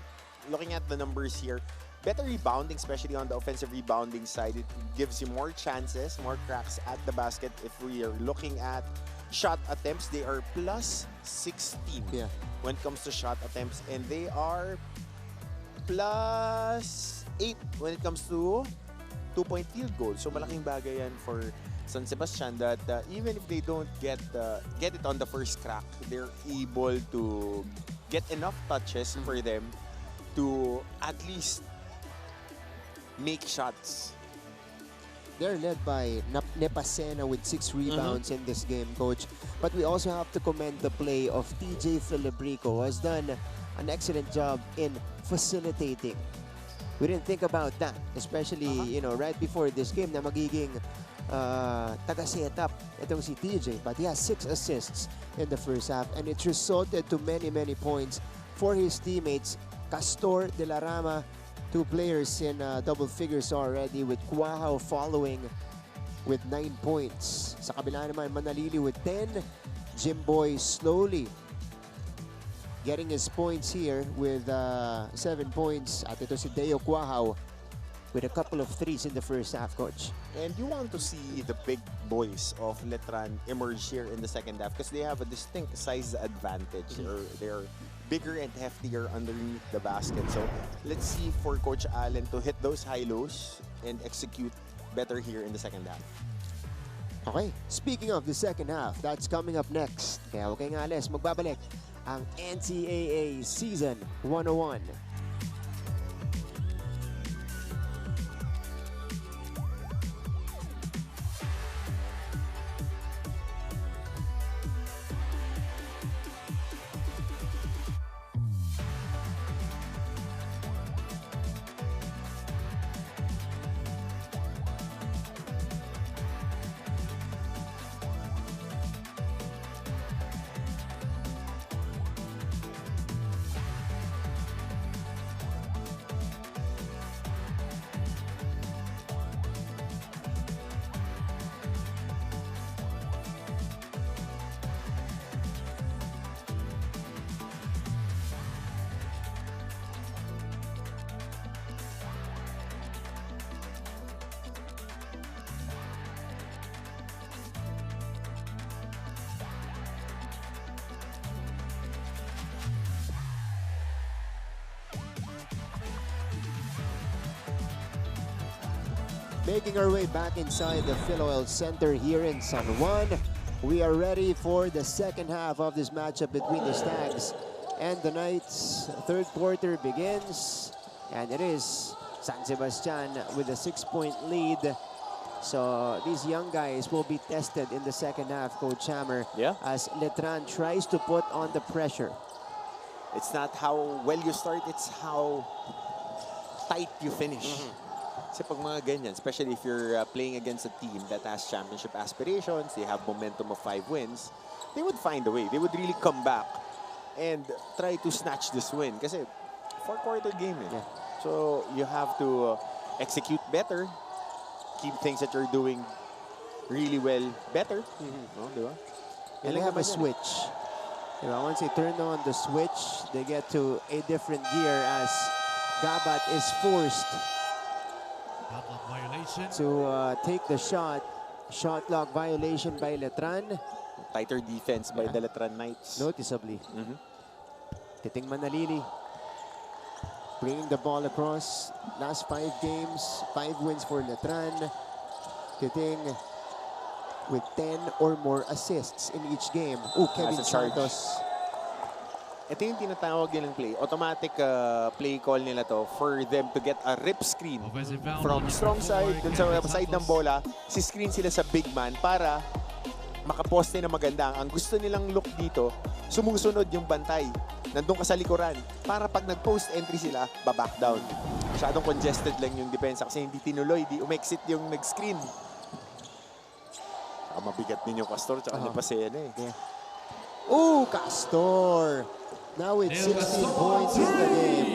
looking at the numbers here, better rebounding, especially on the offensive rebounding side. It gives you more chances, more cracks at the basket. If we are looking at shot attempts, they are plus 16 when it comes to shot attempts. And they are plus 8 when it comes to 2-point field goals. So malaking bagay yan for San Sebastian that even if they don't get it on the first crack, they're able to get enough touches for them to at least make shots. They're led by Nepasena with 6 rebounds in this game, Coach. But we also have to commend the play of TJ Filibrico, who has done an excellent job in facilitating. We didn't think about that, especially you know, right before this game na magiging taga-setup itong si TJ. But he has 6 assists in the first half, and it resulted to many points for his teammates. Castor, De La Rama, 2 players in double figures already, with Quahao following with 9 points. Sa kabila naman, Manalili with 10. Jimboy slowly getting his points here with 7 points. At ito si Deo Quahao with a couple of threes in the first half, Coach. And you want to see the big boys of Letran emerge here in the second half because they have a distinct size advantage. They're bigger and heftier underneath the basket. So let's see for Coach Allen to hit those high-lows and execute better here in the second half. Okay, speaking of the second half, that's coming up next. Kaya huwag kayong alis, magbabalik ang NCAA Season 101. Making our way back inside the Philoel Center here in San Juan. We are ready for the second half of this matchup between the Stags and the Knights. Third quarter begins, and it is San Sebastian with a 6-point lead. So these young guys will be tested in the second half, Coach Hammer, as Letran tries to put on the pressure. It's not how well you start, it's how tight you finish. Kasi pag mga ganyan, especially if you're playing against a team that has championship aspirations, they have momentum of 5 wins, they would find a way. They would really come back and try to snatch this win. Kasi 4-quarter game eh. So you have to execute better, keep things that you're doing really well better. No, diba? And they have a switch. You know, once they turn on the switch, they get to a different gear as Gabat is forced to take the shot. Shot clock violation by Letran. Tighter defense by the Letran Knights. Noticeably. Titing Manalili bringing the ball across. Last 5 games, 5 wins for Letran. Titing with 10 or more assists in each game. Oh, Kevin Santos. Ito yung tinatawag nilang play. Automatic play call nila to for them to get a rip screen from strong side, dun sa side ng bola. Si screen sila sa big man para makaposte na maganda. Ang gusto nilang look dito, sumusunod yung bantay. Nandun ka sa likuran. Para pag nag-post entry sila, baback down. Masyadong congested lang yung depensa kasi hindi tinuloy, di umexit yung nag-screen. Saka mabigat din yung Castor, tsaka ni Pasena eh. Oh, Castor! Now with 16 points in the game.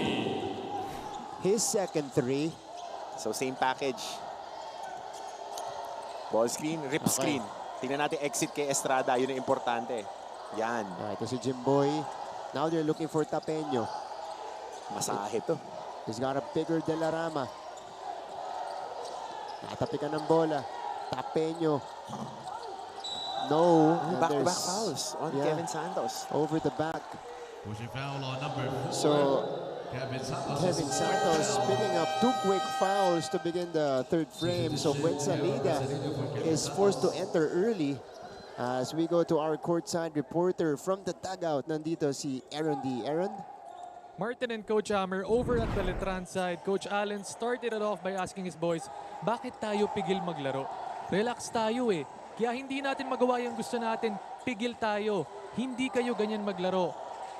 His second 3. So same package. Ball screen, rip screen. Tingnan natin exit kay Estrada, yun ang importante. Yan. Ito si Jimboy. Now they're looking for Tapeño. Masahe to. He's got a bigger De La Rama. Natapikan ng bola. Tapeño. No. Back-to-back fouls on Kevin Santos. Over the back. So Kevin Santos picking up 2 quick fouls to begin the third frame. So Buensalida is forced to enter early. As we go to our courtside reporter from the dugout, nandito si Aaron D. Aaron? Martin and Coach Hammer over at the Letran side. Coach Allen started it off by asking his boys, bakit tayo pigil maglaro? Relax tayo eh. Kaya hindi natin magawa yung gusto natin, pigil tayo. Hindi kayo ganyan maglaro.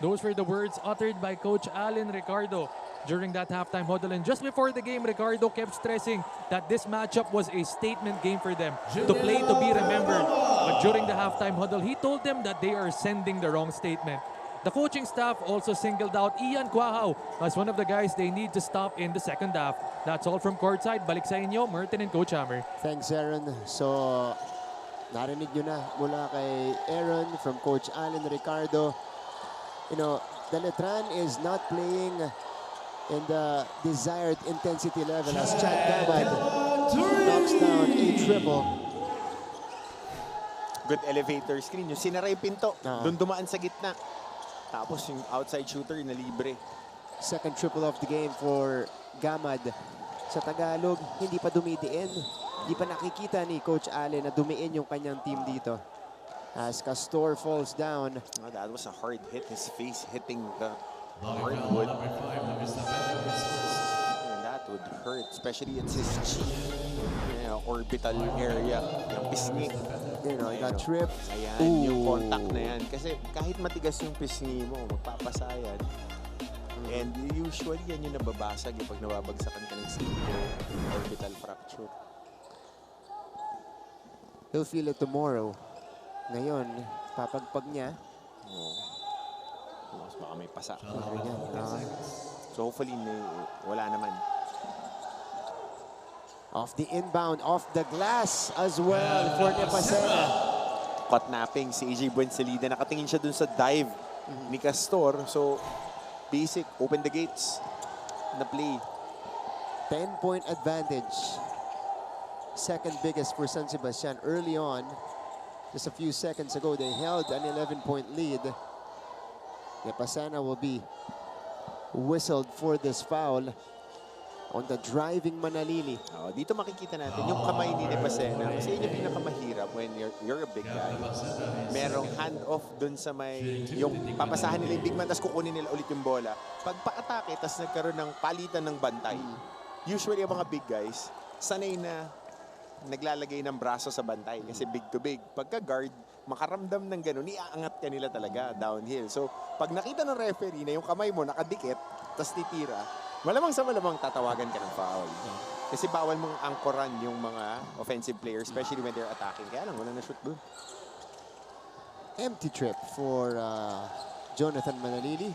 Those were the words uttered by Coach Allen Ricardo during that halftime huddle. And just before the game, Ricardo kept stressing that this matchup was a statement game for them, to play to be remembered. But during the halftime huddle, he told them that they are sending the wrong statement. The coaching staff also singled out Ian Quahao as one of the guys they need to stop in the second half. That's all from courtside. Balik sa inyo, Martin and Coach Hammer. Thanks, Aaron. So, narinig nyo na mula kay Aaron from Coach Allen Ricardo. You know, the Letran is not playing in the desired intensity level as Chad Gabad knocks down a triple. Good elevator screen. Yung sinara yung pinto, doon dumaan sa gitna. Tapos yung outside shooter na libre. Second triple of the game for Gamad. Sa Tagalog, hindi pa dumidiin. Hindi pa nakikita ni Coach Allen na dumiin yung kanyang team dito. As Castor falls down. Oh, that was a hard hit. His face hitting the hardwood. And that would hurt, especially it's his cheek. Orbital area. Yung pisngi. You know, he got tripped. Ayan, yung contact na yan. Kasi kahit matigas yung pisngi mo, magpapasayan. And usually yan yung nababasag pag nababagsakan ka ng skin. Orbital fracture. He'll feel it tomorrow. Ngayon, papagpag niya. Baka may pasa. So hopefully, wala naman. Off the inbound, off the glass as well for Nepasena. Caught napping si AJ Buensalida. Nakatingin siya dun sa dive ni Castor. So, basic, open the gates na play. 10-point advantage. Second biggest for San Sebastian early on. Just a few seconds ago, they held an 11-point lead. Nepasena will be whistled for this foul on the driving Manalili. Oh, dito makikita natin yung kamay ni Nepasena. Kasi yun yung pinakamahirap when you're a big guy. Merong hand-off dun sa may, yung papasahan nila yung big man, tapos kukunin nila ulit yung bola. Pag pa-atake, tapos nagkaroon ng palitan ng bantay. Usually, yung mga big guys, sanay na naglalagay ng braso sa bantay kasi big to big. Pagka guard, makaramdam ng ganun, iaangat ka nila talaga downhill. So, pag nakita ng referee na yung kamay mo nakadikit, tapos titira, malamang sa malamang tatawagan ka ng foul. Kasi bawal mong angkoran yung mga offensive players, especially when they're attacking. Kaya lang, wala na shoot dun. Empty trip for Jonathan Manalili.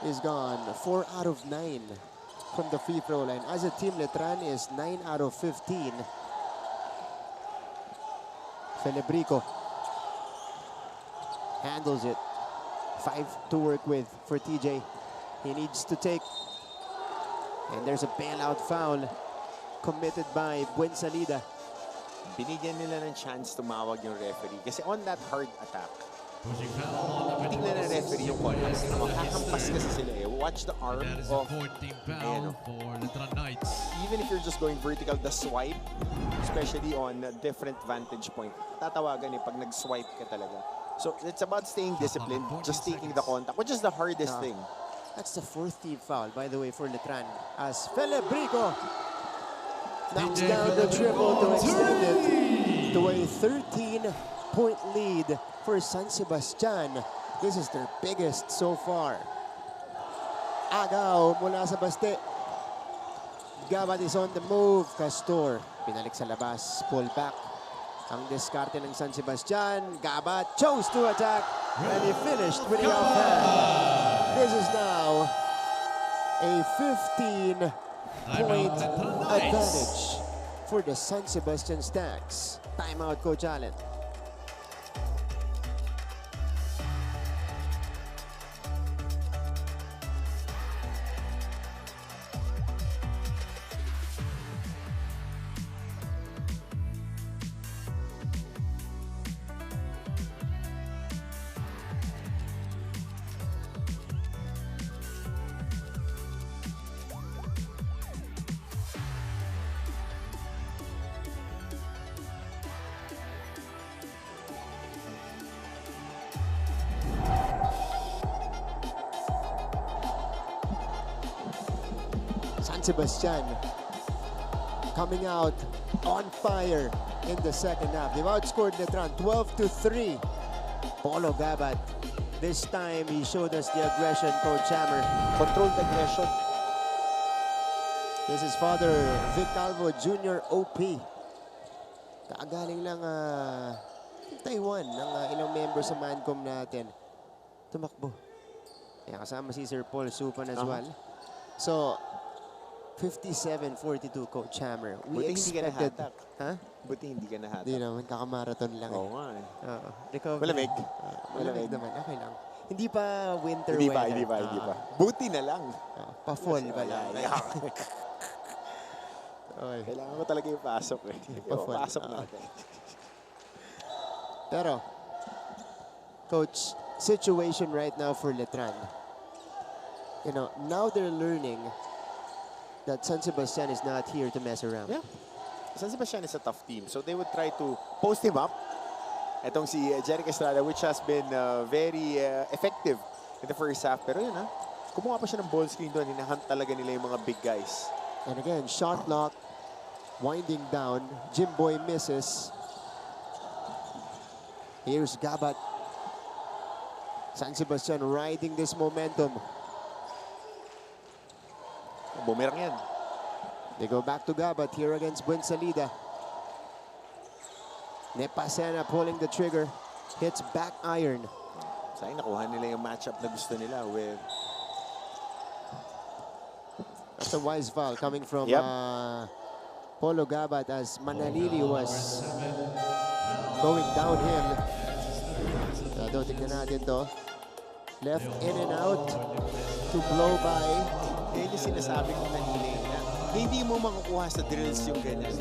Is gone 4 out of 9 from the free throw line. As a team, Letran is 9 out of 15. Felebrico handles it. 5 to work with for TJ. He needs to take. And there's a bailout foul committed by Buensalida. Binigyan nila ng chance tumawag yung referee. Kasi on that hard attack, tingnan na referee yung contact. Makakampas kasi sila eh. Watch the arm That is of... a 14 foul for Letran Knights. Even if you're just going vertical, the swipe, especially on a different vantage point, tatawagan eh pag nag-swipe ka talaga. So it's about staying disciplined, just taking the contact, which is the hardest thing. That's the 4th team foul, by the way, for Letran. As Felebrico knocks down the triple to extend it to a 13-point lead for San Sebastian. This is their biggest so far. Agaw mula sa Baste. Gabat is on the move. Castor, pinalik sa labas, pull back. Ang diskarte ng San Sebastian. Gabat chose to attack and he finished with the offhand. This is now a 15-point advantage for the San Sebastian Stags. Timeout, Coach Allen. Sebastian coming out on fire in the second half. They've outscored Letran 12-3. Polo Gabat. This time he showed us the aggression, Coach Hammer. Controlled aggression. This is Father Vic Calvo Jr. OP. Kaagaling lang Taiwan ng ilang members sa Mancom natin. Tumakbo. Kaya kasama si Sir Paul Supan as well. So, 57-42, Coach Hammer. We Buti expected... hindi ka nahatak. Ha? Buti hindi ka nahatak. Hindi naman, kakamarathon lang. Oo nga eh. Recovery. Malamig. Malamig naman, okay lang. Hindi pa winter Hindi pa, weather. hindi pa. Buti na lang. Pa-fall ba lang? Okay. Kailangan ko talaga yung pasok eh. Pasok natin. Pero, Coach, situation right now for Letran. You know, now they're learning that San Sebastian is not here to mess around. Yeah. San Sebastian is a tough team. So they would try to post him up. Etong si Jeric Estrada, which has been very effective in the first half. Pero yun kumuha pa siya ng ball screen doon. Hinahunt talaga nila yung mga big guys. And again, shot clock, winding down. Jimboy misses. Here's Gabat. San Sebastian riding this momentum. Bumerang yan. They go back to Gabat here against Buensalida. Nepasena pulling the trigger. Hits back iron. Sayang nakuha nila yung matchup na gusto nila with... That's a wise foul coming from Polo Gabat as Manalili was going downhill. So, tignan natin to. Left in and out to blow by. Yan yung sinasabi ko kanina na hindi mo makukuha sa drills yung ganyan.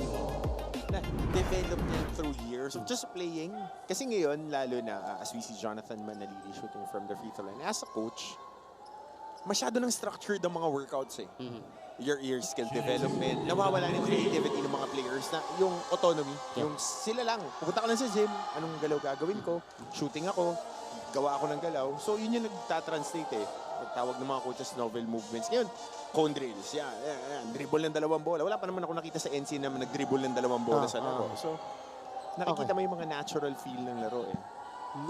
Na develop niya through years of just playing. Kasi ngayon, lalo na as we see Jonathan Manalili shooting from the free throw line, as a coach, masyado ng structured ang mga workouts eh. your skill development. Nawawala ng creativity ng mga players na yung autonomy. Yung sila lang. Pupunta ka lang sa gym, anong galaw gagawin ko? Shooting ako, gawa ako ng galaw. So yun yung nagtatranslate eh. Tawag ng mga coaches novel movements. Ngayon, cone drills. Dribble ng dalawang bola. Wala pa naman ako nakita sa NC na nag-dribble ng dalawang bola sa laro. So, nakikita mo yung mga natural feel ng laro eh.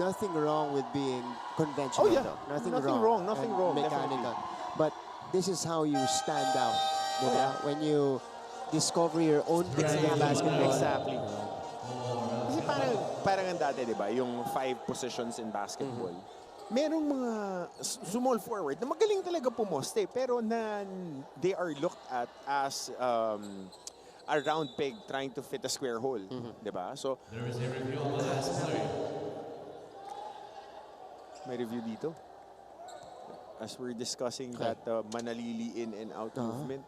Nothing wrong with being conventional. Though. Nothing wrong. Nothing wrong. Mechanical. Definitely. But this is how you stand out. Diba? When you discover your own thing in basketball. Exactly. Kasi parang ang dati, di ba? Yung 5 positions in basketball. Merong mga small forward na magaling talaga pumoste pero they are looked at as a round peg trying to fit a square hole. Di ba? So, There is a review on the last play. may review dito. As we're discussing that manalili in and out movement.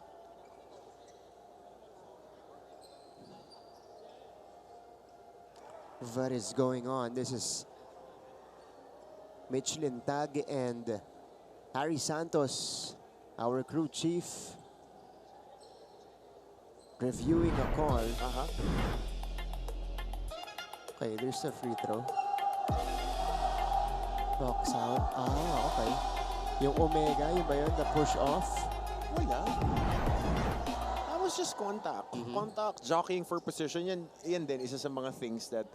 What is going on? This is Mitch Lintag and Harry Santos, our crew chief, reviewing a call. Okay, there's a free throw. Box out. Okay. Yung Omega, yun ba yun? The push off? Wala. That was just contact. Contact, jockeying for position. Yan din, isa sa mga things that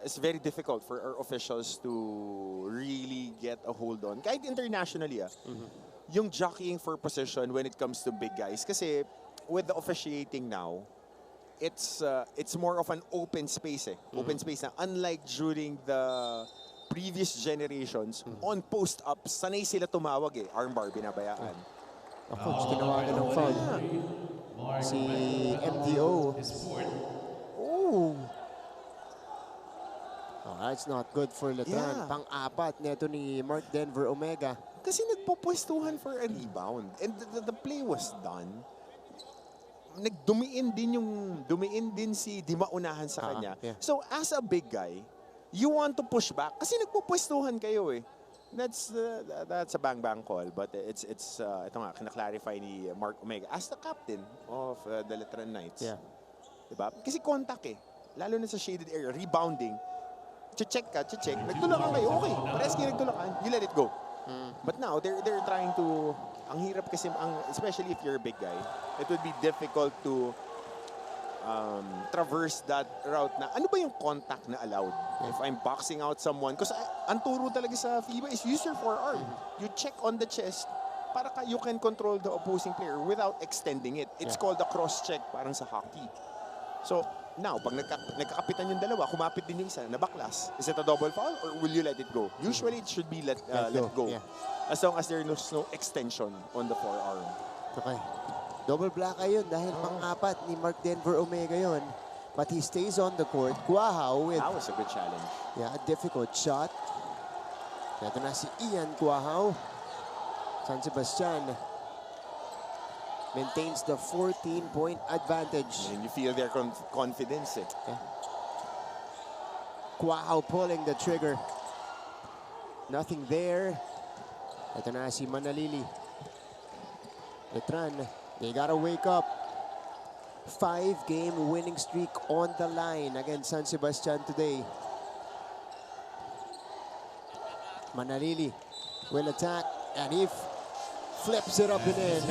is very difficult for our officials to really get a hold on. Kahit internationally, yung jockeying for position when it comes to big guys. Kasi with the officiating now, it's more of an open space Open space na. Unlike during the previous generations, on post-up, sanay sila tumawag armbar, binabayaan. Coach, tinawagan ng foul. Si MDO. Oh, that's not good for Letran. Pang-apat neto ni Mark Denver Omega. Kasi nagpupwestuhan for a rebound. And the play was done. Dumiin din si Di Maunahan sa kanya. So, as a big guy, you want to push back kasi nagpupwestuhan kayo eh. That's a bang call, but it's ito nga kina-clarify ni Mark Omega as the captain of the Letran Knights. Diba? Kasi contact lalo na sa shaded area, rebounding. Check, nagtulakan kayo, okay. Parehas kayo nagtulakan, you let it go. But now they're trying to, ang hirap kasi especially if you're a big guy, it would be difficult to traverse that route na ano ba yung contact na allowed if I'm boxing out someone because ang turo talaga sa FIBA is use your forearm. You check on the chest para you can control the opposing player without extending it. It's called a cross check parang sa hockey. So now pag nagkakapitan yung dalawa, kumapit din yung isa, nabaklas, is it a double foul or will you let it go? Usually it should be let go. As long as there's no extension on the forearm. Okay. Double block ayun dahil pang-apat ni Mark Denver Omega yun. But he stays on the court. Guahao with... That was a good challenge. Yeah, a difficult shot. Ito na si Ian Guahao. San Sebastian maintains the 14-point advantage. And you feel their confidence Guahao pulling the trigger. Nothing there. Ito na si Manalili. Letran. They gotta wake up. 5-game winning streak on the line against San Sebastian today. Manalili will attack and he flips it up and in.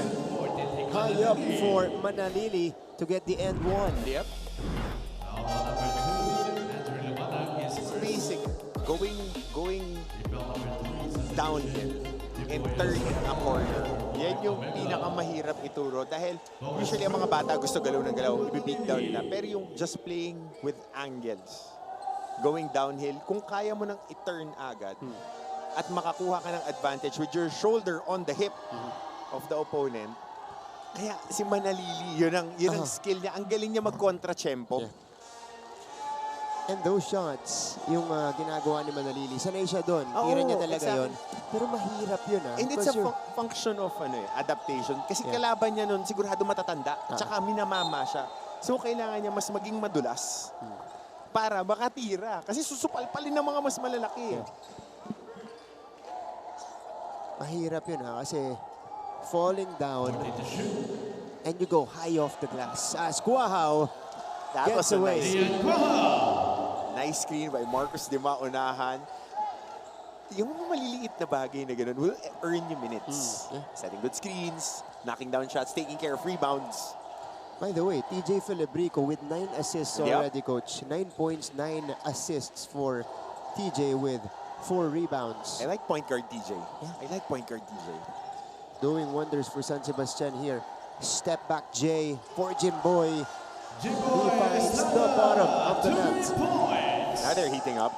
High up for Manalili to get the end one. Yep. Basic. Going downhill and turning a corner. Yan yung pinakamahirap ituro dahil usually ang mga bata gusto galaw ng galaw, i-beat down nila. Pero yung just playing with angles, going downhill, kung kaya mo nang i-turn agad at makakuha ka ng advantage with your shoulder on the hip of the opponent, kaya si Manalili, yun ang skill niya. Ang galing niya mag-kontra-tempo. And those shots, yung ginagawa ni Manalili, sanay siya doon. Tira niya talaga yun. Pero mahirap yun And it's a function of adaptation. Kasi kalaban niya nun, sigurado matatanda. Tsaka minamama siya. So kailangan niya mas maging madulas para makatira. Kasi susupalpalin ng mga mas malalaki. Mahirap yun kasi falling down 40 to shoot. and you go high off the glass. As Guahao That gets was a away. Ian Guahao. nice screen by Marcos de Maunahan. Yung mga maliliit na bagay na ganun will earn you minutes. Yeah. Setting good screens, knocking down shots, taking care of rebounds. By the way, TJ Filibrico with 9 assists Yep. already, coach. 9 points, 9 assists for TJ with 4 rebounds. I like point guard DJ. I like point guard DJ. Doing wonders for San Sebastian here. Step back J for Jimboy. He finds the bottom of the net. Now they're heating up.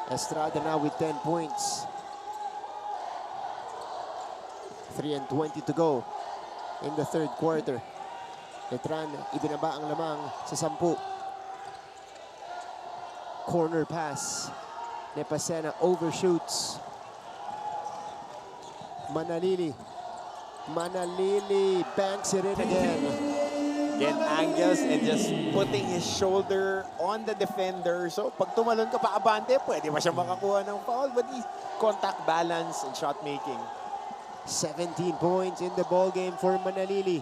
Estrada now with 10 points. 3:20 to go in the third quarter. Letran, ibinaba ang lamang sa 10. Corner pass. Nepasena overshoots. Manalili. Manalili banks it in again. Again, angles and just putting his shoulder on the defender. So, pag tumalon ka pa abante, pwede ba siya makakuha ng foul? But he's contact balance and shot making. 17 points in the ball game for Manalili.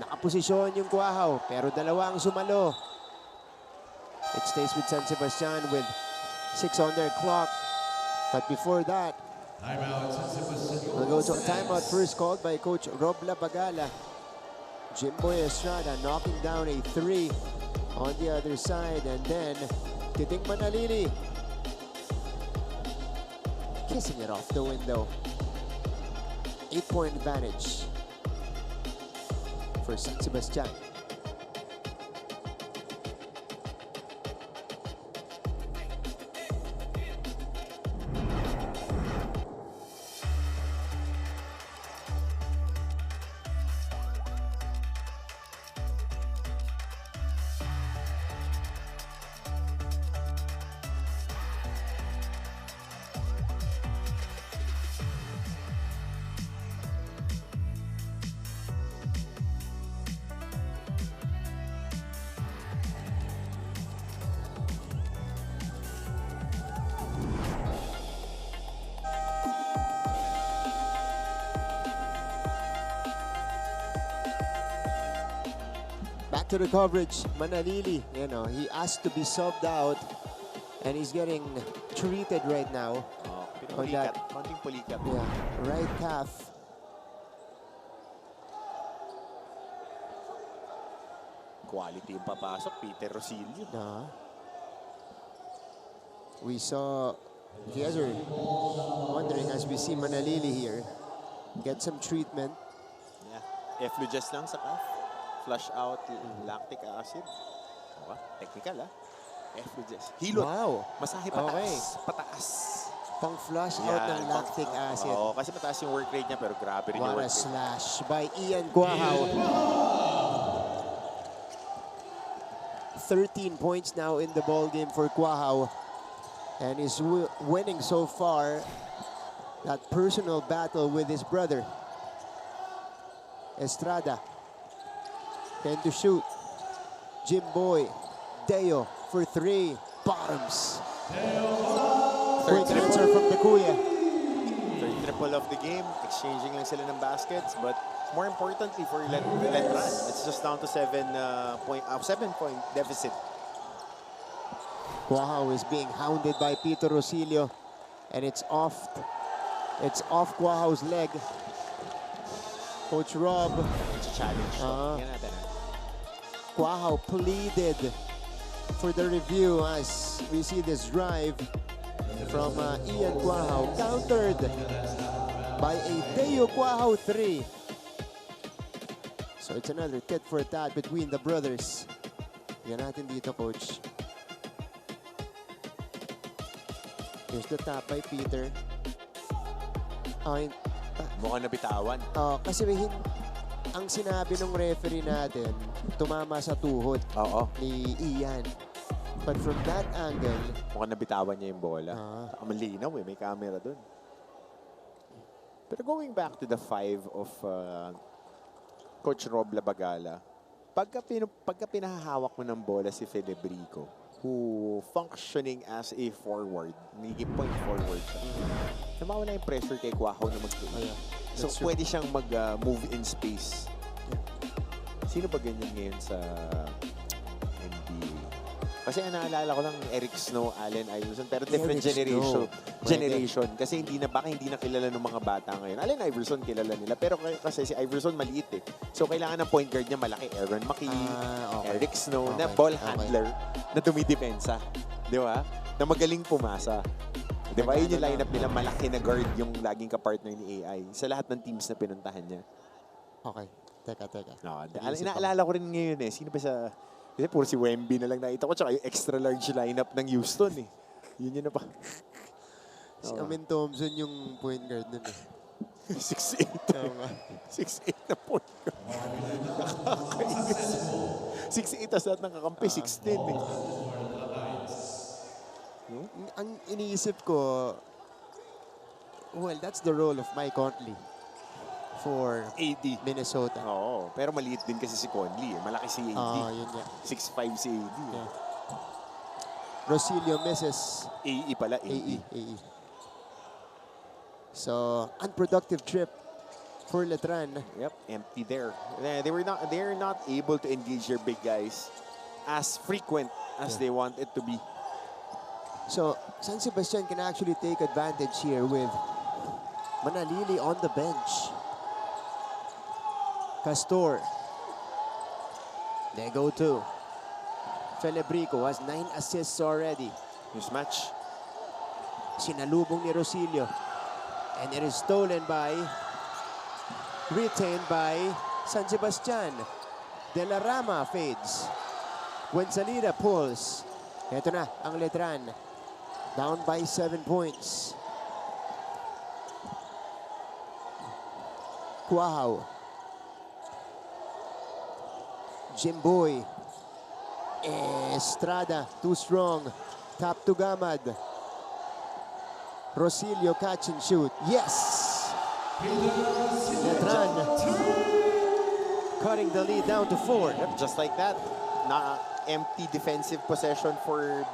Nakaposisyon yung Guahao, pero dalawa ang sumalo. It stays with San Sebastian with 6 on their clock. But before that, Timeout, San Sebastian. we'll go to a timeout first called by Coach Rob Labagala. Jimboy Estrada knocking down a 3 on the other side. And then, Titing Manalili kissing it off the window. 8-point advantage for San Sebastian. Back to the coverage, Manalili, you know, he asked to be subbed out and he's getting treated right now. Oh, On that. konting pulikat. Yeah, right calf. Quality yung papasok, Peter Rosilio. We saw, if you guys are wondering, as we see Manalili here, get some treatment. Yeah. Effluges lang sa calf. Flush out lactic acid. Okay. Technical, Effluges. Hilot. Wow, Masahe pataas. Okay. Pataas. pang flush out ng lactic acid. Oo, kasi mataas yung work rate niya pero grabe rin yung What a work rate. slash by Ian Guahao. 13 points now in the ball game for Guahao. And is winning so far that personal battle with his brother. Estrada. 10 to shoot. Jimboy. Deo for 3. Bottoms. Quick answer from the Kuya. Third triple of the game. Exchanging lang sila ng baskets. But more importantly for Letran, it's just down to 7-point deficit. Guahao is being hounded by Peter Rosilio. And it's off Guahao's leg. Coach Rob. It's a challenge. Tingnan natin. Guahao pleaded for the review as we see this drive from Ian Guahao, countered by a Deo Guahao 3. So it's another tit for tat between the brothers. Yan natin dito, coach. Here's the tap by Peter. Mukhang nabitawan. Kasi ang sinabi ng referee natin, tumama sa tuhod ni Ian. But from that angle, Mukhang nabitawan niya yung bola. Saka malinaw may camera dun. Pero going back to the 5 of Coach Rob Labagala, pagka pinahahawak mo ng bola si Filibrico, who functioning as a forward, nagiging point forward siya. Namawala yung pressure kay Quaho na mag-play. Oh, yeah. So, That's true. pwede siyang mag-move in space. Sino ba ganyan ngayon sa NBA? Kasi naalala ko lang Eric Snow, Allen Iverson, pero different Eric Snow. generation. Kasi baka hindi na kilala ng mga bata ngayon. Allen Iverson kilala nila, pero kasi si Iverson maliit eh. So kailangan ng point guard niya malaki. Aaron McKee, Okay. Eric Snow, na Okay. ball Okay. handler na dumidepensa. Di ba? Na magaling pumasa. Di ba? Yun yung lineup nila, malaki na guard yung laging kapartner ni AI sa lahat ng teams na pinuntahan niya. Okay. Teka. No, Nag-iisip ako. inaalala ko rin ngayon eh. Sino ba sa... Kasi puro si Wemby na lang nakita ko. Tsaka yung extra large lineup ng Houston eh. Yun na pa. Si Amin Thompson yung point guard nun eh. 6'8". Tama. 6'8 na point guard. Nakakainis. 6'8 tas lahat ng kakampi. 6'10 eh. Ang iniisip ko, well, that's the role of Mike Conley for AD. Minnesota. Oo. Pero maliit din kasi si Conley eh. Malaki si AD. Yun nga. 6'5 si AD. Yeah. Rosilio misses AE pala. AE. AE. So, unproductive trip for Letran. Yep, empty there. They're not able to engage their big guys as frequent as they want it to be. So, San Sebastian can actually take advantage here with Manalili on the bench. Castor. They go to. Felebrico has 9 assists already. Mismatch. Sinalubong ni Rosilio. And it is stolen by, retained by San Sebastian. De la Rama fades. Fuenzalida pulls. Ito na ang Letran. Down by 7 points. Quaho. Jimboy. Estrada, too strong. Tap to Gamad. Rosilio catch and shoot. Yes! Letran cutting the lead down to 4. Yep, just like that. Empty defensive possession for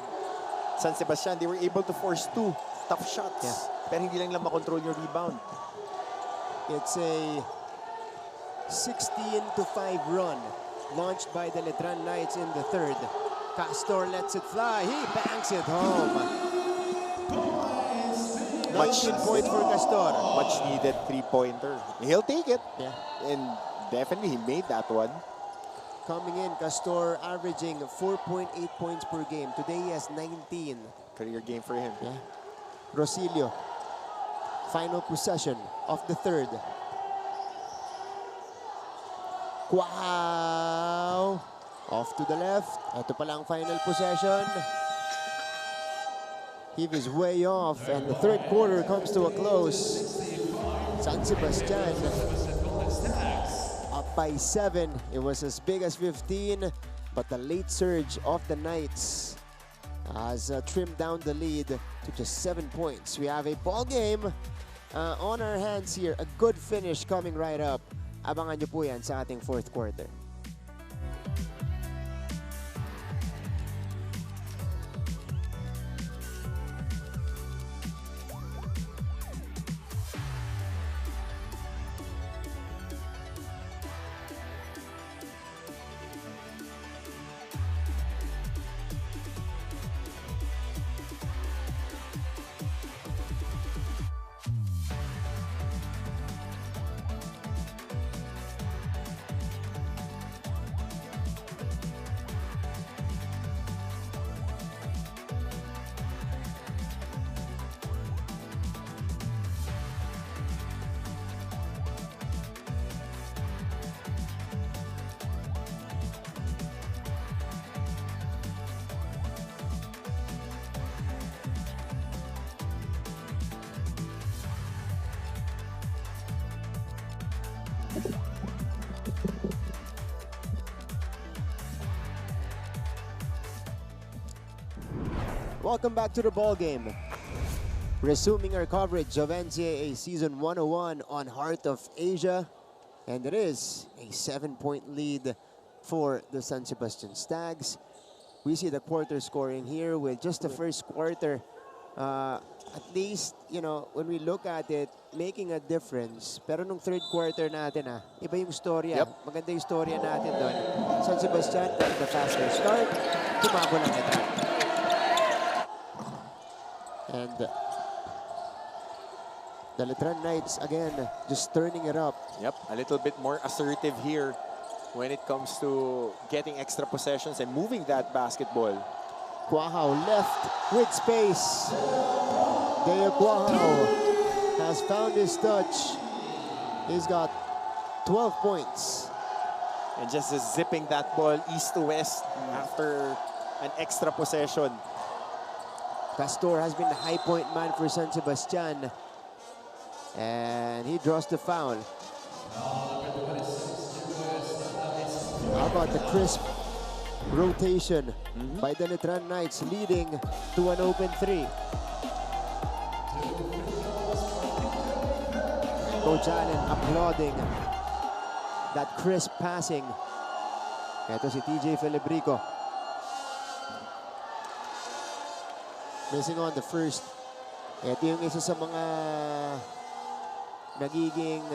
San Sebastian. They were able to force 2 tough shots. Yeah. Pero hindi lang makontrol yung rebound. It's a 16-5 run launched by the Letran Knights in the 3rd. Castor lets it fly. He banks it home. 19 points for Castor. Much needed 3-pointer. He'll take it. Yeah. And definitely he made that one. Coming in, Castor averaging 4.8 points per game. Today he has 19. Career game for him. Yeah. Rosilio. Final possession of the 3rd. Wow! Off to the left. Ito pala ang final possession. He is way off and the 3rd quarter comes to a close. San Sebastian up by 7. It was as big as 15, but the late surge of the Knights has trimmed down the lead to just 7 points. We have a ball game on our hands here. A good finish coming right up. Abangan nyo po yan sa ating 4th quarter. Welcome back to the ball game. Resuming our coverage of NCAA Season 101 on Heart of Asia. And it is a 7-point lead for the San Sebastian Stags. we see the quarter scoring here with just the first quarter. At least, you know, when we look at it, making a difference. Pero nung third quarter natin, iba yung storya. Yep. Maganda yung storya natin doon. San Sebastian got the faster start. Tumabo lang Letran. And the Letran Knights, again, just turning it up. Yep, a little bit more assertive here when it comes to getting extra possessions and moving that basketball. Quahao left with space. Deo Quahao has found his touch. He's got 12 points. And just zipping that ball east to west after an extra possession. Castor has been the high point man for San Sebastian. And he draws the foul. How about the crisp rotation by the Letran Knights, leading to an open three. Coach Allen applauding that crisp passing. Ito si TJ Felibrico. Missing on the first. Ito yung isa sa mga nagiging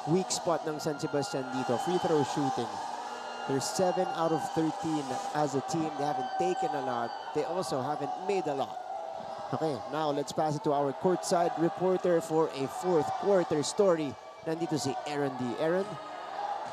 weak spot ng San Sebastian dito. Free throw shooting. They're 7 out of 13 as a team. They haven't taken a lot. They also haven't made a lot. Okay, now let's pass it to our courtside reporter for a fourth quarter story. Nandito si Aaron D. Aaron?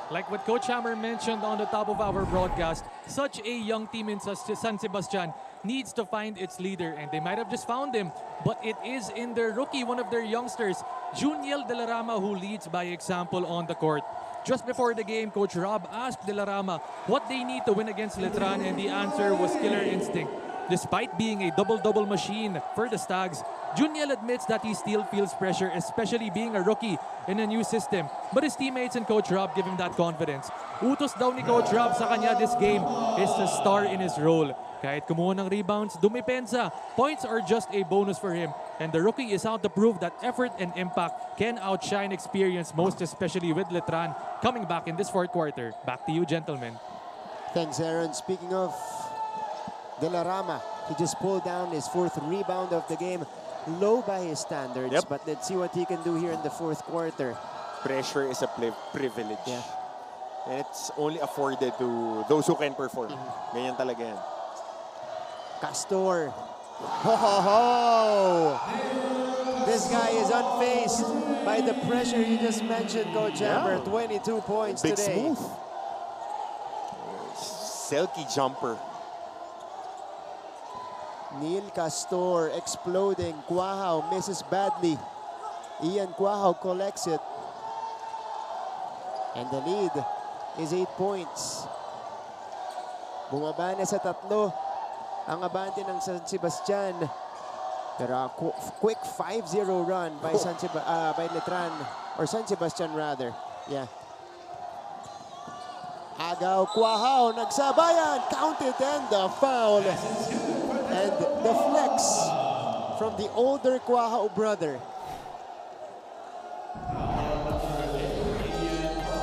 Like what Coach Hammer mentioned on the top of our broadcast, such a young team in San Sebastian needs to find its leader, and they might have just found him, but it is in their rookie, one of their youngsters, Juniel De La Rama, who leads by example on the court. Just before the game, Coach Rob asked De La Rama what they need to win against Letran, and the answer was killer instinct. Despite being a double-double machine for the Stags, Juniel admits that he still feels pressure, especially being a rookie in a new system. But his teammates and Coach Rob give him that confidence. Utos daw ni Coach Rob sa kanya this game is to star in his role. Kahit kumuha ng rebounds, dumipensa. Points are just a bonus for him. And the rookie is out to prove that effort and impact can outshine experience, most especially with Letran coming back in this fourth quarter. Back to you, gentlemen. Thanks, Aaron. Speaking of De La Rama, he just pulled down his fourth rebound of the game. Low by his standards, but let's see what he can do here in the fourth quarter. Pressure is a privilege. Yeah. And it's only afforded to those who can perform. Ganyan talaga yan. Castor. Ho, ho, ho! This guy is unfazed by the pressure you just mentioned, Coach Hammer. 22 points Big today. smooth. Silky jumper. Neil Castor exploding. Quahao misses badly. Ian Quahao collects it. And the lead is 8 points. Bumaba na sa 3 ang abante ng San Sebastian. Pero a quick 5-0 run by by Letran, or San Sebastian rather. Yeah. Agaw Quahao nagsabayan, counted, and the foul. And the flex from the older Quahao brother.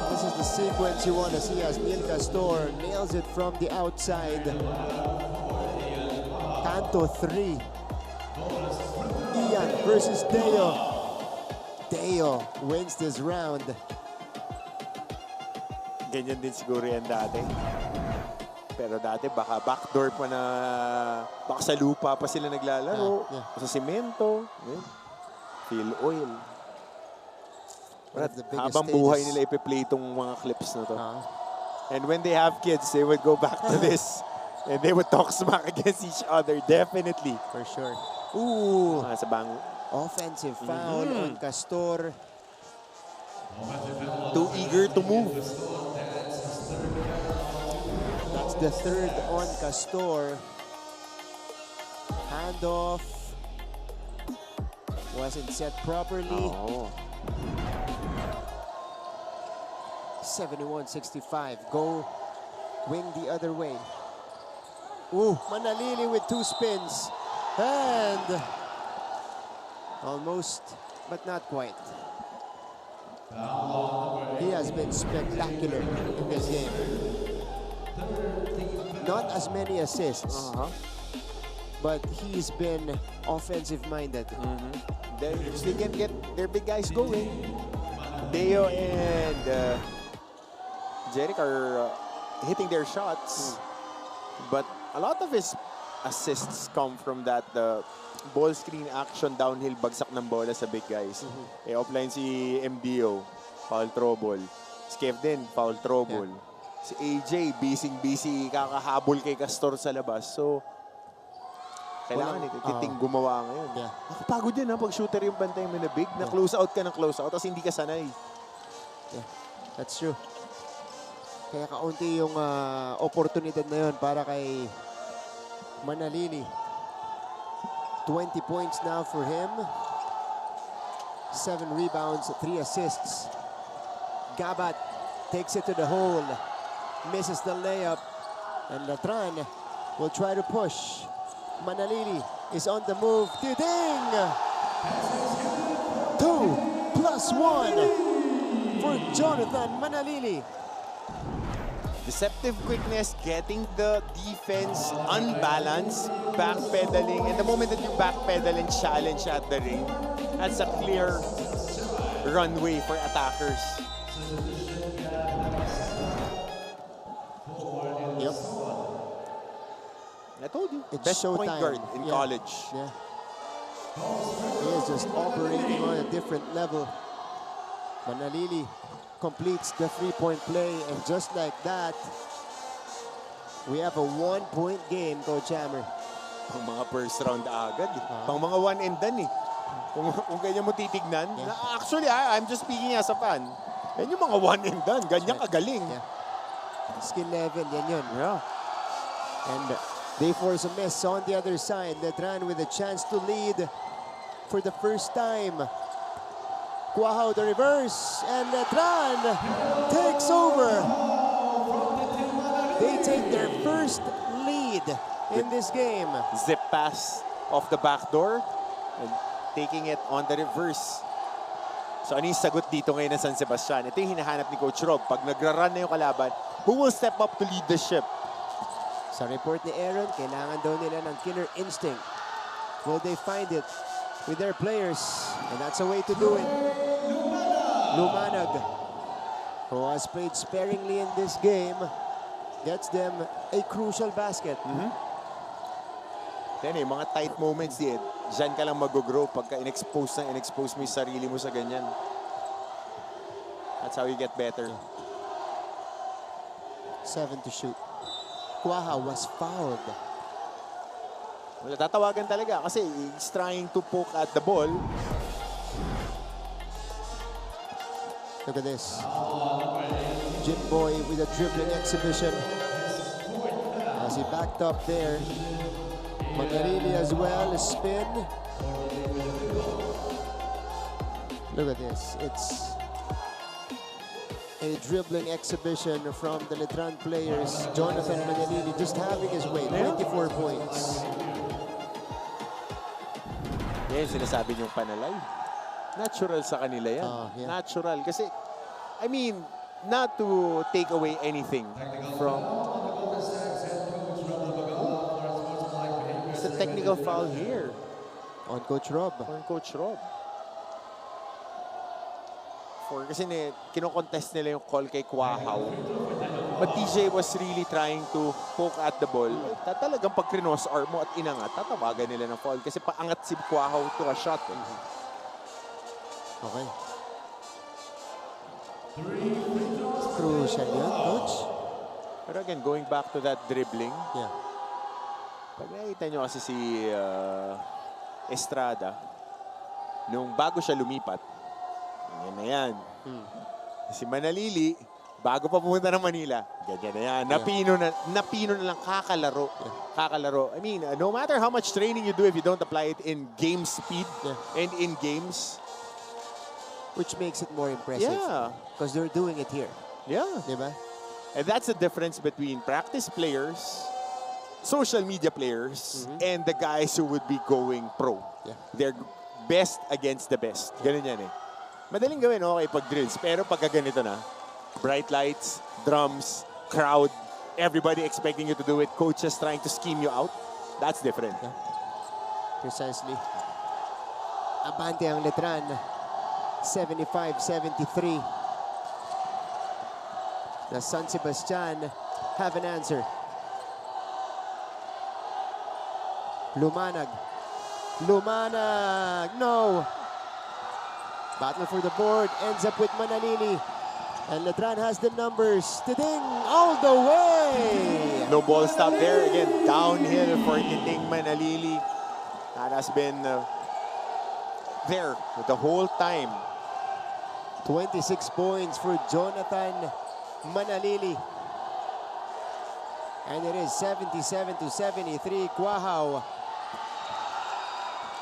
This is the sequence you want to see as Neil Castor nails it from the outside. Canto 3. Ian versus Deo. Deo wins this round. Ganyan din siguro yan dati. Pero dati baka backdoor pa na, baka sa lupa pa sila naglalaro. Sa semento. Fuel oil. Habang buhay nila ipi-play itong mga clips na to. And when they have kids, they would go back to this. And they would talk smack against each other, definitely. For sure. Ooh. Sa bang Offensive foul on Castor. too eager to move. That's the third on Castor. Handoff wasn't set properly. 71-65. Go wing the other way. Ooh, Manalili with 2 spins. And almost, but not quite. He has been spectacular in this game. not as many assists, but he's been offensive-minded. They can get their big guys going. Deo and Jerick are hitting their shots, but a lot of his assists come from that ball screen action, downhill, bagsak ng bola sa big guys. Offline si MDO, foul trouble. Si Kev din, foul trouble. Si AJ, busy kakahabol kay Castor sa labas. So, kailangan titing gumawa ngayon. Nakapagod yan pag shooter yung bantay mo na big, na close out ka ng close out, tapos hindi ka sanay. That's true. Kaya kaunti yung oportunidad na yun para kay Manalili. 20 points now for him. 7 rebounds, 3 assists. Gabat takes it to the hole. Misses the layup. And Letran will try to push. Manalili is on the move. Diding! 2 plus 1 for Jonathan Manalili. Deceptive quickness, getting the defense unbalanced, backpedaling. And the moment that you backpedal and challenge at the ring, that's a clear runway for attackers. Yep. I told you, It's best point showtime. guard in college. Yeah. He is just operating on a different level. Manalili completes the three-point play, and just like that, we have a one-point game, Coach Hammer. Pang mga first round agad. Pang mga one and done eh. Kung ganyan mo titignan. Actually, I'm just speaking as a fan. Yan yung mga one and done. Ganyan kagaling. Skill level, yan yun. Yeah. And they force a miss on the other side. Letran with a chance to lead for the first time. Cuajo the reverse, and Letran takes over. They take their first lead in this game. Zip pass off the back door and taking it on the reverse. So ano yung sagot dito ngayon ng San Sebastian? Ito yung hinahanap ni Coach Rob. Pag nagra-run na yung kalaban, who will step up to lead the ship? Sa report ni Aaron, kailangan daw nila ng killer instinct. Will they find it with their players? And that's a way to do it. Lumanag, who has played sparingly in this game, gets them a crucial basket. Then mga tight moments diyan. Diyan ka lang mag-grow pagka in-expose mo yung sarili mo sa ganyan. That's how you get better. 7 to shoot. Cuajo was fouled. Wala, tatawagan talaga kasi he's trying to poke at the ball. Look at this. Jimboy with a dribbling exhibition. As he backed up there. Manalili as well, a spin. Look at this. It's a dribbling exhibition from the Letran players. Jonathan Manalili just having his way. 24 points. Yan, sinasabi niyong panalay. Natural sa kanila yan. Natural. Kasi, I mean, not to take away anything from... It's a technical foul here. On Coach Rob. On Coach Rob. Kasi kinokontest nila yung call kay Cuajo. But TJ was really trying to poke at the ball. Talagang pag krinos arm mo at inangat, tatawagan nila ng foul. Kasi paangat si Cuajo to a shot. Okay. Crucial yun, Coach. Pero again, going back to that dribbling. Yeah. Pag nakita nyo kasi si Estrada, nung bago siya lumipat, yan na yan. Si Manalili, bago pa pumunta ng Manila, ganyan na yan. Napino na lang kakalaro. Kakalaro. I mean, no matter how much training you do, if you don't apply it in game speed and in games, which makes it more impressive. Yeah. Because they're doing it here. Yeah. Diba? And that's the difference between practice players, social media players, and the guys who would be going pro. Yeah. They're best against the best. Ganun yan eh. Madaling gawin, okay, pag drills. Pero pagka ganito na, bright lights, drums, crowd, everybody expecting you to do it, coaches trying to scheme you out, that's different. Precisely. Abante ang Letran. 75-73. The San Sebastian have an answer. Lumanag. Lumanag. No. Battle for the board ends up with Manalili. And Letran has the numbers. Tiding all the way. No ball stop there. Again, downhill for Tiding Manalili. That has been there the whole time. 26 points for Jonathan Manalili. And it is 77-73. Quahao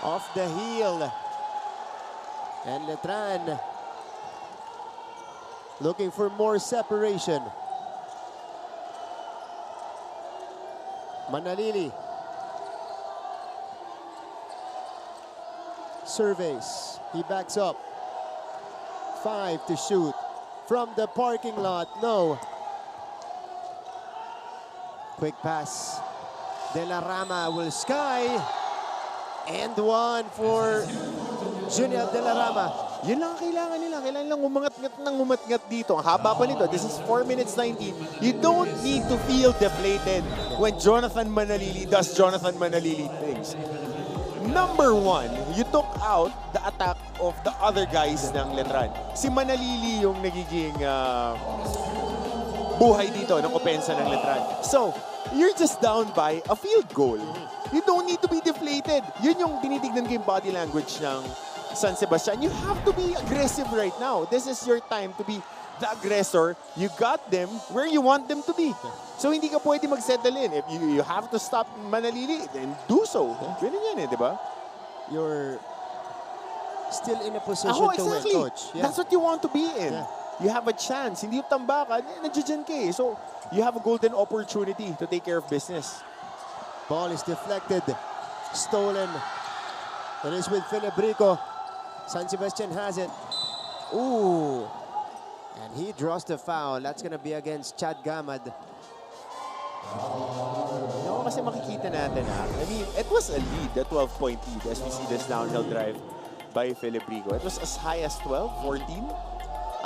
off the heel. And Letran looking for more separation. Manalili surveys. He backs up. 5 to shoot from the parking lot. No. Quick pass. De La Rama will sky. And one for Junior De La Rama. Yun lang ang kailangan nila. Kailangan lang umangat dito. Ang haba pa nito. This is 4 minutes 19. You don't need to feel deflated when Jonathan Manalili does Jonathan Manalili things. Number one, you took out the attack of the other guys ng Letran. Si Manalili yung nagiging buhay dito ng opensa ng Letran. So, you're just down by a field goal. You don't need to be deflated. Yun yung tinitignan ko yung body language ng San Sebastian. You have to be aggressive right now. This is your time to be the aggressor. You got them where you want them to be. So, hindi ka pwede mag-settle in. If you have to stop Manalili, then do so. Ganun yan di ba? You're still in a position to win, exactly. coach. Yeah. That's what you want to be in. Yeah. You have a chance. Hindi yung tambakan, nandiyan ka eh. So, you have a golden opportunity to take care of business. Ball is deflected. Stolen. It is with Filibrico. San Sebastian has it. Ooh. And he draws the foul. That's going to be against Chad Gamad. Kasi makikita natin I mean, it was a lead, a 12-point lead as we see this downhill drive by Filibrico. It was as high as 12, 14?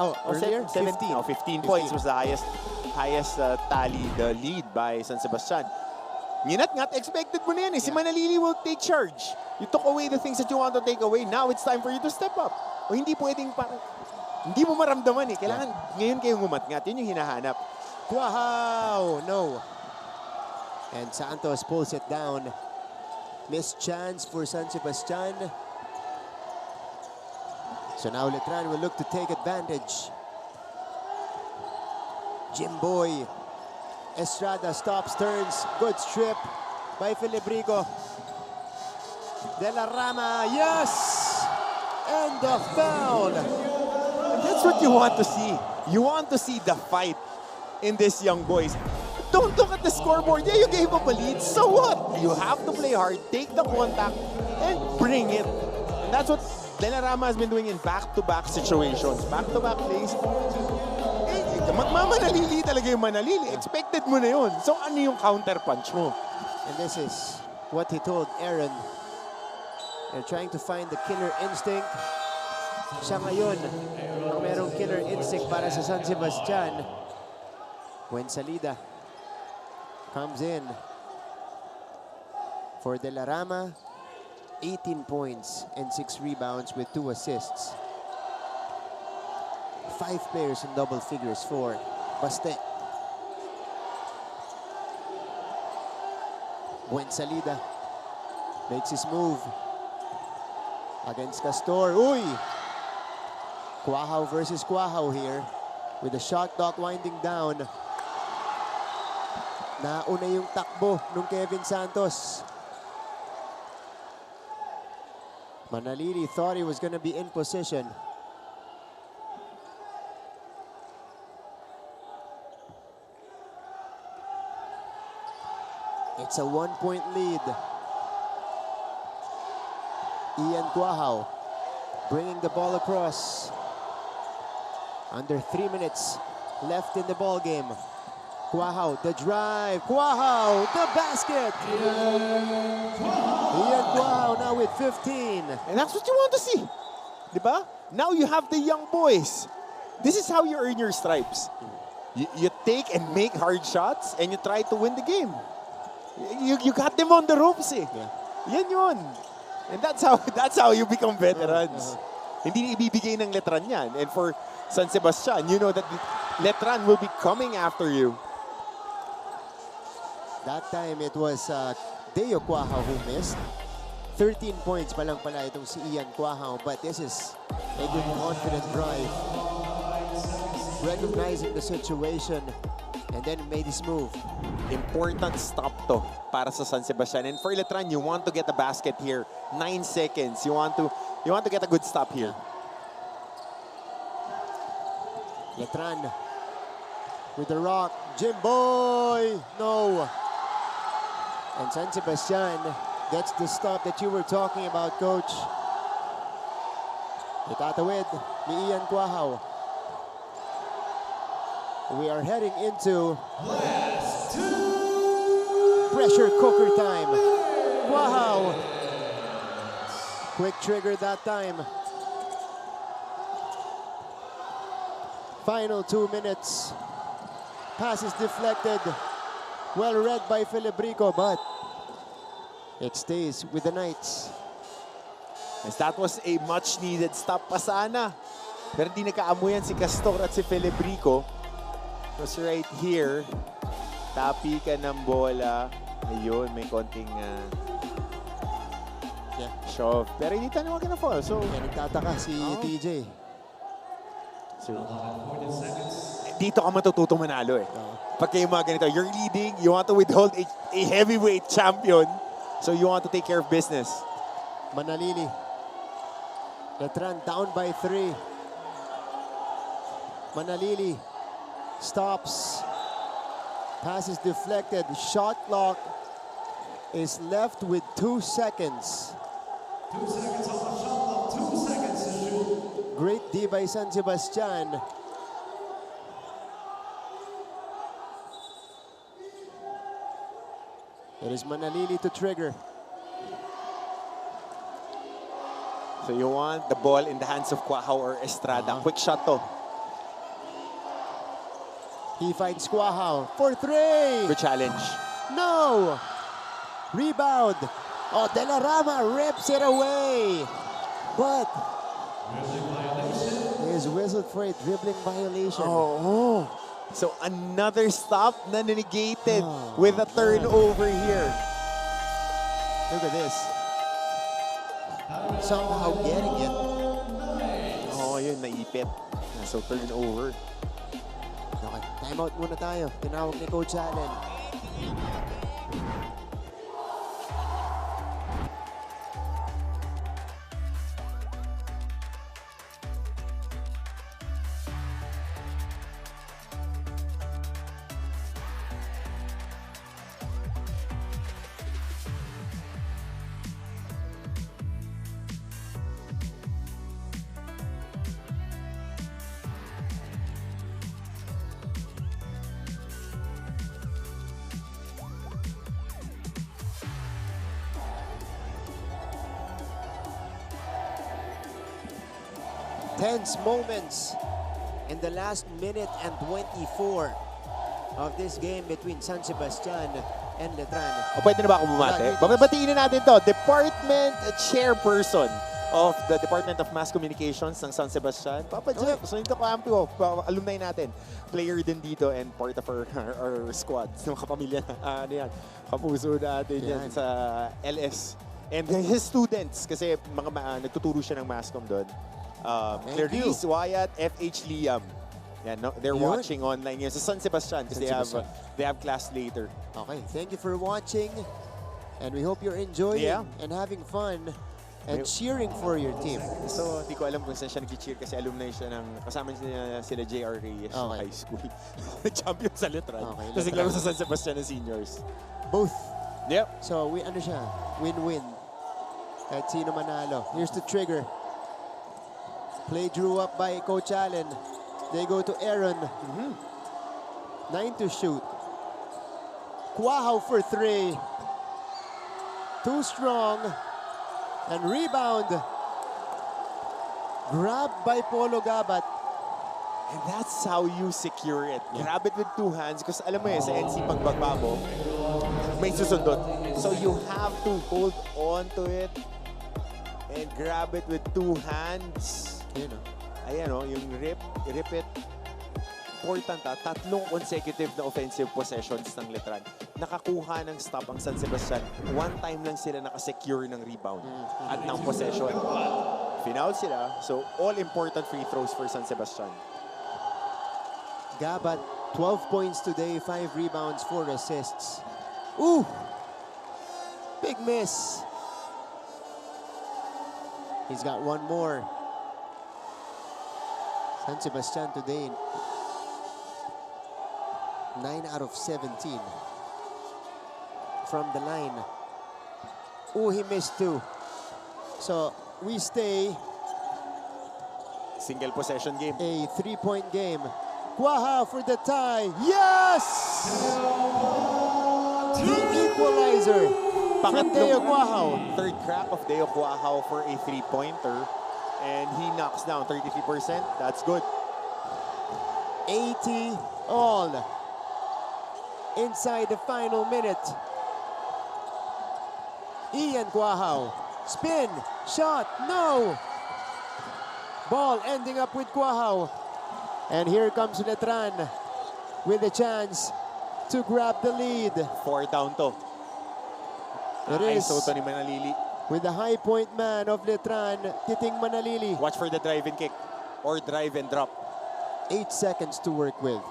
Oh, earlier? 15. 15. Oh, 15 points was the highest tally, the lead by San Sebastian. Nginat-ngat, expected mo na yan eh. Si Manalili will take charge. You took away the things that you want to take away. Now it's time for you to step up. O hindi pwedeng parang, hindi mo maramdaman eh. Kailangan ngayon kayong umatngat. Yun yung hinahanap. Quahao! No. And Santos pulls it down. Missed chance for San Sebastian. So now Letran will look to take advantage. Jimboy. Estrada stops, turns. Good strip by Filibrico. De La Rama, yes! And the foul. And that's what you want to see. You want to see the fight in these young boys. Don't look at the scoreboard. Yeah, you gave up a lead. So what? You have to play hard, take the contact, and bring it. And that's what De La Rama has been doing in back-to-back situations. Back-to-back plays. Magmamanalili talaga yung Manalili. Expected mo na yun. So ano yung counter-punch mo? And this is what he told Aaron. They're trying to find the killer instinct. Siya ngayon ang merong killer instinct para sa San Sebastian. When Salida comes in for De La Rama, 18 points and 6 rebounds with 2 assists. 5 players in double figures for Baste. When Salida makes his move against Castor. Uy! Quahao versus Quahao here with the shot clock winding down. Nauna yung takbo nung Kevin Santos. Manalili thought he was going to be in position. It's a 1-point lead. Ian Quahao bringing the ball across. Under 3 minutes left in the ball game. Quahao, the drive. Quahao, the basket. Ian Quahao now with 15. And that's what you want to see. Diba? Now you have the young boys. This is how you earn your stripes. You take and make hard shots and you try to win the game. You got them on the ropes eh. Yeah. Yan yun. And that's how you become veterans. Hindi ibibigay ng Letran yan. And for San Sebastian, you know that Letran will be coming after you. That time it was Deo Quahao who missed. 13 points pa lang pala itong si Ian Quahao, but this is a good confident drive. Recognizing the situation and then made his move. Important stop to para sa San Sebastian. And for Letran, you want to get a basket here. 9 seconds. You want to get a good stop here. Letran with the rock. Jimboy! No! And San Sebastian gets the stop that you were talking about, Coach. Itatawid ni Ian Quahao. We are heading into pressure cooker time. Quahao. Quick trigger that time. Final 2 minutes. Pass is deflected. Well read by Filibrico, but it stays with the Knights. Yes, that was a much-needed stop pa sana. Pero hindi nakaamuyan si Castor at si Filibrico. It was right here. Tapi ka ng bola. Ayun, may konting shove. Pero hindi tayo naman na-fall. So, Kaya nagtataka si TJ. dito ka matututo manalo eh. Pag kayo mga ganito, you're leading, you want to withhold a heavyweight champion. So you want to take care of business. Manalili. Letran down by 3. Manalili stops. Pass is deflected. Shot clock is left with 2 seconds. 2 seconds on the shot clock. 2 seconds to shoot. Great D by San Sebastian. It is Manalili to trigger. So you want the ball in the hands of Quahao or Estrada. Quick shot to. He finds Quahao for 3. Good challenge. No! Rebound. Oh, De La Rama rips it away. But he is whistled for a dribbling violation. Oh. So another stop na negated with a turnover here. Look at this. Somehow getting it. Oh, yun, naipit. So turnover. Okay, timeout muna tayo. Tinawag ni Coach Allen. Tense moments in the last minute and 24 of this game between San Sebastian and Letran. O, pwede na ba ako bumate? Babatiin na natin to. Department Chairperson of the Department of Mass Communications ng San Sebastian. Papa Jeff, so ito kampo, alumni natin. Player din dito and part of our squad. Ng kapamilya, ano yan, kapuso natin yan sa LS. And his students, kasi mga nagtuturo siya ng Masscom doon. Clarice, Wyatt, FH Liam. Yeah, no, they're watching online here sa San Sebastian because they have class later. Okay, thank you for watching. And we hope you're enjoying and having fun and cheering for your team. So, di ko alam kung saan siya nag-cheer kasi alumni siya ng kasama niya sila JR Reyes ng high school. Champion sa Letran. Tapos naglaro sa San Sebastian na seniors. Both. Yep. So, ano siya? Win-win. Kahit sino manalo. Here's the trigger. Play drew up by Coach Allen. They go to Aaron. 9 to shoot. Quahao for three. Too strong. And rebound. Grabbed by Polo Gabat. And that's how you secure it. Grab it with two hands because alam mo eh, sa NC pagbagba mo, may susundot. So you have to hold on to it and grab it with two hands. Yun, oh. Ayan o, yung rip it. Important tatlong consecutive na offensive possessions ng Letran. Nakakuha ng stop ang San Sebastian. One time lang sila nakasecure ng rebound at ng possession. Final sila, so all important free throws for San Sebastian. Gabat, 12 points today, 5 rebounds, 4 assists. Ooh! Big miss. He's got one more. San Sebastian today, 9 out of 17 from the line. Ooh, he missed two. So we stay Single possession game. a 3-point game. Quahao for the tie. Yes! The equalizer from Deo Quahao. Third crack of Deo Quahao for a three-pointer. And he knocks down 33%. That's good. 80 all. Inside the final minute. Ian Quahao. Spin. Shot. No. Ball ending up with Quahao. And here comes Letran with a chance to grab the lead. 4 down to. It is Soto ni Manalili. with the high point man of Letran, Titing Manalili. Watch for the drive and kick or drive and drop. 8 seconds to work with.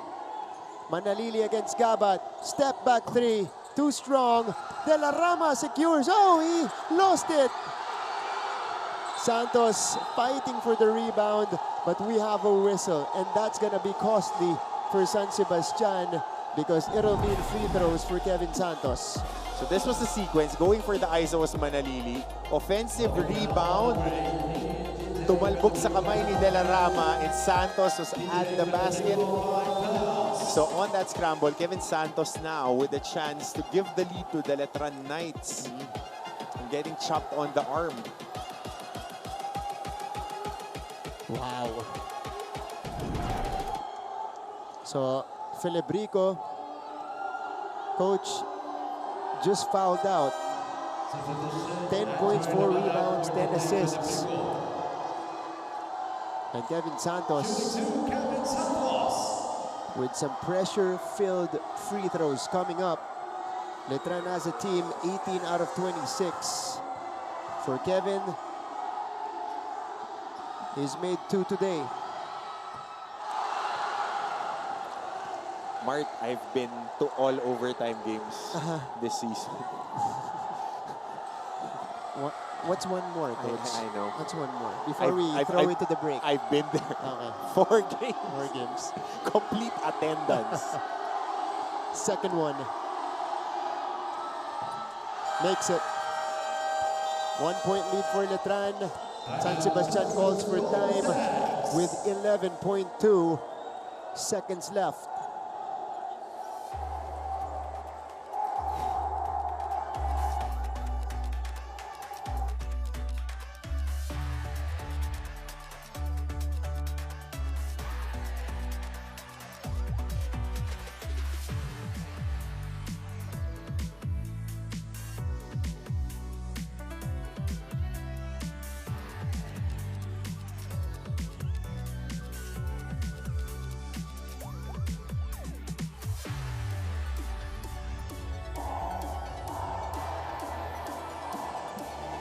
Manalili against Gabat. Step back three. Too strong. De La Rama secures. Oh, he lost it. Santos fighting for the rebound, but we have a whistle, and that's going to be costly for San Sebastian because it'll mean free throws for Kevin Santos. So this was the sequence. Going for the ISO was Manalili. Offensive rebound. Tumalbog sa kamay ni De La Rama, and Santos was at the basket. So on that scramble, Kevin Santos now with a chance to give the lead to the Letran Knights. And getting chopped on the arm. Wow. So, Filibrico, coach, just fouled out. 10 points, 4 rebounds, 10 assists. And Kevin Santos with some pressure-filled free throws coming up. Letran as a team, 18 out of 26. For Kevin, he's made 2 today. Mart, I've been to all overtime games this season. What's one more, coach? I know. What's one more? Before we throw it to the break. I've been there. Okay. 4 games. 4 games. Complete attendance. Second one. Makes it. 1-point lead for Letran. San Sebastian calls for time with 11.2 seconds left.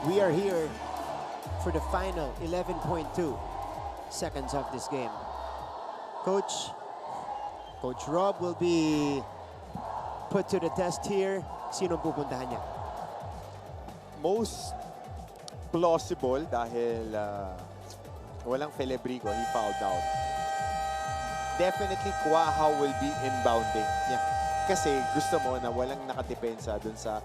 We are here for the final 11.2 seconds of this game. Coach Rob will be put to the test here. Sino pupuntahan niya? Most plausible dahil walang Filibrico, he fouled out. Definitely Quahao will be inbounding. Yeah. Kasi gusto mo na walang nakadepensa dun sa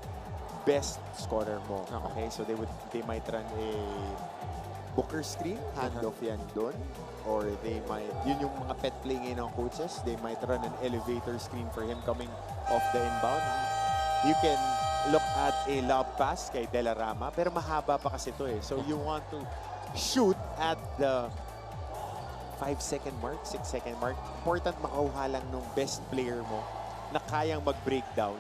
best scorer mo. Okay, so they might run a Booker screen, handoff yan dun. Or they might, yun yung mga pet play ngayon ng coaches, they might run an elevator screen for him coming off the inbound. you can look at a lob pass kay Delarama, pero mahaba pa kasi ito eh. So you want to shoot at the 5-second mark, 6-second mark. Important makuha lang nung best player mo na kayang mag-breakdown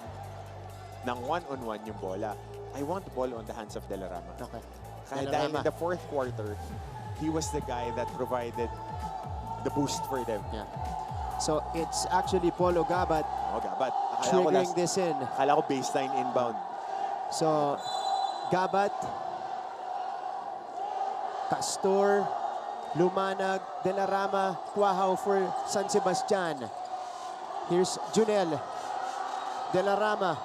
ng one-on-one yung bola. I want the ball on the hands of Delarama. Okay. Kaya dahil in the fourth quarter, he was the guy that provided the boost for them. Yeah. So it's actually Polo Gabat Oh, Gabat. triggering this in. Akala ko baseline inbound. So Gabat, Castor, Lumanag, Delarama, Quahao for San Sebastian. Here's Junel. Delarama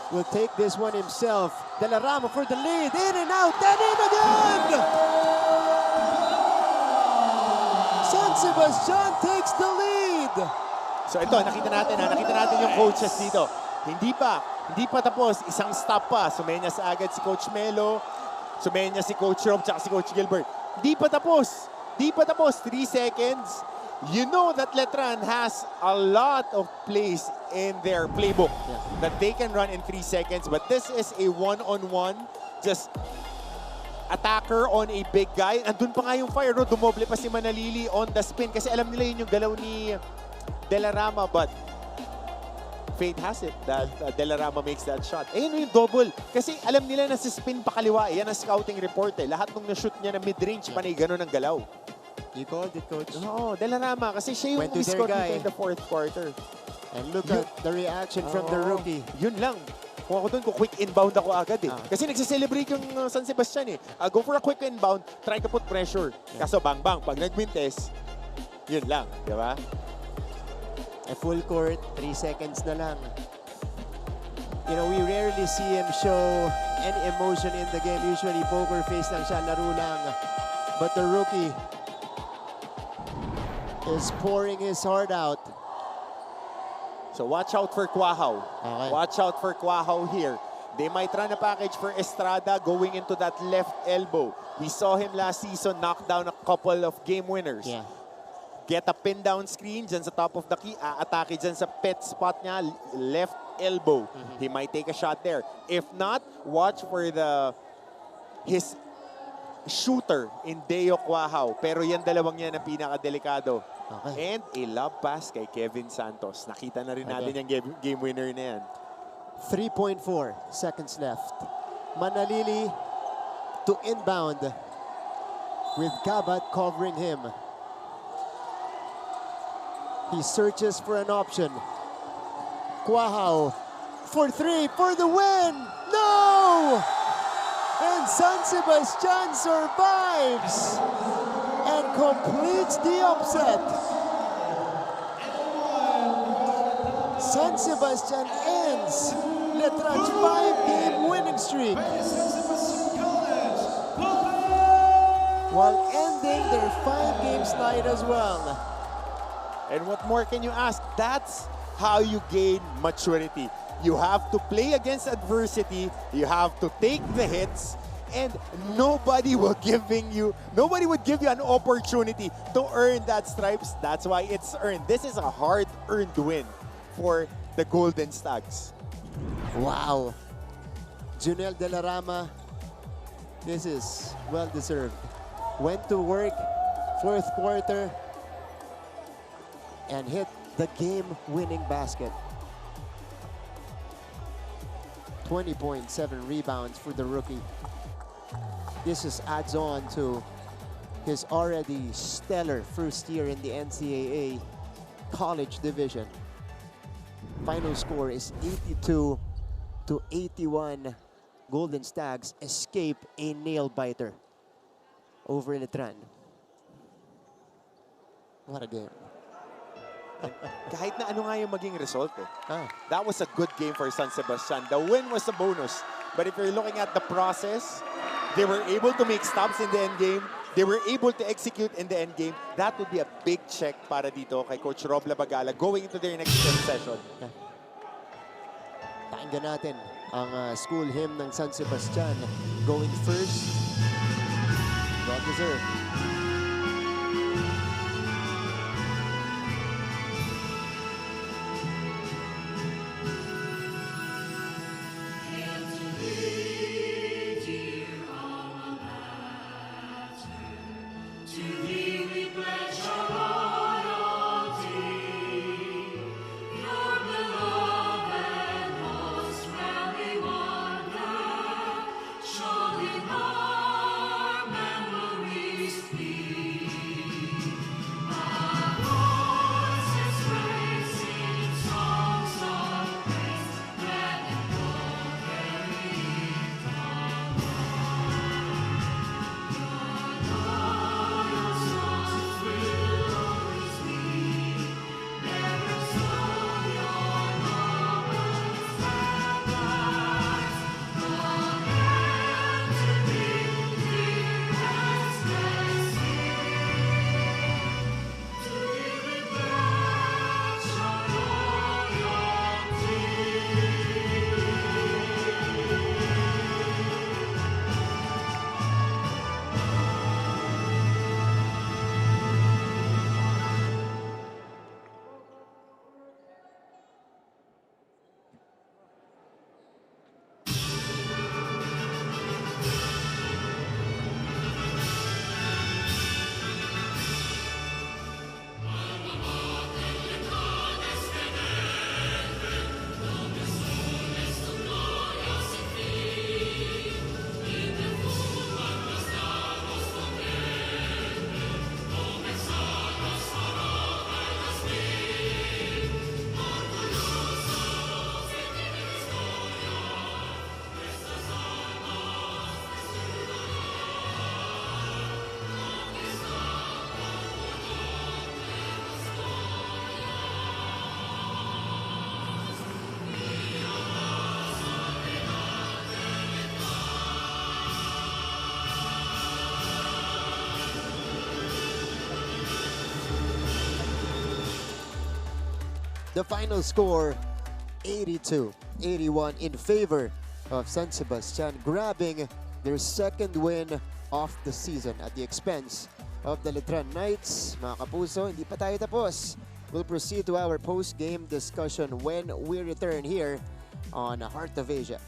will take this one himself. Delarama for the lead. In and out. And in again! San Sebastian takes the lead. So ito, nakita natin yung coaches dito. Hindi pa tapos. Isang stop pa. Sumenyas agad si Coach Melo. Sumenyas si Coach Rob, tsaka si Coach Gilbert. Hindi pa tapos. 3 seconds. You know that Letran has a lot of plays in their playbook that they can run in 3 seconds. But this is a one-on-one. Just attacker on a big guy. Andun pa nga yung fire. No? Dumoble pa si Manalili on the spin. Kasi alam nila yun yung galaw ni Delarama. But fate has it that Delarama makes that shot. Ayun yung double. Kasi alam nila na si spin pa kaliwa. Yan ang scouting report eh. Lahat nung na-shoot niya na mid-range, panay gano'n ang galaw. You called it, Coach. Oo, Delarama. Kasi siya yung Went to their score guy. dito in the fourth quarter. And look at the reaction from the rookie. Yun lang. Kung ako doon, kung quick inbound ako agad eh. Kasi nagse-celebrate yung San Sebastian eh. Go for a quick inbound, try to put pressure. Kaso bang-bang, pag nag-mintes, yun lang. Di ba? A full court, 3 seconds na lang. You know, we rarely see him show any emotion in the game. Usually, poker face lang siya, laro lang. But the rookie is pouring his heart out. So watch out for Quahao. Okay. Watch out for Quahao here. They might run a package for Estrada going into that left elbow. We saw him last season knock down a couple of game winners. Yeah. Get a pin down screen dyan sa top of the key. Atake dyan sa pet spot niya, left elbow. He might take a shot there. If not, watch for his shooter in Deo Quahao. Pero yan dalawang yan ang pinakadelikado. Okay. And a lob pass kay Kevin Santos. Nakita na rin natin yung game winner na yan. 3.4 seconds left. Manalili to inbound with Gabat covering him. He searches for an option. Quahao for 3 for the win. No! And San Sebastian survives and completes the upset. San Sebastian ends Letran's 5-game winning streak while ending their 5-game slide as well. And what more can you ask? That's how you gain maturity. You have to play against adversity. You have to take the hits. And nobody would give you an opportunity to earn that stripes. That's why it's earned. This is a hard-earned win for the Golden Stags. Wow. Junel Delarama, this is well-deserved. Went to work, fourth quarter, and hit the game-winning basket. 20.7 rebounds for the rookie. This just adds on to his already stellar first year in the NCAA college division. Final score is 82-81. Golden Stags escape a nail-biter over Letran. What a game. Kahit na ano nga yung maging result eh. That was a good game for San Sebastian. The win was a bonus. But if you're looking at the process, they were able to make stops in the end game. They were able to execute in the end game. That would be a big check para dito kay Coach Rob Labagala going into their next session. Pakinggan natin ang school hymn ng San Sebastian. Going first. Well deserved. To thee we pledge our loyalty. Your beloved most round we wander, shall in our memories be. Our voices raising songs of praise, let it go carrying on. Loyal songs will always be. Never sold your noble standards. From end to beginning, restless sea. To thee we pledge our loyalty. The final score, 82-81 in favor of San Sebastian, grabbing their second win of the season at the expense of the Letran Knights. Mga kapuso, hindi pa tayo tapos. We'll proceed to our post-game discussion when we return here on Heart of Asia.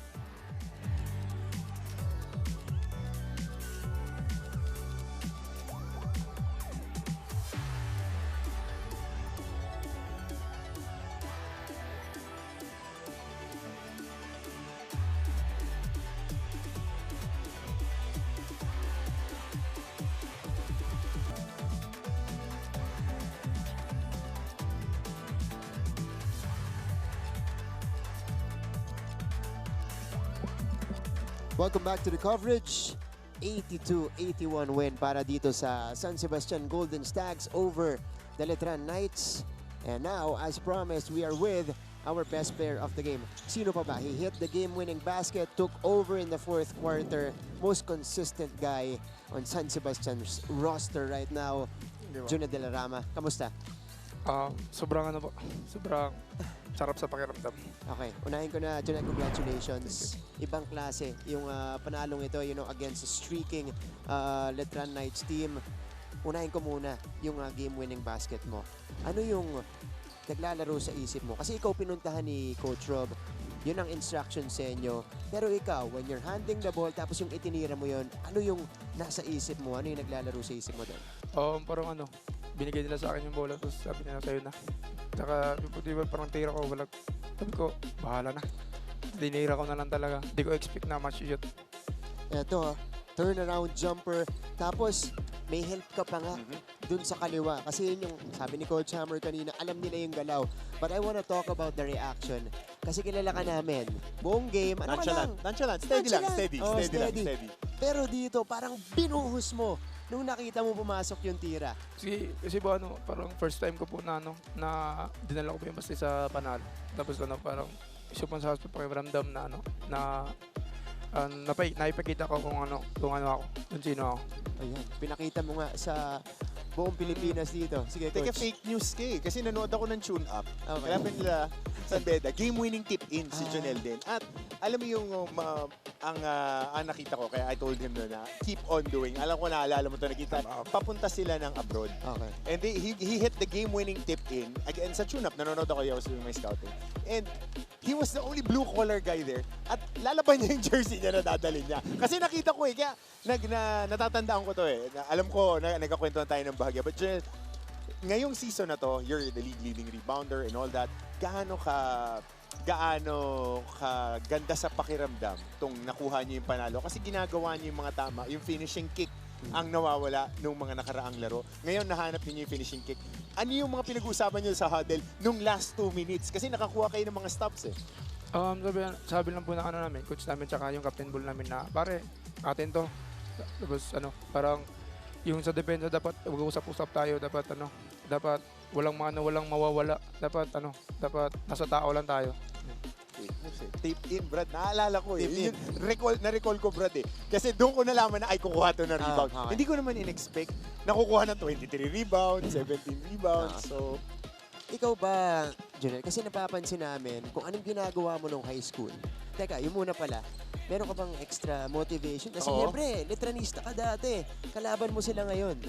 Welcome back to the coverage. 82-81 win para dito sa San Sebastian Golden Stags over the Letran Knights. And now, as promised, we are with our best player of the game. Sino pa ba? He hit the game-winning basket, took over in the fourth quarter. Most consistent guy on San Sebastian's roster right now. Juna De La Rama, kamusta? Sobrang sarap sa pakiramdam. Okay, unahin ko na, Juna, congratulations. Ibang klase yung panalong ito, against a streaking Letran Knights team. Unahin ko muna yung game-winning basket mo. Ano yung naglalaro sa isip mo? Kasi ikaw pinuntahan ni Coach Rob, yun ang instruction sa inyo. Pero ikaw, when you're handling the ball, tapos yung itinira mo yun, ano yung nasa isip mo? Ano yung naglalaro sa isip mo doon? Parang binigay nila sa akin yung bola, tapos sabi nila sa'yo na. Tsaka, di ba parang tira ko, sabi ko, bahala na. Dinira ko na lang talaga. Hindi ko expect na match yun. Eto, turnaround jumper. Tapos, may help ka pa nga dun sa kaliwa. Kasi yun yung sabi ni Coach Hammer kanina, alam nila yung galaw. But I wanna talk about the reaction. Kasi kilala ka namin. Buong game, ano ka lang? Nonchalant. Steady lang. Steady. Pero dito, parang binuhos mo nung nakita mo pumasok yung tira. Kasi ba parang first time ko po na dinala ko po yung basta sa panalo. Tapos parang isip sa pakiramdam na naipakita ko kung ano ako, kung sino ako. Ayan, pinakita mo nga sa buong Pilipinas dito. Sige, Teka, Coach. fake news ka eh. Kasi nanood ako ng tune up. Okay. Kalaban nila sa Beda. Game-winning tip in si Jonel din. At alam mo yung ang nakita ko, kaya I told him na keep on doing. Alam ko naalala mo ito, nakita. Papunta sila ng abroad. Okay. And he hit the game-winning tip in. Again, sa tune up, nanonood ako yung may scouting. And he was the only blue-collar guy there. At lalaban niya yung jersey niya na dadalhin niya. Kasi nakita ko eh. Kaya natatandaan ko to eh. Alam ko, nagkakwentuhan tayo ng bahagya. But Jonel, ngayong season na to, you're the league leading rebounder and all that. Gaano ka ganda sa pakiramdam tong nakuha niyo yung panalo? Kasi ginagawa niyo yung mga tama, yung finishing kick ang nawawala nung mga nakaraang laro. Ngayon, nahanap niyo yung finishing kick. Ano yung mga pinag-uusapan niyo sa huddle nung last 2 minutes? Kasi nakakuha kayo ng mga stops eh. Sabi lang po na namin, coach namin tsaka yung captain ball namin na, pare, atin to. Tapos parang yung sa depensa dapat mag-usap-usap tayo, dapat walang mawawala. Dapat nasa tao lang tayo. Tape in, Brad. Naalala ko eh. Tape in. Na-recall ko, Brad eh. Kasi doon ko nalaman na ay kukuha to ng rebound. Okay. Hindi ko naman in-expect na kukuha ng 23 rebounds, 17 rebounds. So, Ikaw ba, Jonel, kasi napapansin namin kung anong ginagawa mo nung high school. Teka, yun muna pala. Meron ka bang extra motivation? Kasi Oo. siyempre, letranista ka dati. Kalaban mo sila ngayon.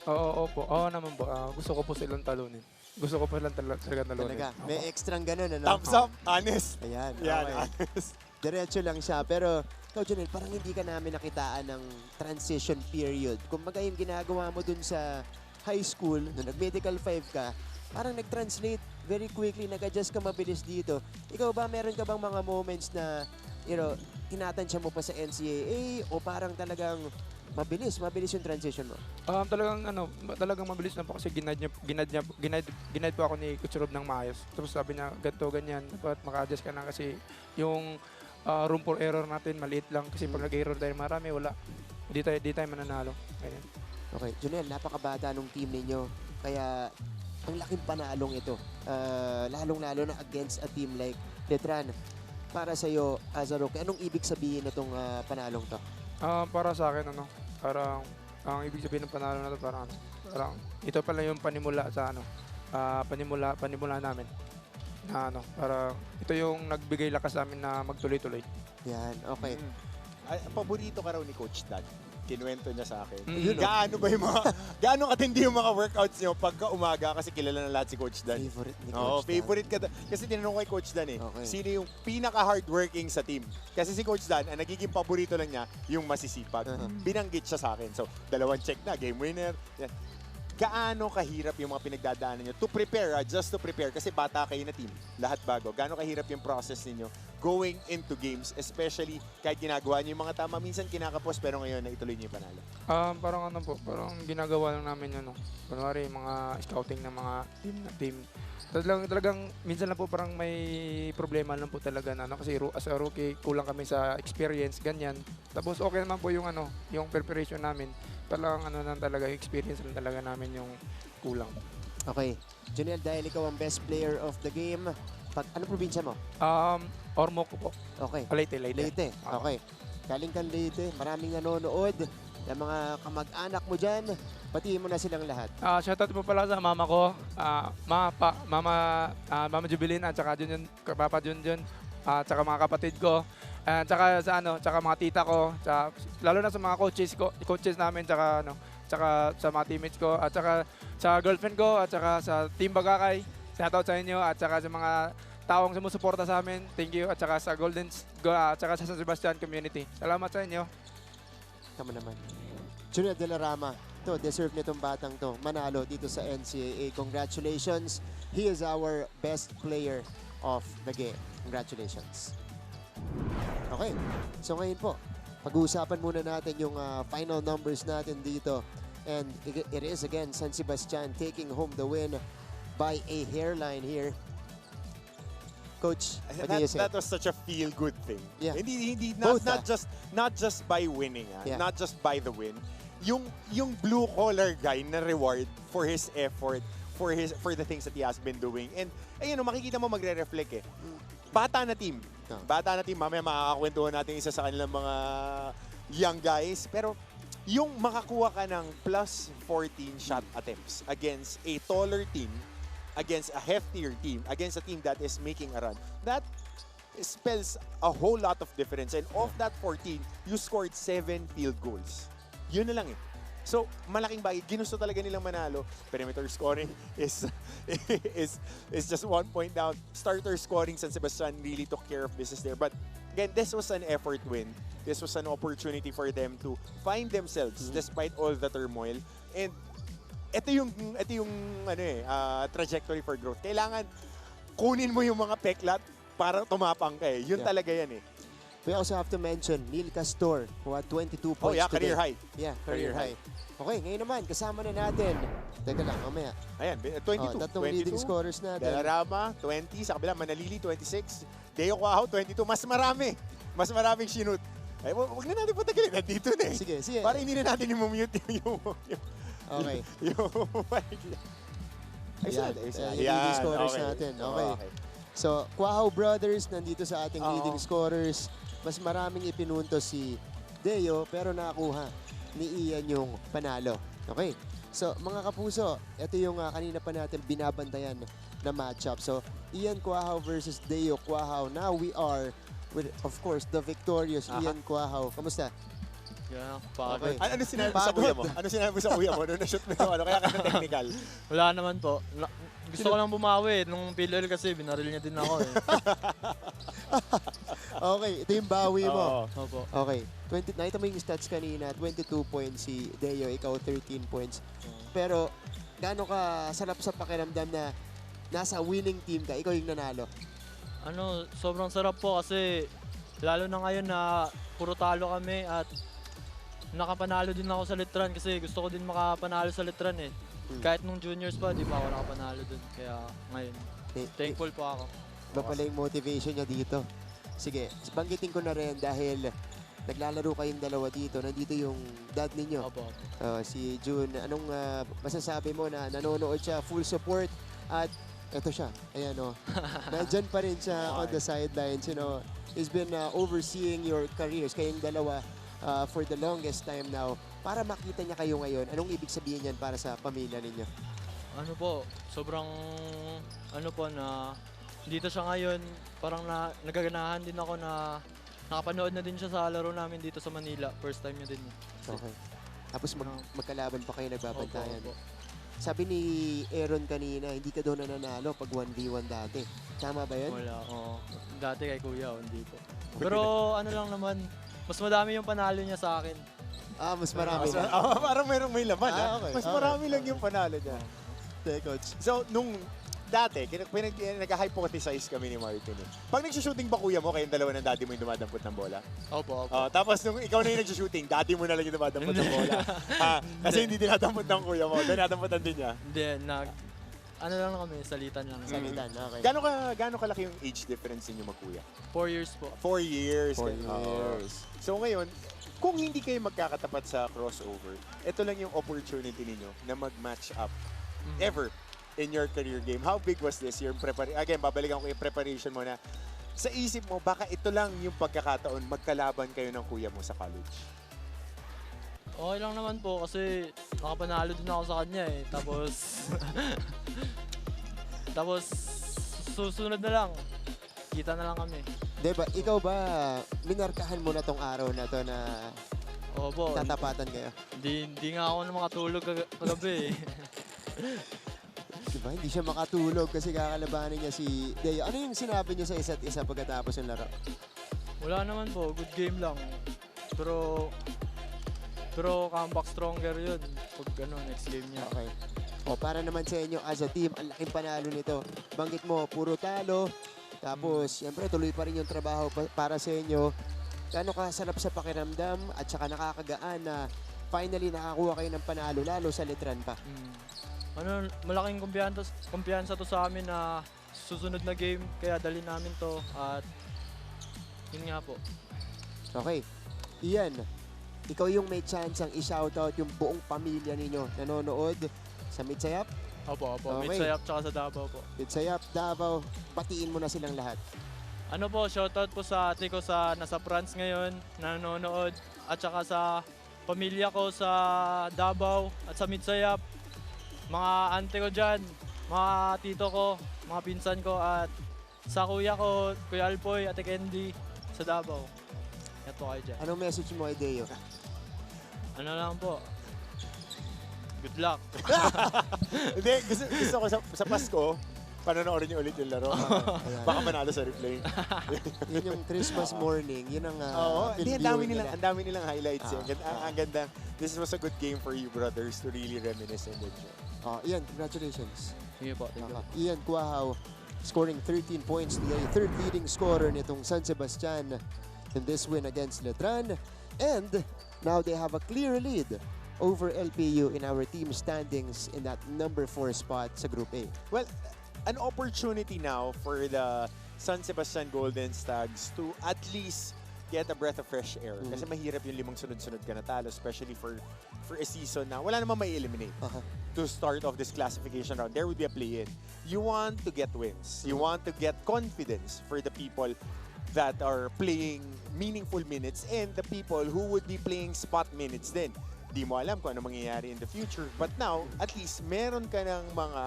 Oo po. Oo naman po. Gusto ko po silang talunin. Gusto ko po silang talaga talunin. Talaga, may extrang ganun, ano? thumbs up, honest. Ayan, Yan, okay. honest. Diretso lang siya. Pero, ikaw, Jonel, parang hindi ka namin nakitaan ng transition period. Kung baga yung ginagawa mo dun sa high school, nung nag-medical 5 ka, parang nag-translate very quickly, nag-adjust ka mabilis dito. Ikaw ba, meron ka bang mga moments na, tinatansya mo pa sa NCAA o parang talagang mabilis yung transition mo? Talagang mabilis na po kasi ginaid po ako ni Coach Rob ng maayos. Tapos sabi niya, ganito, ganyan, dapat maka-adjust ka na kasi yung room for error natin maliit lang kasi pag nag-error tayo marami, wala. Di tayo mananalo. Ganyan. Okay, Jonel, napakabata nung team ninyo. Kaya, ang laking panalong ito. Lalong-lalo na against a team like Letran. Para sa'yo, as a rookie, anong ibig sabihin na itong panalong to? Para sa akin, parang ang ibig sabihin ng panalo na to, parang ito pala yung panimula sa panimula namin. Na parang ito yung nagbigay lakas sa amin na magtuloy-tuloy. Yan, okay. Paborito ka raw ni Coach Dan. Kinuwento niya sa akin. Yun, Gaano katindi yung mga workouts niyo pagka umaga kasi kilala na lahat si Coach Dan. Favorite ni Oo, Coach Dan. favorite ka. Kasi tinanong ko kay Coach Dan eh, Okay. sino yung pinaka-hardworking sa team? Kasi si Coach Dan, ang nagiging paborito lang niya, yung masisipag. Binanggit siya sa akin. So, 2 check na, game winner. Yan. Gaano kahirap yung mga pinagdadaanan niyo to prepare, just to prepare, kasi bata kayo na team, lahat bago. Gaano kahirap yung process ninyo going into games, especially kahit ginagawa niyo yung mga tama, minsan kinakapos, pero ngayon naituloy niyo yung panalo. Parang ginagawa lang namin yun. Kunwari, mga scouting ng mga team. Talagang minsan lang po parang may problema lang po talaga na kasi as a rookie, kulang kami sa experience, ganyan. Tapos okay naman po yung yung preparation namin. Parang lang talaga, experience lang talaga namin yung kulang. Okay. Jonel, dahil ikaw ang best player of the game, ano probinsya mo? Ormoc po. Okay. Leyte. Leyte. Okay. Galing kang Leyte. Maraming nanonood. Yung mga kamag-anak mo dyan, batiin mo na silang lahat. Shoutout po pala sa mama ko, Mama Jubilin, at saka Papa Junjun, at saka mga kapatid ko, at saka tsaka mga tita ko, lalo na sa mga coaches namin, tsaka sa mga teammates ko, at saka sa girlfriend ko, at saka sa Team Bagakay. Shoutout sa inyo, at saka sa mga taong sumusuporta sa amin. Thank you, at saka sa at saka sa San Sebastian community. Salamat sa inyo. Tama naman. Jonel De La Rama, deserve nitong batang to. Manalo dito sa NCAA. Congratulations. He is our best player of the game. Congratulations. Okay. So ngayon po, pag-uusapan muna natin yung final numbers natin dito. And it is again San Sebastian taking home the win by a hairline here. Coach, what do you say? That was such a feel-good thing. Yeah. Not just by winning, Yeah. not just by the win. Yung blue-collar guy na reward for his effort, for the things that he has been doing. And ayun, makikita mo magre-reflect eh. Bata na team. Mamaya makakakwentuhan natin isa sa kanilang mga young guys. Pero yung makakuha ka ng plus 14 shot attempts against a taller team, against a heftier team, against a team that is making a run, that spells a whole lot of difference. And of that 14, you scored 7 field goals. Yun na lang eh. So, malaking bagay. Ginusto talaga nilang manalo. Perimeter scoring is just 1 point down. Starter scoring, San Sebastian really took care of business there. But again, this was an effort win. This was an opportunity for them to find themselves despite all the turmoil. And ito yung trajectory for growth. Kailangan kunin mo yung mga peklat para tumapang ka eh. Yun talaga yan eh. We also have to mention Neil Castor, who had 22 points Oh yeah, today. career high. Yeah, career high. Okay, ngayon naman, kasama na natin. Teka lang, mamaya. Ayan, 22. Tatlong leading scorers natin. Delarama, 20. Sa kabila, Manalili, 26. Deo Quaho, 22. Mas marami. Mas maraming sinut. Ay, wag na natin patagalin. Nandito na eh. Sige, sige. Para hindi na natin i-mute yung Okay. Ayan, yung leading scorers natin. Okay. So, Quaho Brothers nandito sa ating leading scorers. Mas maraming ipinunto si Deo pero nakakuha ni Ian yung panalo. Okay. So, mga kapuso, ito yung kanina pa natin binabantayan na matchup. So, Ian Quaho versus Deo Quaho. Now we are with, of course, the victorious Ian Quaho. Kamusta? Yeah, pagod. Okay. Ano sinabi mo sa kuya mo? Ano sinabi mo sa kuya mo nung na-shoot mo yung kaya ka na technical? Wala naman po. Gusto ko lang bumawi. Nung PLL kasi, binaril niya din ako eh. Okay, ito yung bawi mo. Opo. Okay. Nakita mo yung stats kanina, 22 points si Deo, ikaw 13 points. Pero gaano ka sarap sa pakiramdam na nasa winning team ka, ikaw yung nanalo? Sobrang sarap po kasi lalo na ngayon na puro talo kami at nakapanalo din ako sa Letran kasi gusto ko din makapanalo sa Letran eh. Kahit nung juniors pa, di pa ako nakapanalo dun. Kaya ngayon, thankful po ako. Iba pala yung motivation niya dito. Sige, banggitin ko na rin dahil naglalaro kayong dalawa dito. Nandito yung dad ninyo. Opo. Si June, anong masasabi mo na nanonood siya, full support at eto siya, ayan o. Nandyan pa rin siya on the sidelines, you know. He's been overseeing your careers, kayong dalawa for the longest time now. Para makita niya kayo ngayon, anong ibig sabihin yan para sa pamilya ninyo? Sobrang na dito siya ngayon, parang nagaganahan din ako na nakapanood na din siya sa laro namin dito sa Manila. First time niya din. Okay. Tapos magkalaban pa kayo nagbabantayan. Opo. Sabi ni Aaron kanina, hindi ka daw nananalo pag 1v1 dati. Tama ba yun? Wala. Dati kay Kuya, hindi po. Pero ano lang naman, mas madami yung panalo niya sa akin. Mas marami. Parang may laman. Okay. Mas marami lang yung panalo niya. Coach. So, nung dati, nag-hypothesize kami ni Martin eh. Pag nagsushooting ba kuya mo, kayong dalawa ng daddy mo yung dumadampot ng bola? Opo. Tapos nung ikaw na yung nagsushooting, daddy mo na lang yung dumadampot ng bola. Kasi hindi dinadampot ng kuya mo, dinadampotan din niya. Hindi, ano lang kami, salitan lang. Salitan, okay. Gaano kalaki yung age difference ninyo magkuya? 4 years po. 4 years. 4 years. So ngayon, kung hindi kayo magkakatapat sa crossover, ito lang yung opportunity ninyo na mag-match up ever in your career game. How big was this? Your again, babalikan ko yung preparation mo na sa isip mo, baka ito lang yung pagkakataon magkalaban kayo ng kuya mo sa college. Okay lang naman po kasi nakapanalo din ako sa kanya eh. Tapos susunod na lang. Kita na lang kami. Diba, ikaw ba, minarkahan mo na tong araw na to na Opo. tatapatan kayo? Hindi nga ako na makatulog kagabi eh. Diba, hindi siya makatulog kasi kakalabanin niya si Deo. Ano yung sinabi niyo sa isa't isa pagkatapos ng laro? Wala naman po, good game lang. Pero comeback stronger yun pag next game niya. Okay. O para naman sa inyo as a team, ang laking panalo nito. Banggit mo, puro talo. Tapos, siyempre, tuloy pa rin yung trabaho para sa inyo. Gaano kasarap sa pakiramdam at saka nakakagaan na finally nakakuha kayo ng panalo, lalo sa Letran pa. Malaking kumpiyansa to sa amin na susunod na game, kaya dali namin to at yun nga po. Okay. Ian, ikaw yung may chance ang i-shoutout yung buong pamilya ninyo nanonood sa Midsayap. Opo. Okay. Midsayap tsaka sa Davao po. Midsayap, Davao, patiin mo na silang lahat. Shoutout po sa ate ko nasa France ngayon, nanonood, at saka sa pamilya ko sa Davao at sa Midsayap, mga ante ko dyan, mga tito ko, mga pinsan ko, at sa kuya ko, Kuya Alpoy, Ate Candy, sa Davao. Yan po kayo dyan. Anong message mo, Ideo? Ano lang po, good luck. Hindi, gusto ko sa Pasko, panonoodin niyo ulit yung laro. Baka manalo sa replay. Yun yung Christmas morning. Yun ang Oo, film ang dami viewing nilang, nila. ang dami nilang highlights. Ang ganda. This was a good game for you brothers to really reminisce and enjoy. Ian, congratulations. Sige po, thank you. Ian Cuahaw scoring 13 points today. Third leading scorer nitong San Sebastian in this win against Letran. And now they have a clear lead over LPU in our team standings in that number 4 spot sa Group A. Well, an opportunity now for the San Sebastian Golden Stags to at least get a breath of fresh air. Kasi mahirap yung 5 sunod-sunod ka natalo, especially for a season na wala namang may eliminate. To start off this classification round, there would be a play-in. You want to get wins. You want to get confidence for the people that are playing meaningful minutes and the people who would be playing spot minutes din. Di mo alam kung ano mangyayari in the future. But now, at least meron ka ng mga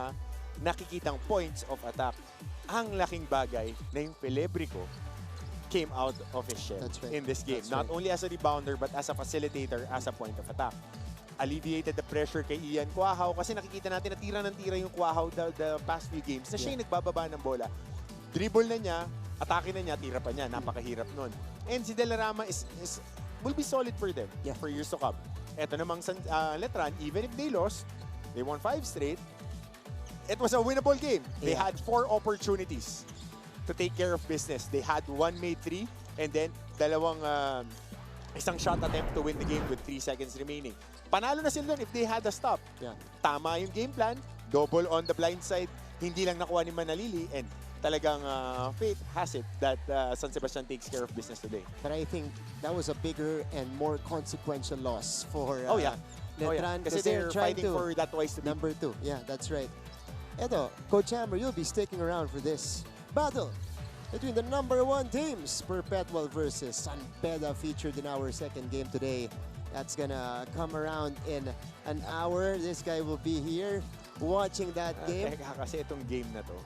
nakikitang points of attack. Ang laking bagay na yung Pelebrico came out of his shell in this game. Not only as a rebounder, but as a facilitator, as a point of attack. Alleviated the pressure kay Ian Cuahaw kasi nakikita natin na tira ng tira yung Cuahaw the past few games na siya yung nagbababa ng bola. Dribble na niya, atake na niya, tira pa niya. Napakahirap nun. And si Delarama will be solid for them for years to come. Eto namang Letran, even if they lost, they won 5 straight. It was a winnable game. They had 4 opportunities to take care of business. They had 1 made 3 and then isang shot attempt to win the game with 3 seconds remaining. Panalo na sila if they had a stop. Tama yung game plan, double on the blind side, hindi lang nakuha ni Manalili, and talagang fate has it that San Sebastian takes care of business today. But I think that was a bigger and more consequential loss for Letran. Kasi they're fighting for that twice to beat. Number 2. Yeah, that's right. Eto, Coach Hammer, you'll be sticking around for this battle between the number 1 teams, Perpetual versus San Beda, featured in our second game today. That's gonna come around in an hour. This guy will be here watching that game. Kasi itong game na to,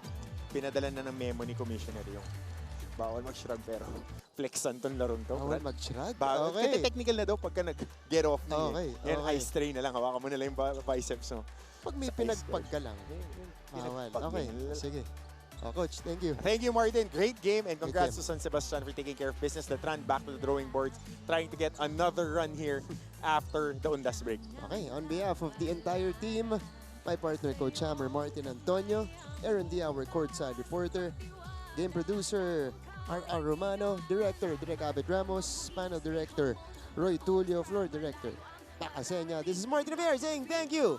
pinadala na ng memo ni Commissioner yung bawal mag-shrug pero flexan tong larong to. Bawal mag-shrug? Okay. Technical na daw pagka nag-get off na Okay. Yan, high strain na lang. Hawakan mo na lang yung biceps mo. Pag may pinagpag ka lang. Bawal. Okay, sige. Coach, thank you. Thank you, Martin. Great game, and congrats to San Sebastian for taking care of business. Letran back to the drawing boards, trying to get another run here after the Undas break. Okay, on behalf of the entire team, my partner, Coach Hammer, Martin Antonio, Aaron D, our courtside reporter, game producer, R.R. Romano, director, Direk Abed Ramos, panel director, Roy Tulio, floor director, Takasenya. This is Martin Rivera saying thank you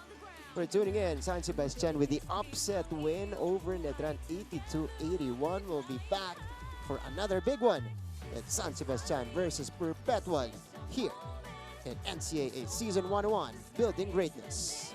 for tuning in. San Sebastian with the upset win over Letran 82-81. We'll be back for another big one. It's San Sebastian versus Perpetual here in NCAA Season 101, Building Greatness.